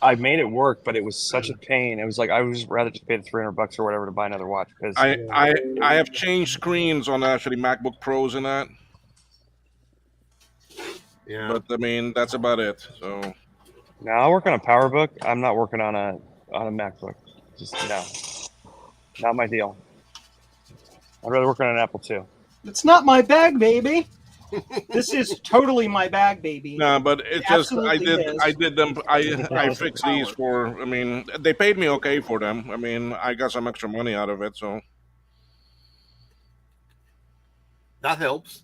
I made it work, but it was such a pain. It was like I would just rather just pay the $300 or whatever to buy another watch because I have changed screens on actually MacBook Pros and that, Yeah. but I mean that's about it. So now I work on a PowerBook. I'm not working on a MacBook. Just no, not my deal. I'd rather work on an Apple II. It's not my bag, baby. This is totally my bag, baby. no, but it's It just absolutely is. I did them. I Yeah. fixed these for. I mean, they paid me okay for them. I mean, I got some extra money out of it. So That helps.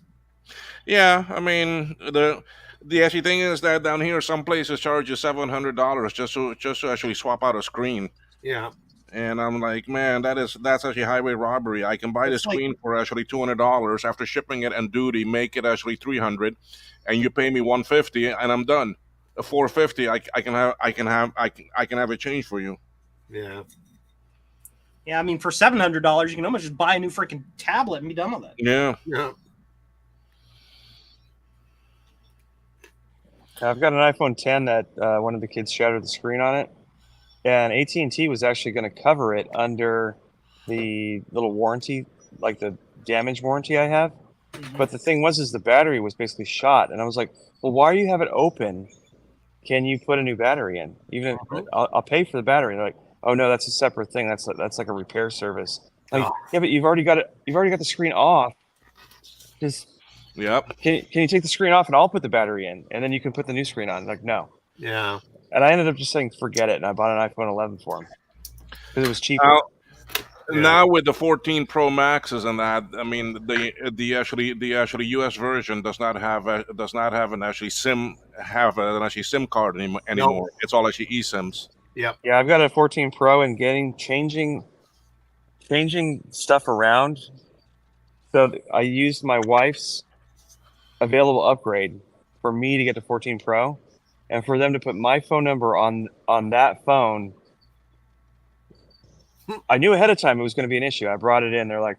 yeah, I mean the actually thing is that down here some places charge you $700 just to actually swap out a screen. Yeah. And I'm like, man, that's actually highway robbery. I can buy the It's like- screen for actually $200 after shipping it and duty, make it actually $300, and you pay me $150, and I'm done. $450, I can have it changed for you. Yeah. Yeah, I mean, for $700, you can almost just buy a new freaking tablet and be done with it. Yeah, Yeah. I've got an iPhone 10 that one of the kids shattered the screen on it, and AT&T was actually going to cover it under the little warranty, like the damage warranty I have. But the thing is the battery was basically shot, and I was like, well, why do you have it open? Can you put a new battery in? Even if, I'll pay for the battery. They're like, oh no, that's a separate thing. That's like a repair service. Like, Oh. yeah, but you've already got it. You've already got the screen off. Just yep. can you take the screen off and I'll put the battery in, and then you can put the new screen on? Like, no. Yeah. And I ended up just saying forget it, and I bought an iPhone 11 for him because it was cheaper. Yeah. Now with the 14 Pro Maxes and that, I mean the actually US version does not have an actually SIM card anymore. It's all actually eSIMs. Yep. Yeah, I've got a 14 Pro and changing stuff around. So I used my wife's available upgrade for me to get to 14 Pro, and for them to put my phone number on that phone. I knew ahead of time it was going to be an issue. I brought it in. They're like,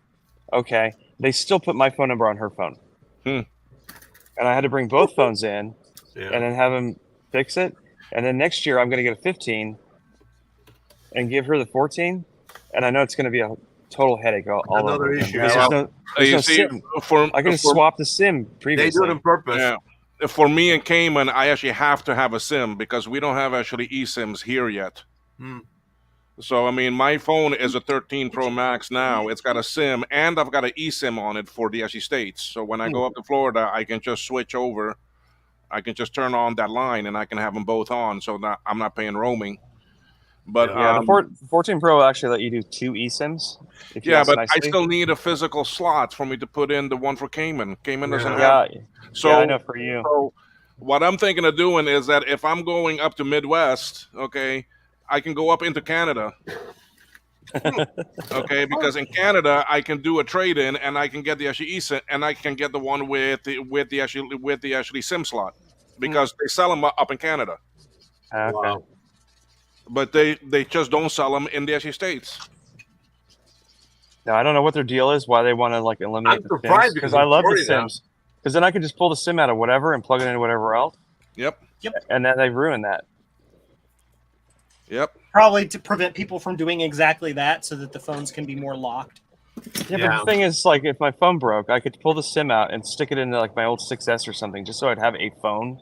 okay. They still put my phone number on her phone. And I had to bring both phones in Yeah. and then have them fix it. And then next year I'm going to get a 15 and give her the 14. And I know it's going to be a total headache all Another over again. issue. There's Yeah. there's You no see, SIM. I can just for swap the SIM They previously. do it on purpose. yeah, for me and Cayman, I actually have to have a SIM because we don't have actually eSIMs here yet. Hmm. So I mean, my phone is a 13 Pro Max now. It's got a SIM, and I've got an eSIM on it for the actually states. So when I go up to Florida, I can just switch over. I can just turn on that line, and I can have them both on. So that I'm not paying roaming. But Yeah, the 14 Pro will actually let you do 2 eSIMs if you yeah, ask but I nicely. still need a physical slot for me to put in the one for Cayman. Cayman doesn't have. Yeah, So yeah, I know for you. So what I'm thinking of doing is that if I'm going up to Midwest, okay, I can go up into Canada. Okay, because in Canada I can do a trade in and I can get the actually eSIM and I can get the one with the actually SIM slot because they sell them up in Canada, Okay. Wow. but they just don't sell them in the actually states. Now I don't know what their deal is, why they want to like eliminate I'm the surprised SIMs, because because I in love the Florida- SIMs. Because then I could just pull the SIM out of whatever and plug it into whatever else, Yep. and then they ruin that. Yep. Probably to prevent people from doing exactly that, so that the phones can be more locked. Yeah, Yeah. but the thing is, like, if my phone broke, I could pull the SIM out and stick it into like my old 6S or something, just so I'd have a phone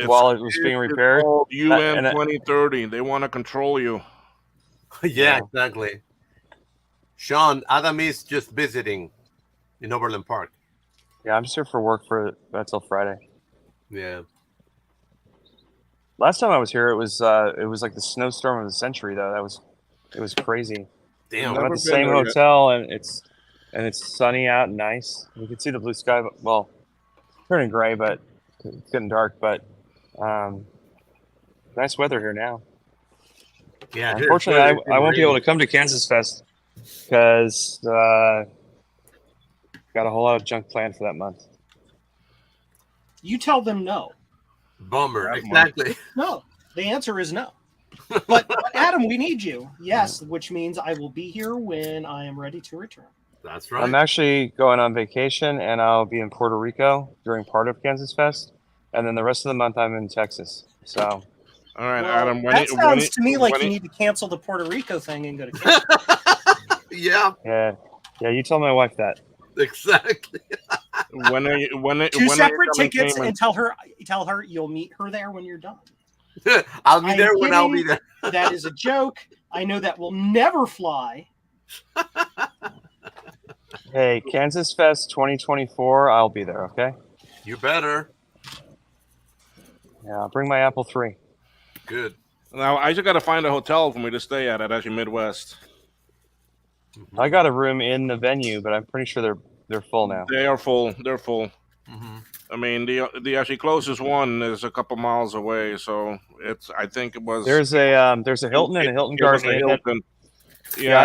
while it was being repaired. Called UN And that- 2030. They want to control you. Yeah, exactly. Sean, Adam is just visiting in Overland Park. Yeah, I'm just here for work until Friday. Yeah. Last time I was here, it was like the snowstorm of the century, though. It was crazy. Damn. I'm Never at the been same there yet. hotel, and it's sunny out and nice. You can see the blue sky. But, well, it's turning gray, but it's getting dark. But nice weather here now. Yeah. Unfortunately, I won't be able to come to Kansas Fest because got a whole lot of junk planned for that month. You tell them no. Bummer. That Exactly. No. The answer is no. But Adam, we need you. Yes, which means I will be here when I am ready to return. That's right. I'm actually going on vacation, and I'll be in Puerto Rico during part of Kansas Fest, and then the rest of the month I'm in Texas. So All right, Well, Adam. that sounds to me like you need to cancel the Puerto Rico thing and go to Kansas. Yeah, yeah, you tell my wife that. exactly. When are you? When Two separate coming, tickets, Cayman? and tell her you'll meet her there when you're done. I'll be I'm there when I'll be kidding. there. That is a joke. I know that will never fly. Hey, Kansas Fest 2024, I'll be there. Okay. You better. Yeah, I'll bring my Apple III. Good. Now I just got to find a hotel for me to stay at actually Midwest. I got a room in the venue, but I'm pretty sure they're full now. They are full. They're full. Mm-hmm. I mean, the actually closest one is a couple miles away, so I think it was. There's a Hilton and a Hilton it was Garden a Inn. Hilton. Yeah,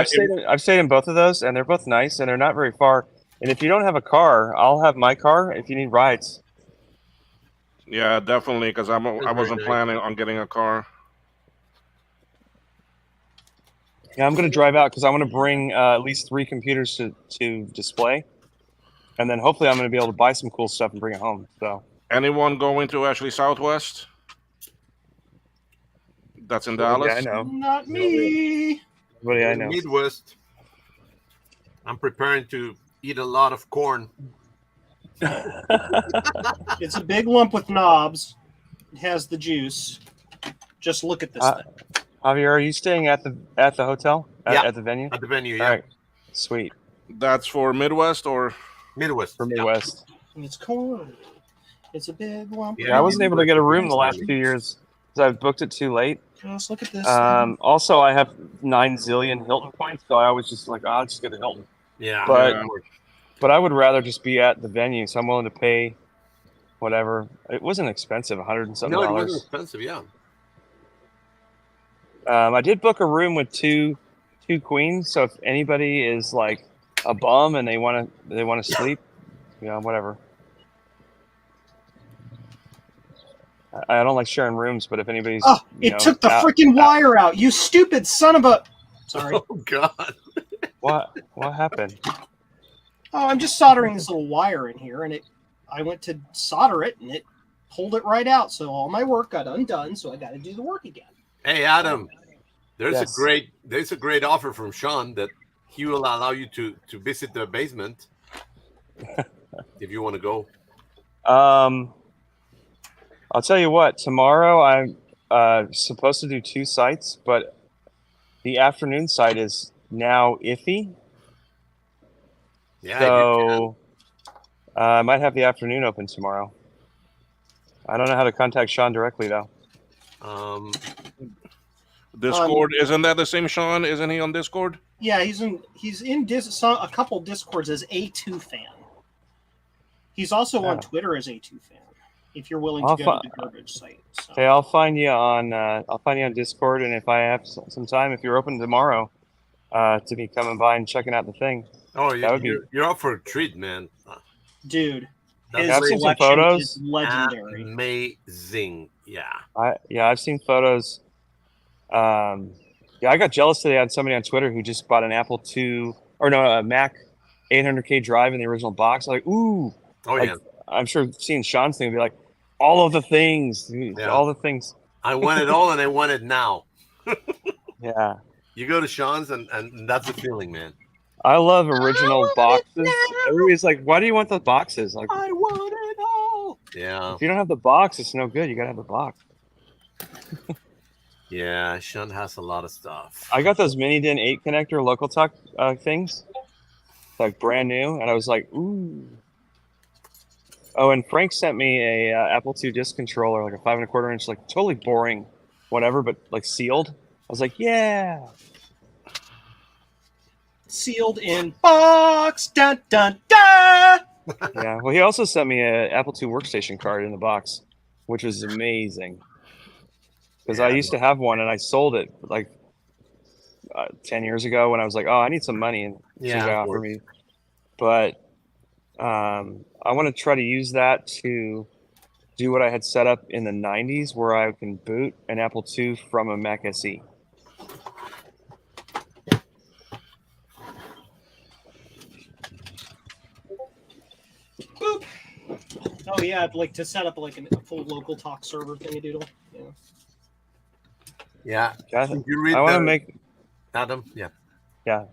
I've stayed in both of those, and they're both nice, and they're not very far. And if you don't have a car, I'll have my car if you need rides. Yeah, definitely, because I wasn't nice. planning on getting a car. Yeah, I'm going to drive out because I want to bring at least 3 computers to display, and then hopefully I'm going to be able to buy some cool stuff and bring it home. So Anyone going to actually Southwest? That's in Dallas. yeah, I know. Not me. Everybody I know. Midwest. I'm preparing to eat a lot of corn. It's a big lump with knobs. It has the juice. Just look at this thing. Javier, are you staying at the hotel Yeah. at the venue? At the venue, yeah. All right, sweet That's for Midwest or Midwest. for Yeah. Midwest. It's corn. It's a big lump. Yeah, I wasn't able to get a room the last 2 years because I booked it too late. Just look at this. Also, I have 9 zillion Hilton points, so I was just like, I'll just get a Hilton. Yeah. But- yeah. But I would rather just be at the venue, so I'm willing to pay whatever. It wasn't expensive, $100 and something. No, it wasn't expensive, yeah. I did book a room with two queens, so if anybody is like a bum and they want to sleep, whatever. I don't like sharing rooms, but if anybody's Took the freaking wire out. You stupid son of a. Sorry. Oh, God. what happened? Oh, I'm just soldering this little wire in here, and I went to solder it, and it pulled it right out. So all my work got undone. So I got to do the work again. Hey, Adam, there's Yes. a great offer from Sean that he will allow you to visit the basement if you want to go. I'll tell you what. Tomorrow I'm supposed to do 2 sites, but the afternoon side is now iffy. Yeah, So I might have the afternoon open tomorrow. I don't know how to contact Sean directly though. Discord, isn't that the same Sean? Isn't he on Discord? Yeah, he's in a couple Discords as A2 fan. He's also on Twitter as A2 fan. If you're willing to go to the garbage site. So. Okay, I'll find you on Discord, and if I have some time, if you're open tomorrow, to be coming by and checking out the thing. Oh, you're up for a treat, man. Dude, I've seen some photos. Is legendary. Amazing. Yeah. I've seen photos. I got jealous today. I had somebody on Twitter who just bought an Apple II a Mac 800K drive in the original box. I'm like, ooh. Oh yeah. I'm sure seeing Sean's thing would be like, all of the things, all the things. I want it all, and I want it now. Yeah. You go to Sean's, and that's the feeling, man. I love original boxes. Everybody's like, why do you want the boxes? Like, I want it all. Yeah. If you don't have the box, it's no good. You gotta have the box. Yeah, Sean has a lot of stuff. I got those Mini DIN 8 connector local talk things, like brand new, and I was like, ooh. Oh, and Frank sent me a Apple II disc controller, like a 5 1/4 inch, like totally boring, whatever, but like sealed. I was like, yeah. Sealed in box, dun dun dun. Yeah. Well, he also sent me a Apple II workstation card in the box, which was amazing. Because I used to have one and I sold it like 10 years ago when I was like, oh, I need some money, and she offered me. But I want to try to use that to do what I had set up in the 90s, where I can boot an Apple II from a Mac SE. Boop. Oh yeah, I'd like to set up like a full local talk server thingy-doodle. Yeah. I want to make Adam. Yeah. Yeah.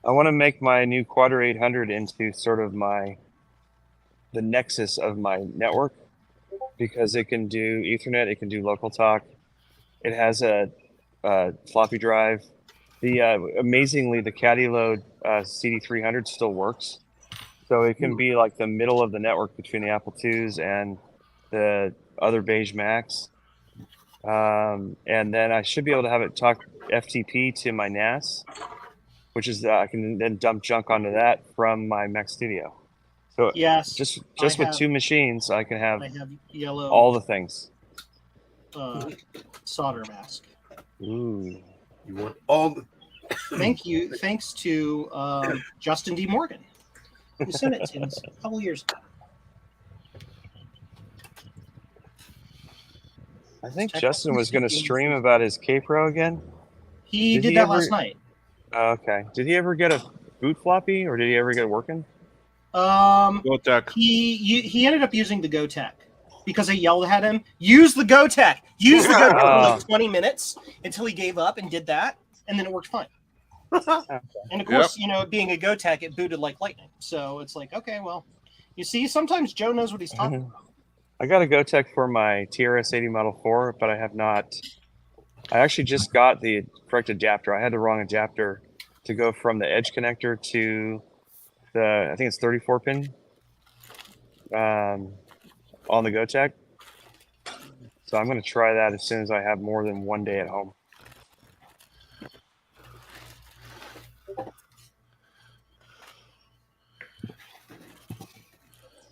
I want to make my new Quadra 800 into sort of the nexus of my network, because it can do Ethernet, it can do local talk, it has a floppy drive. Amazingly, the caddy load CD300 still works, so it can be like the middle of the network between the Apple IIs and the other beige Macs. And then I should be able to have it talk FTP to my NAS, which is I can then dump junk onto that from my Mac Studio. So yes, just with two machines, I can have yellow all the things. Solder mask. Ooh, you want all the? Thanks to Justin D. Morgan, who sent it to us a couple years ago. I think Justin was going to stream about his K-Pro again. He did that last night. Okay. Did he ever get a boot floppy, or did he ever get it working? GoTech. He ended up using the GoTech because I yelled at him, use the GoTech. Use the GoTech for like 20 minutes until he gave up and did that, and then it worked fine. And of course, being a GoTech, it booted like lightning. So it's like, okay, well, you see, sometimes Joe knows what he's talking about. I got a GoTech for my TRS-80 Model 4, but I have not. I actually just got the correct adapter. I had the wrong adapter to go from the edge connector to I think it's 34 pin on the GoTech. So I'm going to try that as soon as I have more than one day at home.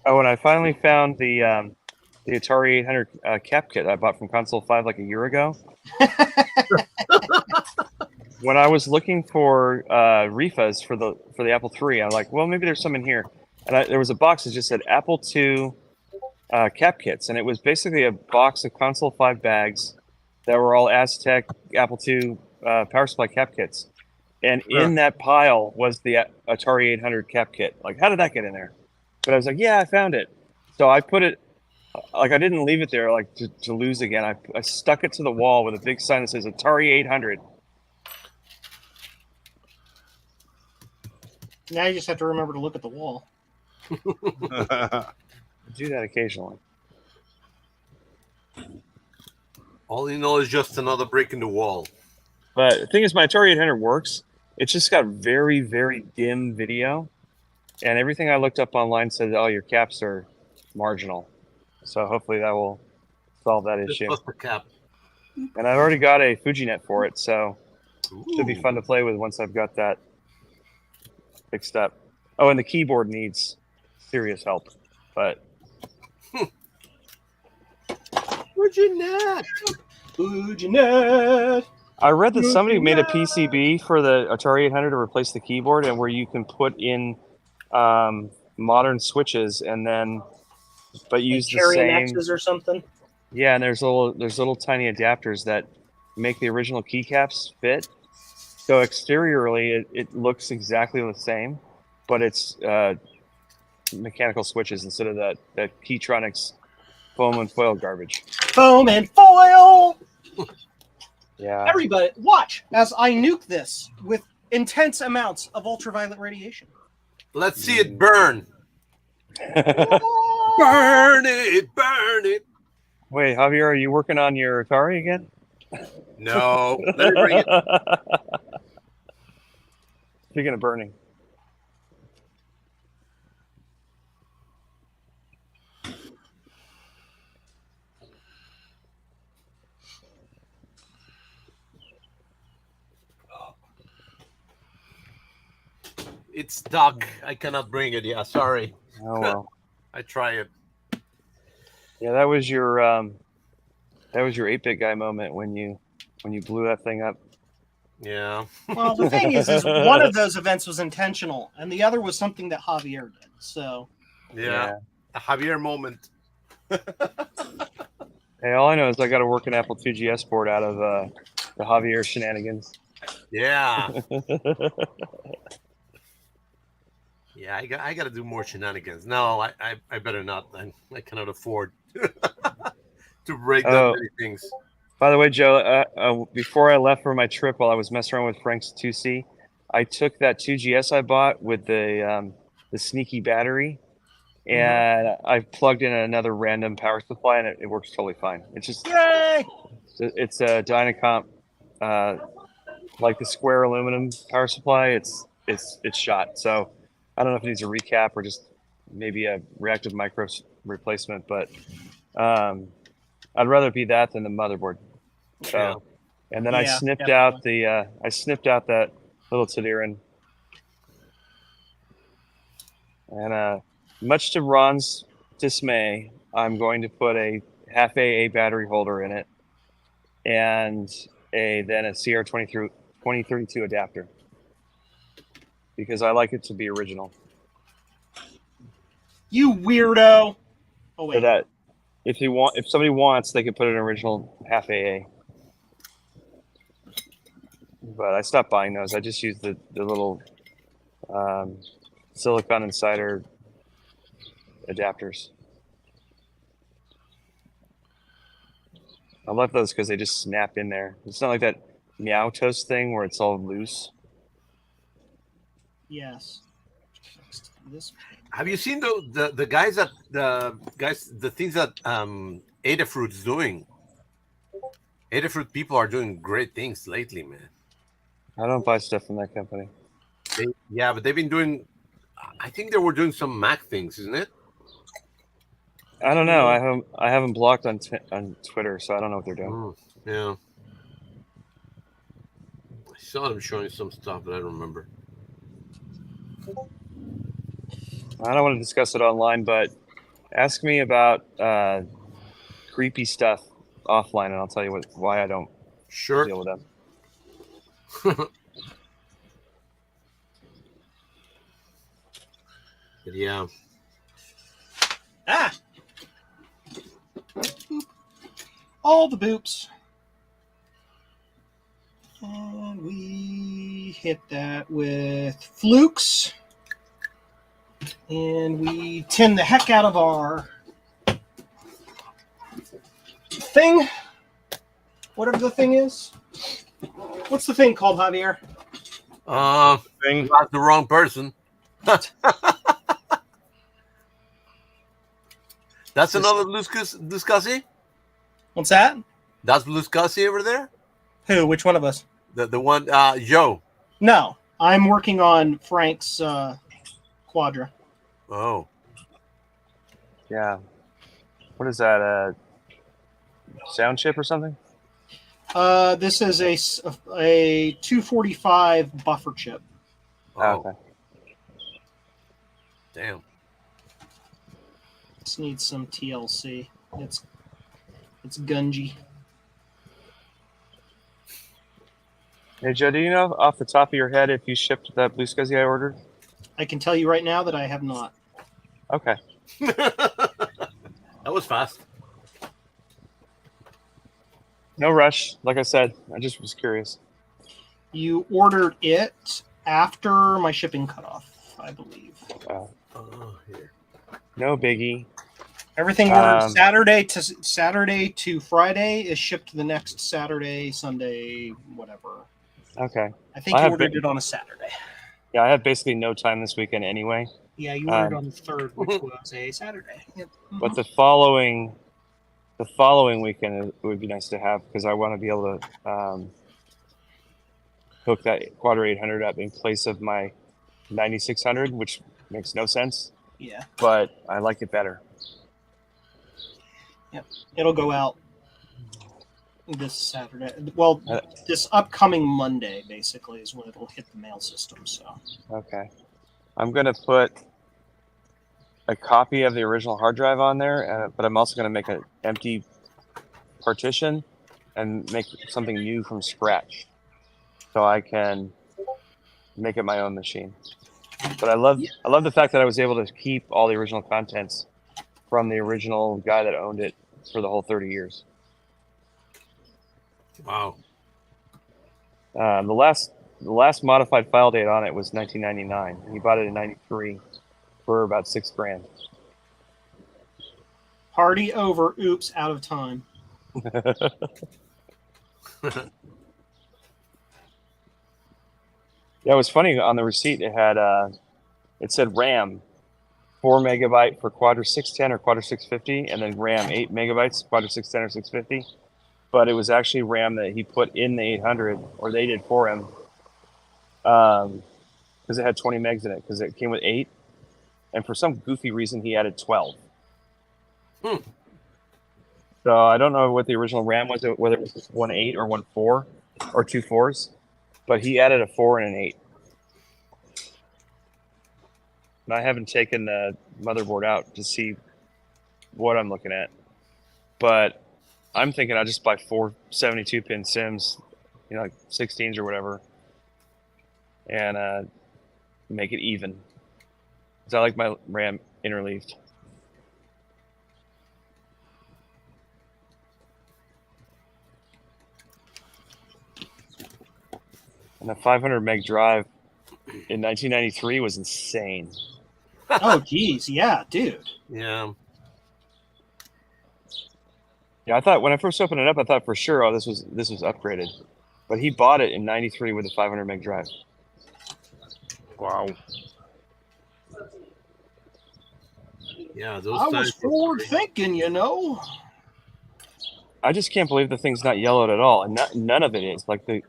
Oh, and I finally found the Atari 800 cap kit I bought from Console 5 like a year ago. When I was looking for refas for the Apple III, I'm like, well, maybe there's some in here. And there was a box that just said Apple II cap kits, and it was basically a box of Console 5 bags that were all Aztec Apple II power supply cap kits. And in that pile was the Atari 800 cap kit. Like, how did that get in there? But I was like, yeah, I found it. So I put it, like, I didn't leave it there like to lose again. I stuck it to the wall with a big sign that says Atari 800. Now you just have to remember to look at the wall. I do that occasionally. All you know is just another brick in the wall. But the thing is, my Atari 800 works. It's just got very, very dim video. And everything I looked up online said, oh, your caps are marginal. So hopefully that will solve that Just issue. bust the cap. And I've already got a FujiNet for it, so it should be Ooh. fun to play with once I've got that fixed up. Oh, and the keyboard needs serious help. But FujiNet. FujiNet. I read that somebody made a PCB for the Atari 800 to replace the keyboard, and where you can put in modern switches and then, but use the Cherry same. X's or something. Yeah, and there's little tiny adapters that make the original keycaps fit. So exteriorly, it looks exactly the same, but it's mechanical switches instead of that Keytronics foam and foil garbage. Foam and foil. Yeah. Everybody, watch as I nuke this with intense amounts of ultraviolet radiation. Let's see it burn. Burn it, burn it. Wait, Javier, are you working on your Atari again? No, let me bring it. Speaking of burning. It's stuck. I cannot bring it. Yeah, sorry. Oh well. I try it. Yeah, that was your 8-bit guy moment when you blew that thing up. Yeah. Well, the thing is one of those events was intentional, and the other was something that Javier did. So, Yeah. A Javier moment. Hey, all I know is I got to work an Apple IIgs board out of the Javier shenanigans. Yeah. Yeah, I got to do more shenanigans. No, I better not. I cannot afford to break that many things. By the way, Joe, before I left for my trip, while I was messing around with Frank's 2C, I took that 2GS I bought with the sneaky battery, and I plugged in another random power supply, and it works totally fine. It's just it's a Dynacomp, like the square aluminum power supply. It's shot. So I don't know if it needs a recap or just maybe a reactive micro replacement, but I'd rather it be that than the motherboard. So, Yeah. and then I Yeah, snipped definitely. out that little Tadiran, and much to Ron's dismay, I'm going to put a half AA battery holder in it, and then a CR2032 adapter, because I like it to be original. you weirdo. Oh So wait. that if somebody wants, they could put an original half AA. But I stopped buying those. I just use the little silicon insider adapters. I love those because they just snap in there. It's not like that Meow Toast thing where it's all loose. Yes. This. Have you seen the guys the things that Adafruit's doing? Adafruit people are doing great things lately, man. I don't buy stuff from that company. But they've been doing. I think they were doing some Mac things, isn't it? I don't know. I haven't blocked on Twitter, so I don't know what they're doing. Yeah. I saw them showing some stuff, but I don't remember. I don't want to discuss it online, but ask me about creepy stuff offline, and I'll tell you why I don't Sure. deal with them. But yeah. Ah. Boop. All the boops. And we hit that with flukes. And we tin the heck out of our thing. Whatever the thing is. What's the thing called, Javier? You asked the wrong person. That's another discussing? What's that? That's Blue Scuzzy over there. Who? Which one of us? The one Joe. No, I'm working on Frank's Quadra. Oh, Yeah. What is that? A sound chip or something? This is a 245 buffer chip. oh, Okay. damn. This needs some TLC. It's gungy. Hey Joe, do you know off the top of your head if you shipped that Blue Scuzzy I ordered? I can tell you right now that I have not. Okay. That was fast. No rush. Like I said, I just was curious. You ordered it after my shipping cutoff, I believe. Oh, here. No biggie. Everything ordered Saturday to Friday is shipped the next Saturday, Sunday, whatever. Okay. I think I you have ordered been- it on a Saturday. Yeah, I have basically no time this weekend anyway. Yeah, you ordered on the 3rd, which was a Saturday. Yep. But the following weekend it would be nice to have because I want to be able to hook that Quadra 800 up in place of my 9600, which makes no sense, Yeah, but I like it better. it'll go out this Saturday. Well, Uh, this upcoming Monday, basically, is when it'll hit the mail system. So Okay. I'm going to put a copy of the original hard drive on there, but I'm also going to make an empty partition and make something new from scratch so I can make it my own machine. But I love the fact that I was able to keep all the original contents from the original guy that owned it for the whole 30 years. Wow. The last modified file date on it was 1999. He bought it in 93 for about $6,000. party over. Oops, out of time. Yeah, it was funny on the receipt. It said RAM 4 megabyte for Quadra 610 or Quadra 650, and then RAM 8 megabytes Quadra 610 or 650. But it was actually RAM that he put in the 800, or they did for him, because it had 20 megs in it. Because it came with 8, and for some goofy reason he added 12. So I don't know what the original RAM was, whether it was 1.8 or 1.4 or 2 4s, but he added a 4 and an 8. And I haven't taken the motherboard out to see what I'm looking at, but I'm thinking I'll just buy 4 72-pin Sims, like 16s or whatever, and make it even. Because I like my RAM interleaved. And the 500 meg drive in 1993 was insane. Oh, geez, yeah, dude. Yeah. Yeah, I thought when I first opened it up, I thought for sure, oh, this was upgraded. But he bought it in '93 with a 500 meg drive. Wow. Yeah, those I was times were forward crazy. thinking, you know. I just can't believe the thing's not yellowed at all, and none of it is. Like the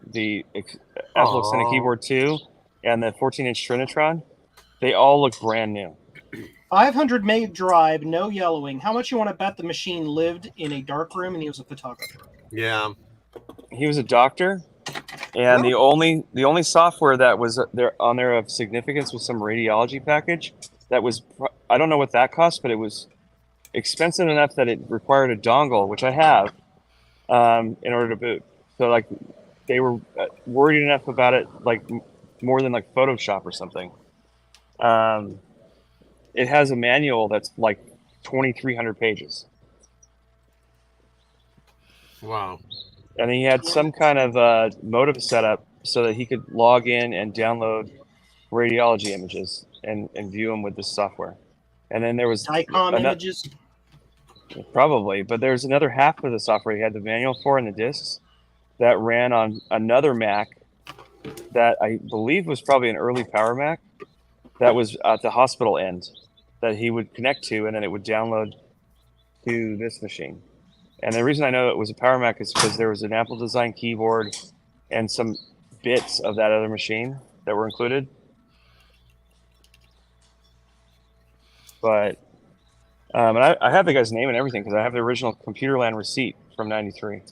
Apple Extended Aw. Keyboard 2 and the 14-inch Trinitron, they all look brand new. 500 meg drive, no yellowing. How much you want to bet the machine lived in a dark room and he was a photographer? Yeah. He was a doctor, and the only software that was there on there of significance was some radiology package that was, I don't know what that cost, but it was expensive enough that it required a dongle, which I have, in order to boot. So like they were worried enough about it, like more than like Photoshop or something. It has a manual that's like 2,300 pages. Wow. And he had some kind of modem set up so that he could log in and download radiology images and view them with this software. And then there was Icon images. Probably, but there's another half of the software he had the manual for and the disks that ran on another Mac that I believe was probably an early Power Mac that was at the hospital end that he would connect to, and then it would download to this machine. And the reason I know it was a Power Mac is because there was an Apple design keyboard and some bits of that other machine that were included. But and I have the guy's name and everything because I have the original Computerland receipt from '93.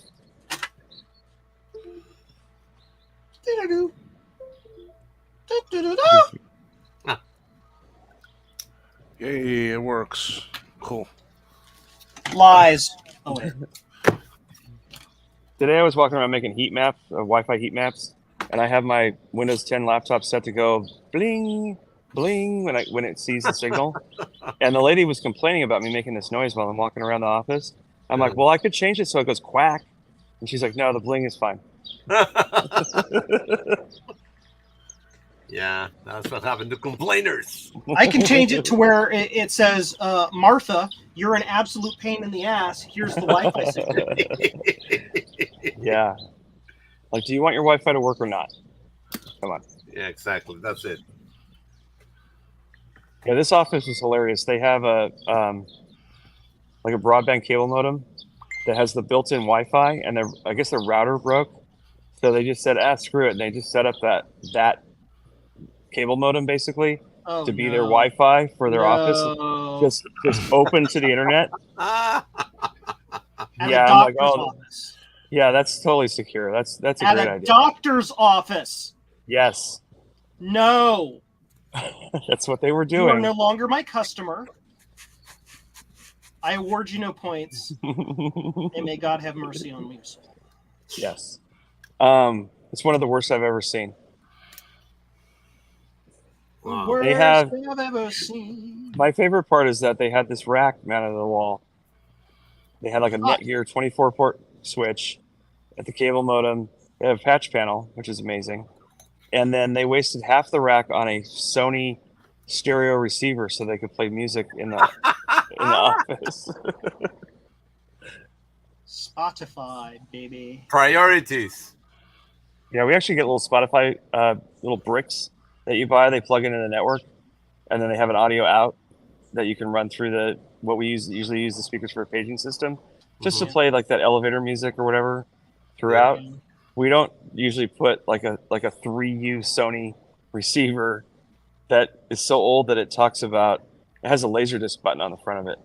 Do-do-do. Do-do-do-do. Yay, it works. Cool. Lies. Oh, wait. Today I was walking around making heat maps, Wi-Fi heat maps, and I have my Windows 10 laptop set to go bling, bling when it sees the signal. And the lady was complaining about me making this noise while I'm walking around the office. I'm like, well, I could change it so it goes quack. And she's like, no, the bling is fine. Yeah, that's what happened to complainers. I can change it to where it says, Martha, you're an absolute pain in the ass. Here's the Wi-Fi signal. Yeah. Like, do you want your Wi-Fi to work or not? Come on. Yeah, exactly. That's it. Yeah, this office is hilarious. They have a like a broadband cable modem that has the built-in Wi-Fi, and I guess their router broke, so they just said, screw it, and they just set up that cable modem basically to be their Wi-Fi for their office, just open to the internet. At Yeah, a I'm like, doctor's oh, office. yeah, that's totally secure. That's a At great a idea. doctor's office. Yes, No. that's what they were You are doing. no longer my customer. I award you no points. And may God have mercy on me. Yes, it's one of the worst I've ever seen. Wow. Worst They have- I've ever seen. My favorite part is that they had this rack mounted to the wall. They had like a Netgear 24-port switch at the cable modem. They have a patch panel, which is amazing. And then they wasted half the rack on a Sony stereo receiver so they could play music in the office. Spotify, baby. Priorities. Yeah, we actually get little Spotify little bricks that you buy. They plug into the network, and then they have an audio out that you can run through what we usually use the speakers for a paging system, just to play like that elevator music or whatever throughout. Yeah. We don't usually put like a 3U Sony receiver that is so old that it talks about it has a Laserdisc button on the front of it.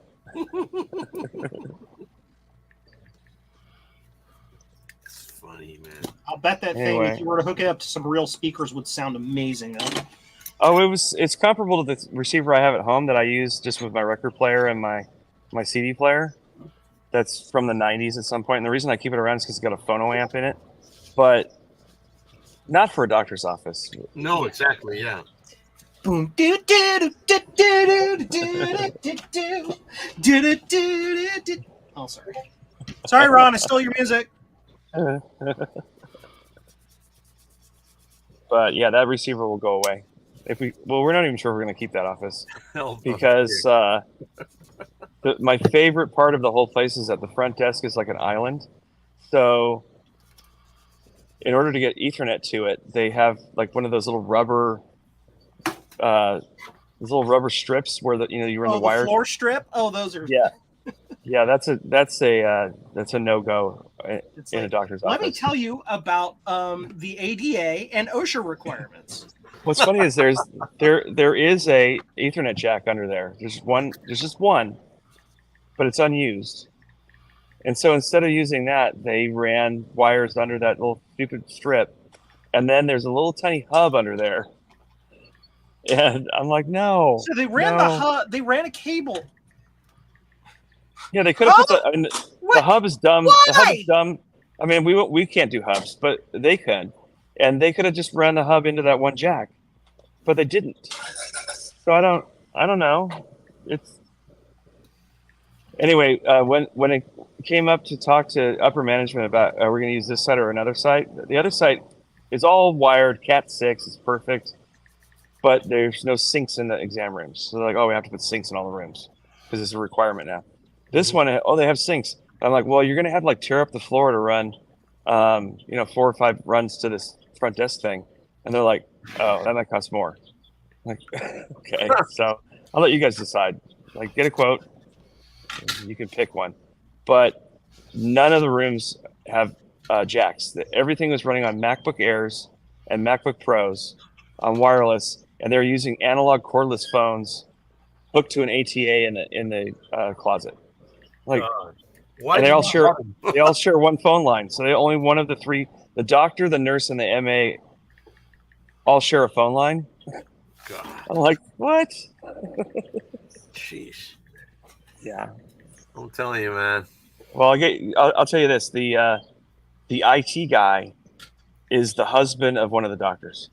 It's funny, man. I'll bet that thing, Anyway. if you were to hook it up to some real speakers, would sound amazing. Though. Oh, it's comparable to the receiver I have at home that I use just with my record player and my CD player. That's from the 90s at some point. And the reason I keep it around is because it's got a phono amp in it, but not for a doctor's office. No, exactly. Yeah. Boom, do do do do do do do do do do. Oh, sorry. Sorry, Ron. I stole your music. But yeah, that receiver will go away. We're not even sure if we're going to keep that office because my favorite part of the whole place is that the front desk is like an island. So in order to get Ethernet to it, they have like one of those little rubber strips where you run the wire. The floor strip. Oh, those are. Yeah, that's a no-go in a doctor's office. Let me tell you about the ADA and OSHA requirements. What's funny is there is a Ethernet jack under there. There's just one, but it's unused. And so instead of using that, they ran wires under that little stupid strip, and then there's a little tiny hub under there. And I'm like, no. So they ran the hub. They ran a cable. Yeah, they could have put the hub is dumb. Why? The hub is dumb. I mean, we can't do hubs, but they could, and they could have just run the hub into that one jack, but they didn't. So I don't know. It's anyway. When it came up to talk to upper management about we're going to use this site or another site, the other site is all wired Cat 6. It's perfect, but there's no sinks in the exam rooms. So they're like, oh, we have to put sinks in all the rooms because it's a requirement now. This one, they have sinks. I'm like, well, you're going to have to tear up the floor to run, 4 or 5 runs to this front desk thing. And they're like, oh, that might cost more. I'm like, okay. So I'll let you guys decide. Get a quote. You can pick one. But None of the rooms have jacks. Everything was running on MacBook Airs and MacBook Pros on wireless, and they're using analog cordless phones hooked to an ATA in the closet. Like, Why and do they you all not share have them? they all share one phone line. So they only one of the three, the doctor, the nurse, and the MA, all share a phone line. God, I'm like, what? jeez. Yeah. I'm telling you, man. Well, I'll tell you this: the IT guy is the husband of one of the doctors.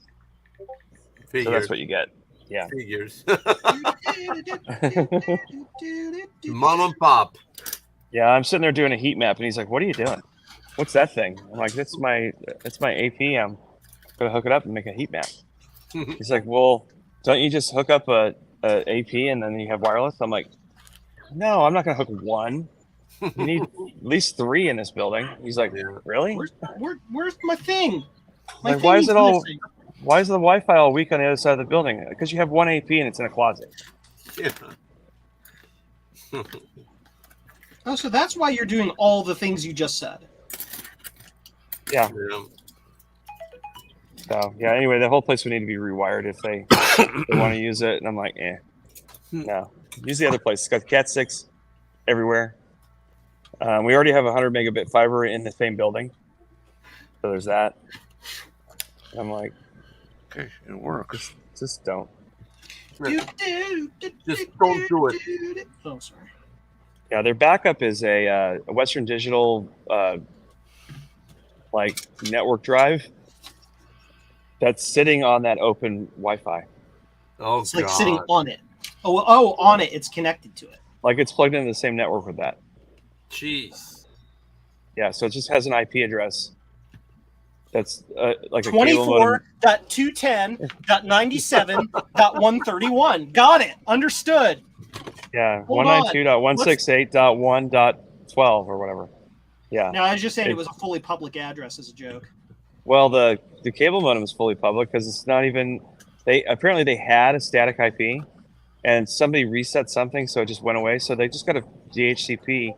So Figures. that's what you get. Yeah. Figures. Mom and pop. Yeah, I'm sitting there doing a heat map, and he's like, "What are you doing? What's that thing?" I'm like, "That's my AP. I'm gonna hook it up and make a heat map." He's like, "Well, don't you just hook up a AP and then you have wireless?" I'm like, "No, I'm not gonna hook one. You need at least 3 in this building." He's like, Yeah. "Really?" Where's my thing? My Like, why is thingy's it all? missing. Why is the Wi-Fi all weak on the other side of the building? Because you have one AP and it's in a closet. Yeah. Oh, so that's why you're doing all the things you just said. Yeah. Yeah. So yeah. Anyway, the whole place would need to be rewired if they want to use it. And I'm like, no. Use the other place. It's got Cat 6 everywhere. We already have 100 megabit fiber in the same building, so there's that. I'm like, Okay, it works. just don't. Just don't do it. Oh, sorry. Yeah, their backup is a Western Digital like network drive that's sitting on that open Wi-Fi. Oh, It's like God. sitting on it. Oh, on it. It's connected to it. Like it's plugged into the same network with that. Jeez. Yeah, so it just has an IP address that's like a cable modem. 24.210.97.131. Got it. Understood. Yeah, Hold on. 192.168.1.12 or whatever. Yeah. No, I was just saying it was a fully public address as a joke. Well, the cable modem is fully public because it's not even. They had a static IP, and somebody reset something, so it just went away. So they just got a DHCP,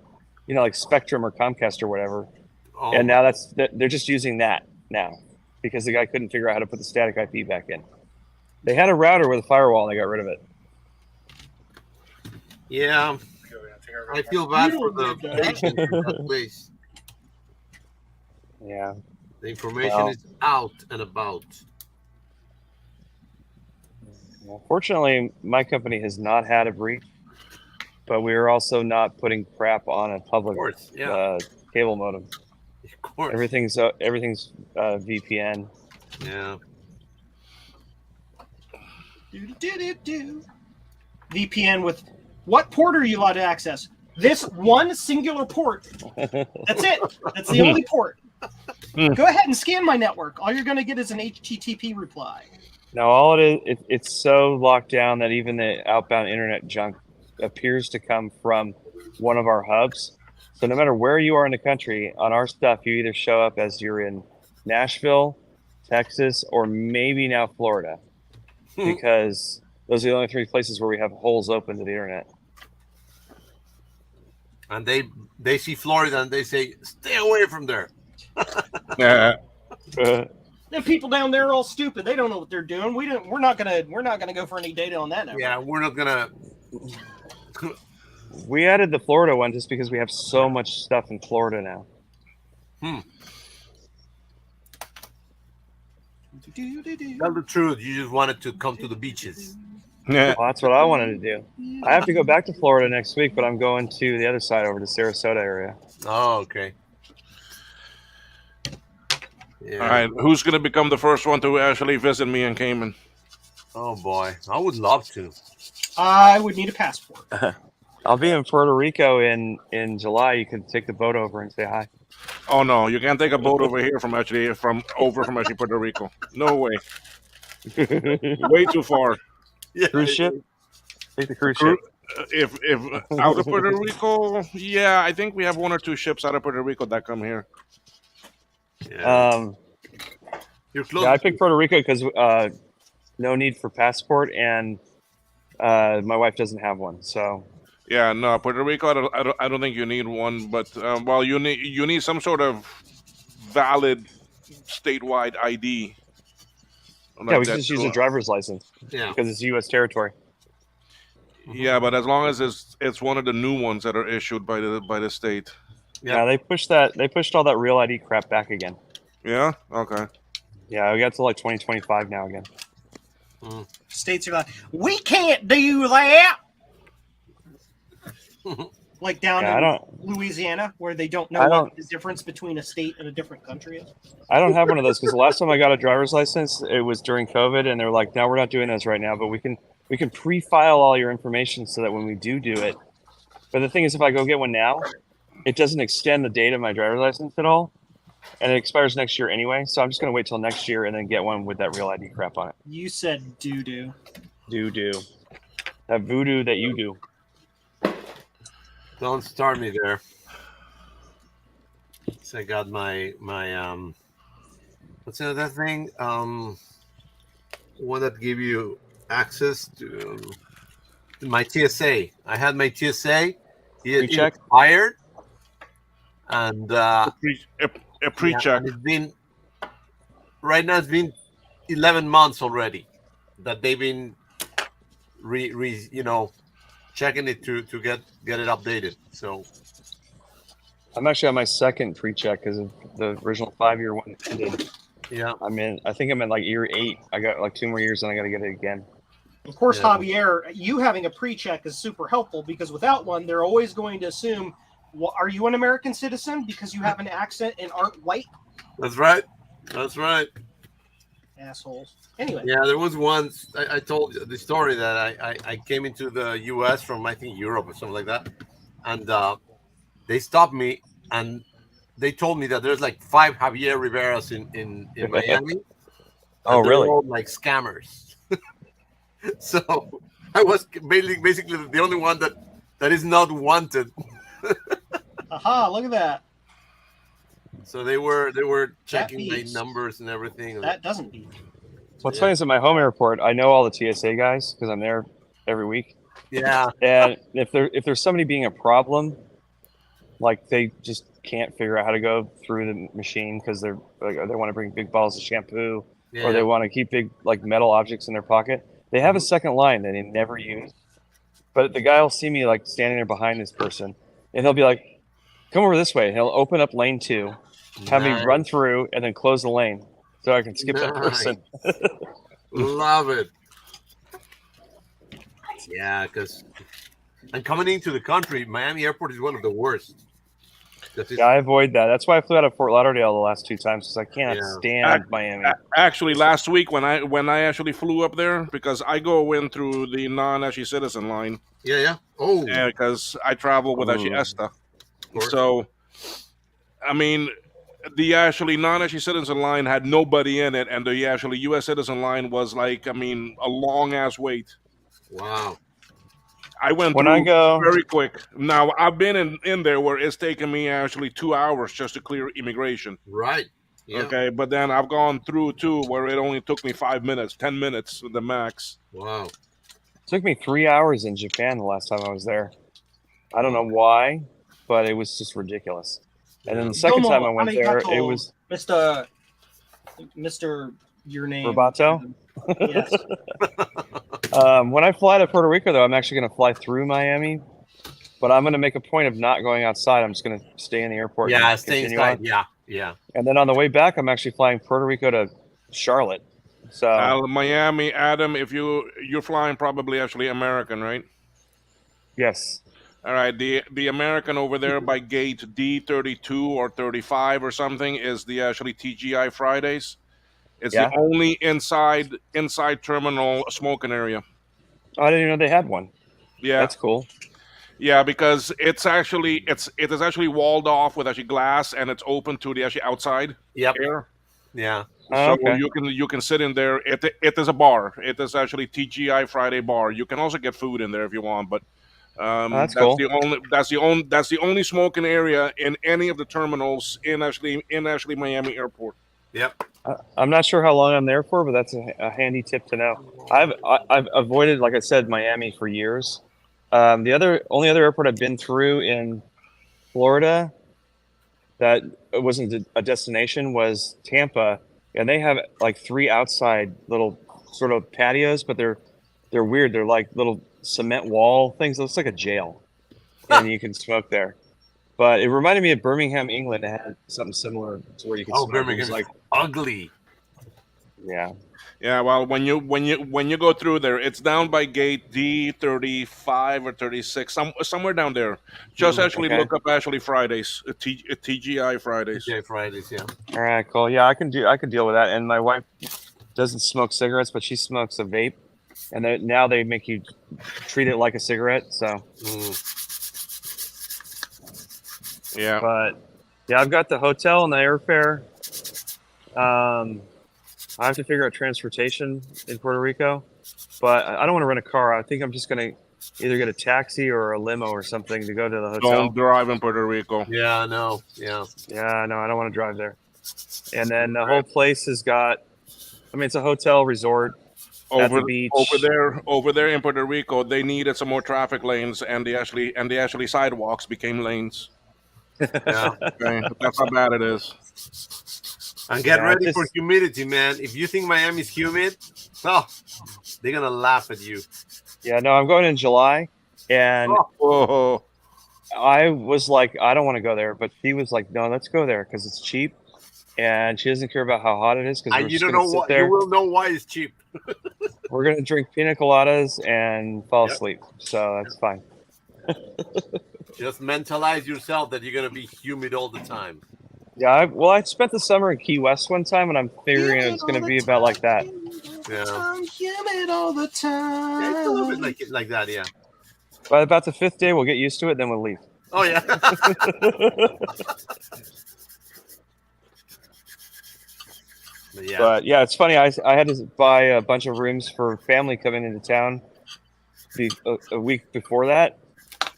like Spectrum or Comcast or whatever. Oh, And now they're just using that now because the guy couldn't figure out how to put the static IP back in. They had a router with a firewall, and they got rid of it. yeah. I feel bad for the patient in that place. Yeah. The information Well. is out and about. Well, fortunately, my company has not had a breach, but we are also not putting crap on a Of public course. Yeah. cable modem. Of course. Everything's VPN. Yeah. VPN with what port are you allowed to access? This one singular port. That's it. That's the only port. Go ahead and scan my network. All you're going to get is an HTTP reply. Now, all it is, it's so locked down that even the outbound internet junk appears to come from one of our hubs. So no matter where you are in the country, on our stuff, you either show up as you're in Nashville, Texas, or maybe now Florida, because those are the only 3 places where we have holes open to the internet. And they see Florida and they say, stay away from there. Yeah. The people down there are all stupid. They don't know what they're doing. We're not gonna go for any data on that network. Yeah, we're not gonna. We added the Florida one just because we have so much stuff in Florida now. Tell the truth. You just wanted to come to the beaches. Yeah. Well, that's what I wanted to do. I have to go back to Florida next week, but I'm going to the other side over to Sarasota area. Oh, okay. Yeah. All right. Who's going to become the first one to actually visit me in Cayman? Oh boy, I would love to. I would need a passport. I'll be in Puerto Rico in July. You can take the boat over and say hi. Oh no, you can't take a boat over here from Puerto Rico. No way. Way too far. Yeah. Cruise ship? Take the cruise ship. If out of Puerto Rico, yeah, I think we have 1 or 2 ships out of Puerto Rico that come here. Yeah. You're close. Yeah, I picked Puerto Rico because no need for passport, and my wife doesn't have one. So Yeah, no, Puerto Rico. I don't think you need one, but well, you need some sort of valid statewide ID Yeah, like we can that just use a too. driver's license Yeah. because it's U.S. territory. Mhm. Yeah, but as long as it's one of the new ones that are issued by the state. Yeah. Yeah, they pushed that. They pushed all that real ID crap back again. Yeah. Okay. Yeah, we got to like 2025 now again. Mm. States are like, we can't do that. Like down Yeah, in Louisiana, where they don't know I what don't- the difference between a state and a different country is. I don't have one of those because the last time I got a driver's license, it was during COVID, and they're like, "No, we're not doing those right now, but we can pre-file all your information so that when we do it." But the thing is, if I go get one now, it doesn't extend the date of my driver's license at all, and it expires next year anyway. So I'm just gonna wait till next year and then get one with that real ID crap on it. You said doo doo. Do that voodoo that you do. Don't start me there. So I got my what's the other thing? One that give you access to my TSA. I had my TSA. It Pre-check? expired, and A pre-check. and it's been right now. It's been 11 months already that they've been checking it to get it updated. So I'm actually on my second pre-check because of the original 5-year one ended. yeah, I think I'm in like year 8. I got like 2 more years and I got to get it again. Of course, Yeah. Javier, you having a pre-check is super helpful because without one, they're always going to assume, well, are you an American citizen because you have an accent and aren't white? that's right. That's right. Assholes. Anyway, Yeah, there was once I told the story that I came into the U.S. from I think Europe or something like that, and they stopped me and they told me that there's like 5 Javier Riveras in Miami. Oh, and they're really? all like scammers. So I was basically the only one that is not wanted. aha, look at that. So they were checking my beats. numbers and everything. That doesn't beat. What's Yeah. funny is at my home airport, I know all the TSA guys because I'm there every week. Yeah, And if there's somebody being a problem, like they just can't figure out how to go through the machine because they're like they want to bring big bottles of shampoo yeah. or they want to keep big like metal objects in their pocket. They have a second line that they never use. But the guy will see me like standing there behind this person, and he'll be like, "Come over this way." And he'll open up lane 2, have me Nice. run through, and then close the lane so I can skip that person. Love it. Yeah, because and coming into the country, Miami Airport is one of the worst. Yeah, I avoid that. That's why I flew out of Fort Lauderdale the last 2 times because I can't Yeah. stand Miami. Actually, last week when I actually flew up there because I go in through the non-actually citizen line Yeah. Oh, because I travel with actually ESTA. of course. So, I mean, the actually non-actually citizen line had nobody in it, and the actually U.S. citizen line was like, I mean, a long ass wait. Wow. I went When through I go, very quick. Now I've been in there where it's taken me actually 2 hours just to clear immigration. Right. Yeah. Okay, but then I've gone through too where it only took me 5 minutes, 10 minutes the max. Wow. it took me 3 hours in Japan the last time I was there. I don't know why, but it was just ridiculous. And then the second Domo time I went there, it arigato, was Mr. Your name. Roboto. Yes. When I fly to Puerto Rico, though, I'm actually going to fly through Miami, but I'm going to make a point of not going outside. I'm just going to stay in the airport. Yeah, and stay continue inside. on. Yeah. And then on the way back, I'm actually flying Puerto Rico to Charlotte. So Miami, Adam, if you're flying probably actually American, right? yes, All right, the American over there by gate D32 or 35 or something is the actually TGI Fridays. It's Yeah. the only inside terminal smoking area. I didn't even know they had one. Yeah, That's cool. yeah, because it is actually walled off with actually glass and it's open to the actually outside Yep. air. Yeah. Oh, So okay. you can sit in there. It is a bar. It is actually TGI Friday bar. You can also get food in there if you want, but That's cool. that's the only smoking area in any of the terminals in actually Miami Airport. Yep. I'm not sure how long I'm there for, but that's a handy tip to know. I've avoided, like I said, Miami for years. The only other airport I've been through in Florida that wasn't a destination was Tampa, and they have like 3 outside little sort of patios, but they're weird. They're like little cement wall things. It looks like a jail, and you can smoke there. But it reminded me of Birmingham, England. It had something similar to where you could Oh, smoke. It was Birmingham, like, ugly. yeah. Yeah, well, when you go through there, it's down by gate D35 or 36, somewhere down there. Just actually Okay. look up Ashley Fridays, TGI Fridays. TGI Fridays, yeah. All right, cool. Yeah, I can deal with that. And my wife doesn't smoke cigarettes, but she smokes a vape, and now they make you treat it like a cigarette. So, Yeah. but yeah, I've got the hotel and the airfare. I have to figure out transportation in Puerto Rico, but I don't want to rent a car. I think I'm just gonna either get a taxi or a limo or something to go to the hotel. Don't drive in Puerto Rico. Yeah, I know. Yeah. Yeah, no, I don't want to drive there. And then the whole place has got, I mean, it's a hotel resort at the beach. Over there in Puerto Rico, they needed some more traffic lanes, and they actually sidewalks became lanes. Yeah. Okay, that's how bad it is. And get Yeah, ready this- for humidity, man. If you think Miami's humid, oh, they're gonna laugh at you. Yeah, no, I'm going in July, and Oh, I was like, I don't want to go there, but she was like, no, let's go there because it's cheap, and she doesn't care about how hot it is because And you don't know why. You will know why it's cheap. We're gonna drink pina coladas and fall asleep, so that's fine. Just mentalize yourself that you're gonna be humid all the time. Yeah, I spent the summer in Key West one time, and I'm figuring it's going to be about like that. Yeah. I'm humid all the time. Yeah, it's a little bit like that. Yeah. By about the 5th day, we'll get used to it, then we'll leave. Oh yeah. Yeah. But yeah, it's funny. I had to buy a bunch of rooms for family coming into town a week before that,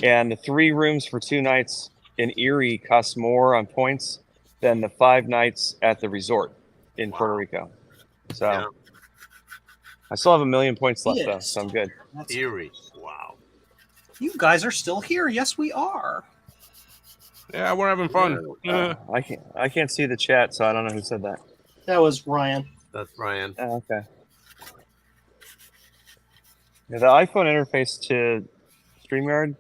and the 3 rooms for 2 nights in Erie cost more on points than the 5 nights at the resort in Puerto Rico. So Yeah. I still have 1 million points left though, Yes. so I'm good. That's- Eerie. Wow. You guys are still here. Yes, we are. yeah, we're having fun. Yeah. I can't see the chat, so I don't know who said that. That was Ryan. That's Ryan. Oh, okay. Yeah, the iPhone interface to StreamYard,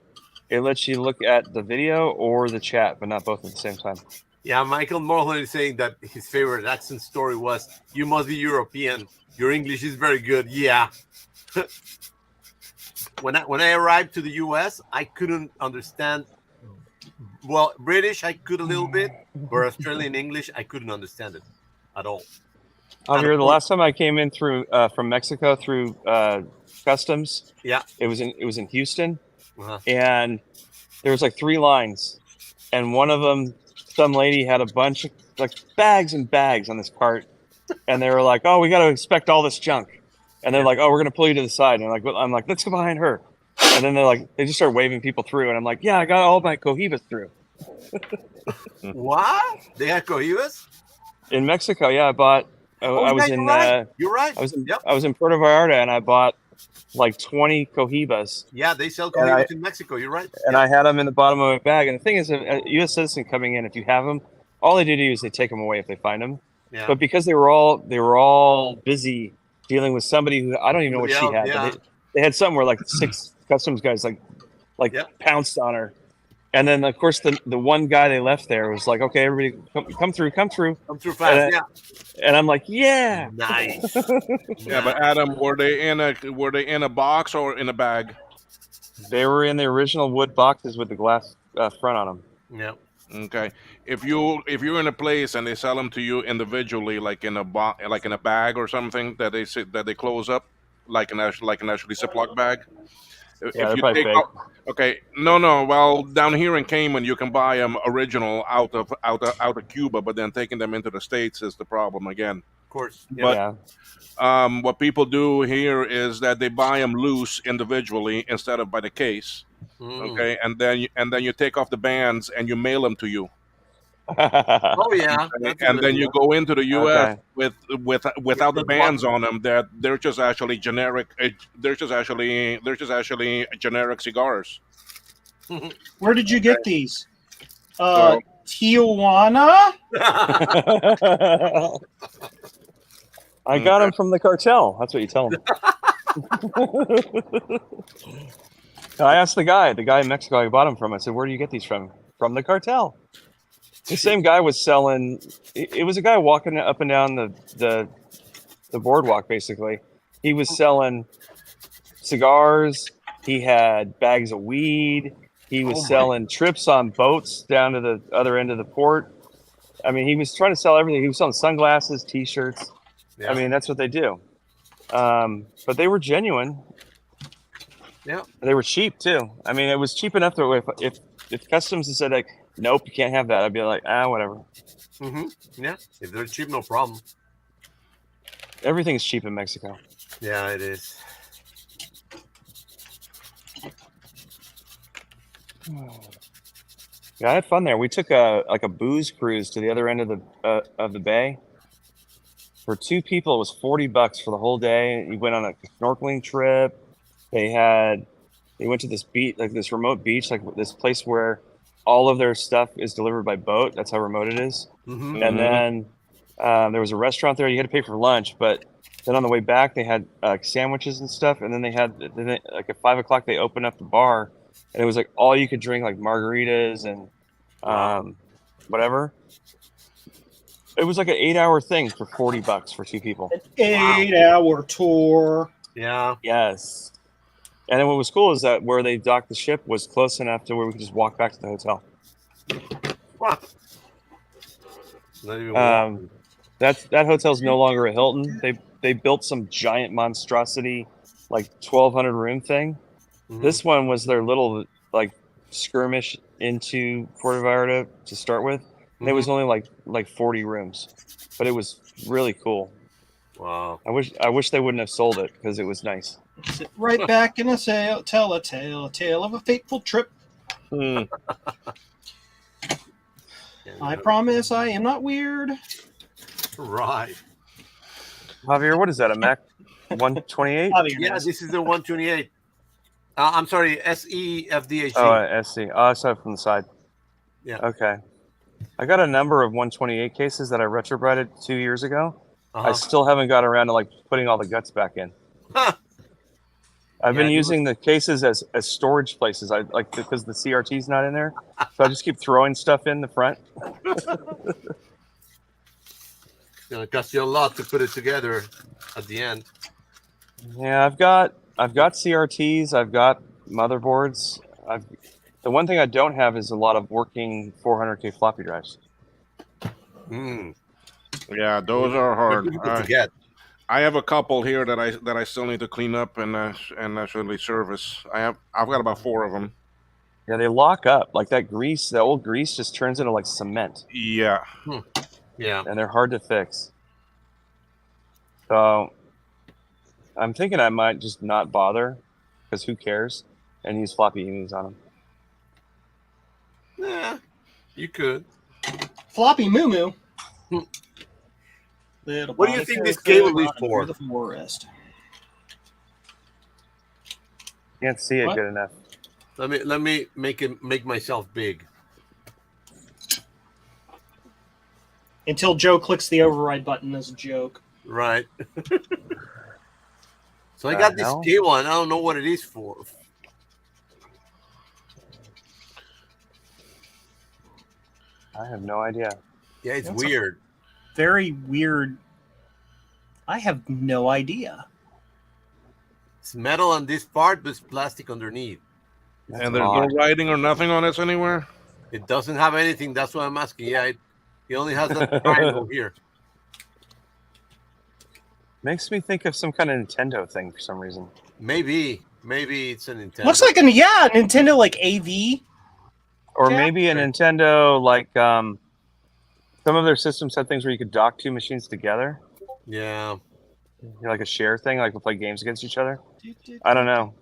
it lets you look at the video or the chat, but not both at the same time. Yeah, Michael Morland is saying that his favorite accent story was, "You must be European. Your English is very good." Yeah. When I arrived to the U.S., I couldn't understand. Well, British I could a little bit, but Australian English I couldn't understand it at all. Javier, the last time I came in through from Mexico through customs, Yeah. it was in Houston, Uh-huh. and there was like 3 lines, and one of them, some lady had a bunch of like bags and bags on this cart, and they were like, "Oh, we got to inspect all this junk," and they're like, "Oh, we're gonna pull you to the side," and I'm like, "Let's go behind her," and then they just start waving people through, and I'm like, "Yeah, I got all my cohibas through." What? They had cohibas? In Mexico, yeah, I bought. I was yeah, in. you're right. You're right. I was in. Yep. I was in Puerto Vallarta, and I bought like 20 cohibas, Yeah, they sell And I- cohibas in Mexico. You're right. and I had them in the bottom of my bag. And the thing is, a U.S. citizen coming in, if you have them, all they do to you is they take them away if they find them. Yeah. But because they were all busy dealing with somebody who I don't even know what she Yeah, had. yeah. But they had something where like 6 customs guys like Yep. pounced on her. And then of course the one guy they left there was like, "Okay, everybody come through." Come through fast. And Yeah. And I'm like, "Yeah." Nice. Yeah, but Adam, were they in a box or in a bag? They were in the original wood boxes with the glass front on them. Yeah. Okay, if you're in a place and they sell them to you individually, like in a bag or something that they close up, like an actually Ziploc bag. Yeah, they're probably fake. Okay, no. Well, down here in Cayman, you can buy them original out of Cuba, but then taking them into the States is the problem again. Of course. Yeah. But- Yeah. What people do here is that they buy them loose individually instead of by the case. Mm. Okay, and then you take off the bands and you mail them to you. Oh yeah, that's a And good then you idea. go into the U.S. Okay. without the Good bands one. on them. That they're just actually generic. They're just actually generic cigars. Where did you get these? So Tijuana? I got them from the cartel. That's what you tell them. I asked the guy in Mexico I bought them from. I said, "Where do you get these from?" From the cartel. The same guy was selling. It was a guy walking up and down the boardwalk. Basically, he was selling cigars. He had bags of weed. He was Oh my. selling trips on boats down to the other end of the port. I mean, he was trying to sell everything. He was selling sunglasses, T-shirts. Yeah. I mean, that's what they do. But they were genuine. Yeah. They were cheap too. I mean, it was cheap enough that if customs had said like, nope, you can't have that, I'd be like, whatever. Yeah. If they're cheap, no problem. Everything's cheap in Mexico. Yeah, it is. Yeah, I had fun there. We took a booze cruise to the other end of the bay. For 2 people, it was $40 for the whole day. You went on a snorkeling trip. They went to this beach, like this remote beach, like this place where all of their stuff is delivered by boat. That's how remote it is. Mm-hmm. And then there was a restaurant there. You had to pay for lunch, but then on the way back they had sandwiches and stuff. And then like at 5 o'clock they opened up the bar, and it was like all you could drink, like margaritas and whatever. It was like an 8-hour thing for $40 for 2 people. An 8-hour tour. Yeah. Yes. And then what was cool is that where they docked the ship was close enough to where we could just walk back to the hotel. Wow. Not even walking. That hotel's no longer a Hilton. They built some giant monstrosity, like 1,200 room thing. Mhm. This one was their little like skirmish into Puerto Vallarta to start with. And it was only like 40 rooms, but it was really cool. Wow. I wish they wouldn't have sold it because it was nice. Sit right back in a sail, tell a tale of a fateful trip. I promise I am not weird. Right. Javier, what is that? A Mac 128? Yeah, this is the 128. I'm sorry, SEFDHG. Oh, SC. Oh, I saw it from the side. Yeah. Okay. I got a number of 128 cases that I retrobreaded 2 years ago. Uh-huh. I still haven't got around to like putting all the guts back in. I've been using the cases as storage places. I like because the CRT's not in there, so I just keep throwing stuff in the front. It's gonna cost you a lot to put it together at the end. Yeah, I've got CRTs. I've got motherboards. The one thing I don't have is a lot of working 400K floppy drives. yeah, those are hard. Difficult to get. I have a couple here that I still need to clean up and actually service. I've got about 4 of them. Yeah, they lock up. Like that grease, the old grease just turns into like cement. Yeah. Yeah. And they're hard to fix. So I'm thinking I might just not bother, because who cares, and use floppy unis on them. Yeah, you could. Floppy moo moo. What do you think this cable is for? The forest. Can't see it What? good enough. Let me make myself big. Until Joe clicks the override button as a joke. Right. So I got this cable and I don't know what it is for. I have no idea. Yeah, it's That's weird. Very weird. I have no idea. It's metal on this part, but it's plastic underneath. That's And there's no odd. writing or nothing on this anywhere. It doesn't have anything. That's what I'm asking. Yeah, it only has that triangle here. Makes me think of some kind of Nintendo thing for some reason. Maybe it's a Nintendo. Looks like Nintendo like AV. Or Yeah. maybe a Nintendo, like some of their systems had things where you could dock 2 machines together. Yeah. You know, like a share thing, like to play games against each other. I don't know.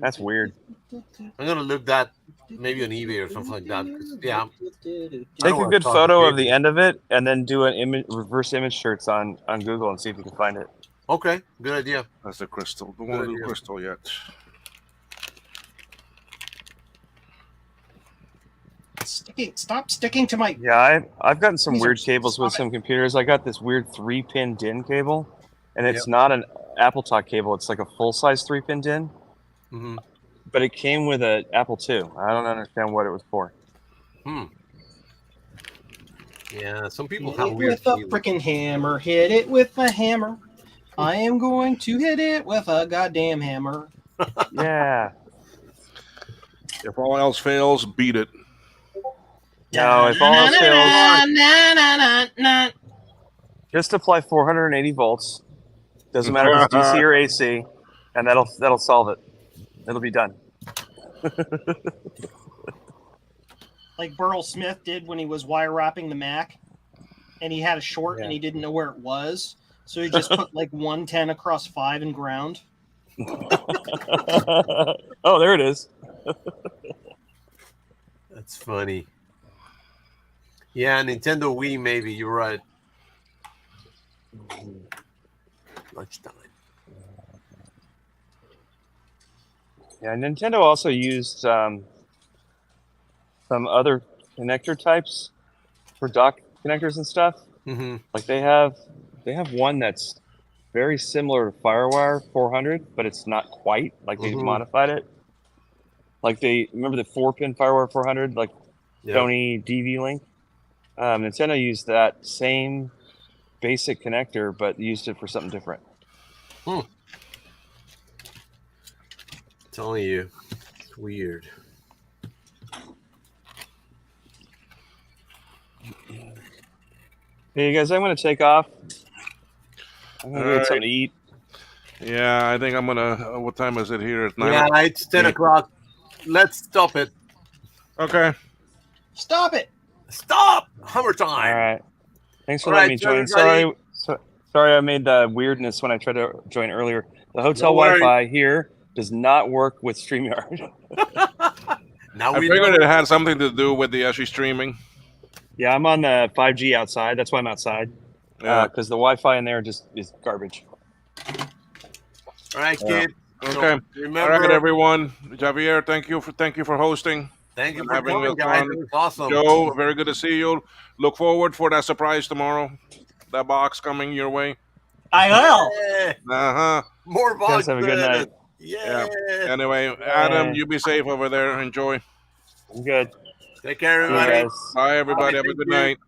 That's weird. I'm gonna look that maybe on eBay or something like that. 'Cause, yeah, Take don't a wanna good talk photo to of the cable. end of it, and then do an reverse image search on Google and see if you can find it. Okay, good idea. That's the crystal. Don't Good want to do idea. crystal yet. Stop sticking to my. Yeah, I've gotten some These are- weird cables with stop some computers. I got this weird 3-pin DIN cable, and it's Yep. not an Apple Talk cable. It's like a full-size 3-pin DIN, Hmm. but it came with an Apple II. I don't understand what it was for. Yeah, some people Hit have it weird with a cables. freaking hammer. Hit it with a hammer. I am going to hit it with a goddamn hammer. Yeah. If all else fails, beat it. No, if all else fails, Na-na-na-na-na-na-na. just apply 480 volts. Doesn't matter if it's DC or AC, and that'll solve it. It'll be done. Like Burl Smith did when he was wire wrapping the Mac, and he had a short Yeah. and he didn't know where it was, so he just put like 110 across 5 and ground. Oh, there it is. That's funny. Yeah, Nintendo Wii, maybe you're right. Lunchtime. Yeah, Nintendo also used some other connector types for dock connectors and stuff. Mm-hmm. Like they have one that's very similar to FireWire 400, but it's not quite. Like they've Mhm. modified it. Like they remember the 4-pin FireWire 400, like Yeah. Sony DV Link. Nintendo used that same basic connector, but used it for something different. Telling you, it's weird. Hey, you guys, I'm going to take off. I'm going to All get right. something to eat. Yeah, I think I'm gonna. What time is it here? It's 9 Yeah, o'clock. it's 10 o'clock. Let's stop it. Okay. Stop it! Stop! Hammer All time. right. Thanks for All letting right, me join. everybody. Sorry I made weirdness when I tried to join earlier. The hotel Don't worry. Wi-Fi here does not work with StreamYard. Now I we figured know. it had something to do with the actually streaming. Yeah, I'm on the 5G outside. That's why I'm outside. Yeah. Because the Wi-Fi in there just is garbage. All right, Yeah. kid. Okay. So All remember, right, everyone. Javier, thank you for hosting. thank you and for having coming, us guys. on. It was awesome. Joe, very good to see you. Look forward for that surprise tomorrow. That box coming your way. I will. Yeah. Uh-huh. More You guys boxes. have a good night. Yeah. Anyway, Adam, Yeah. you be safe over there. Enjoy. I'm good. Take care, See you everybody. guys. Bye, everybody. Have a Thank good you. night.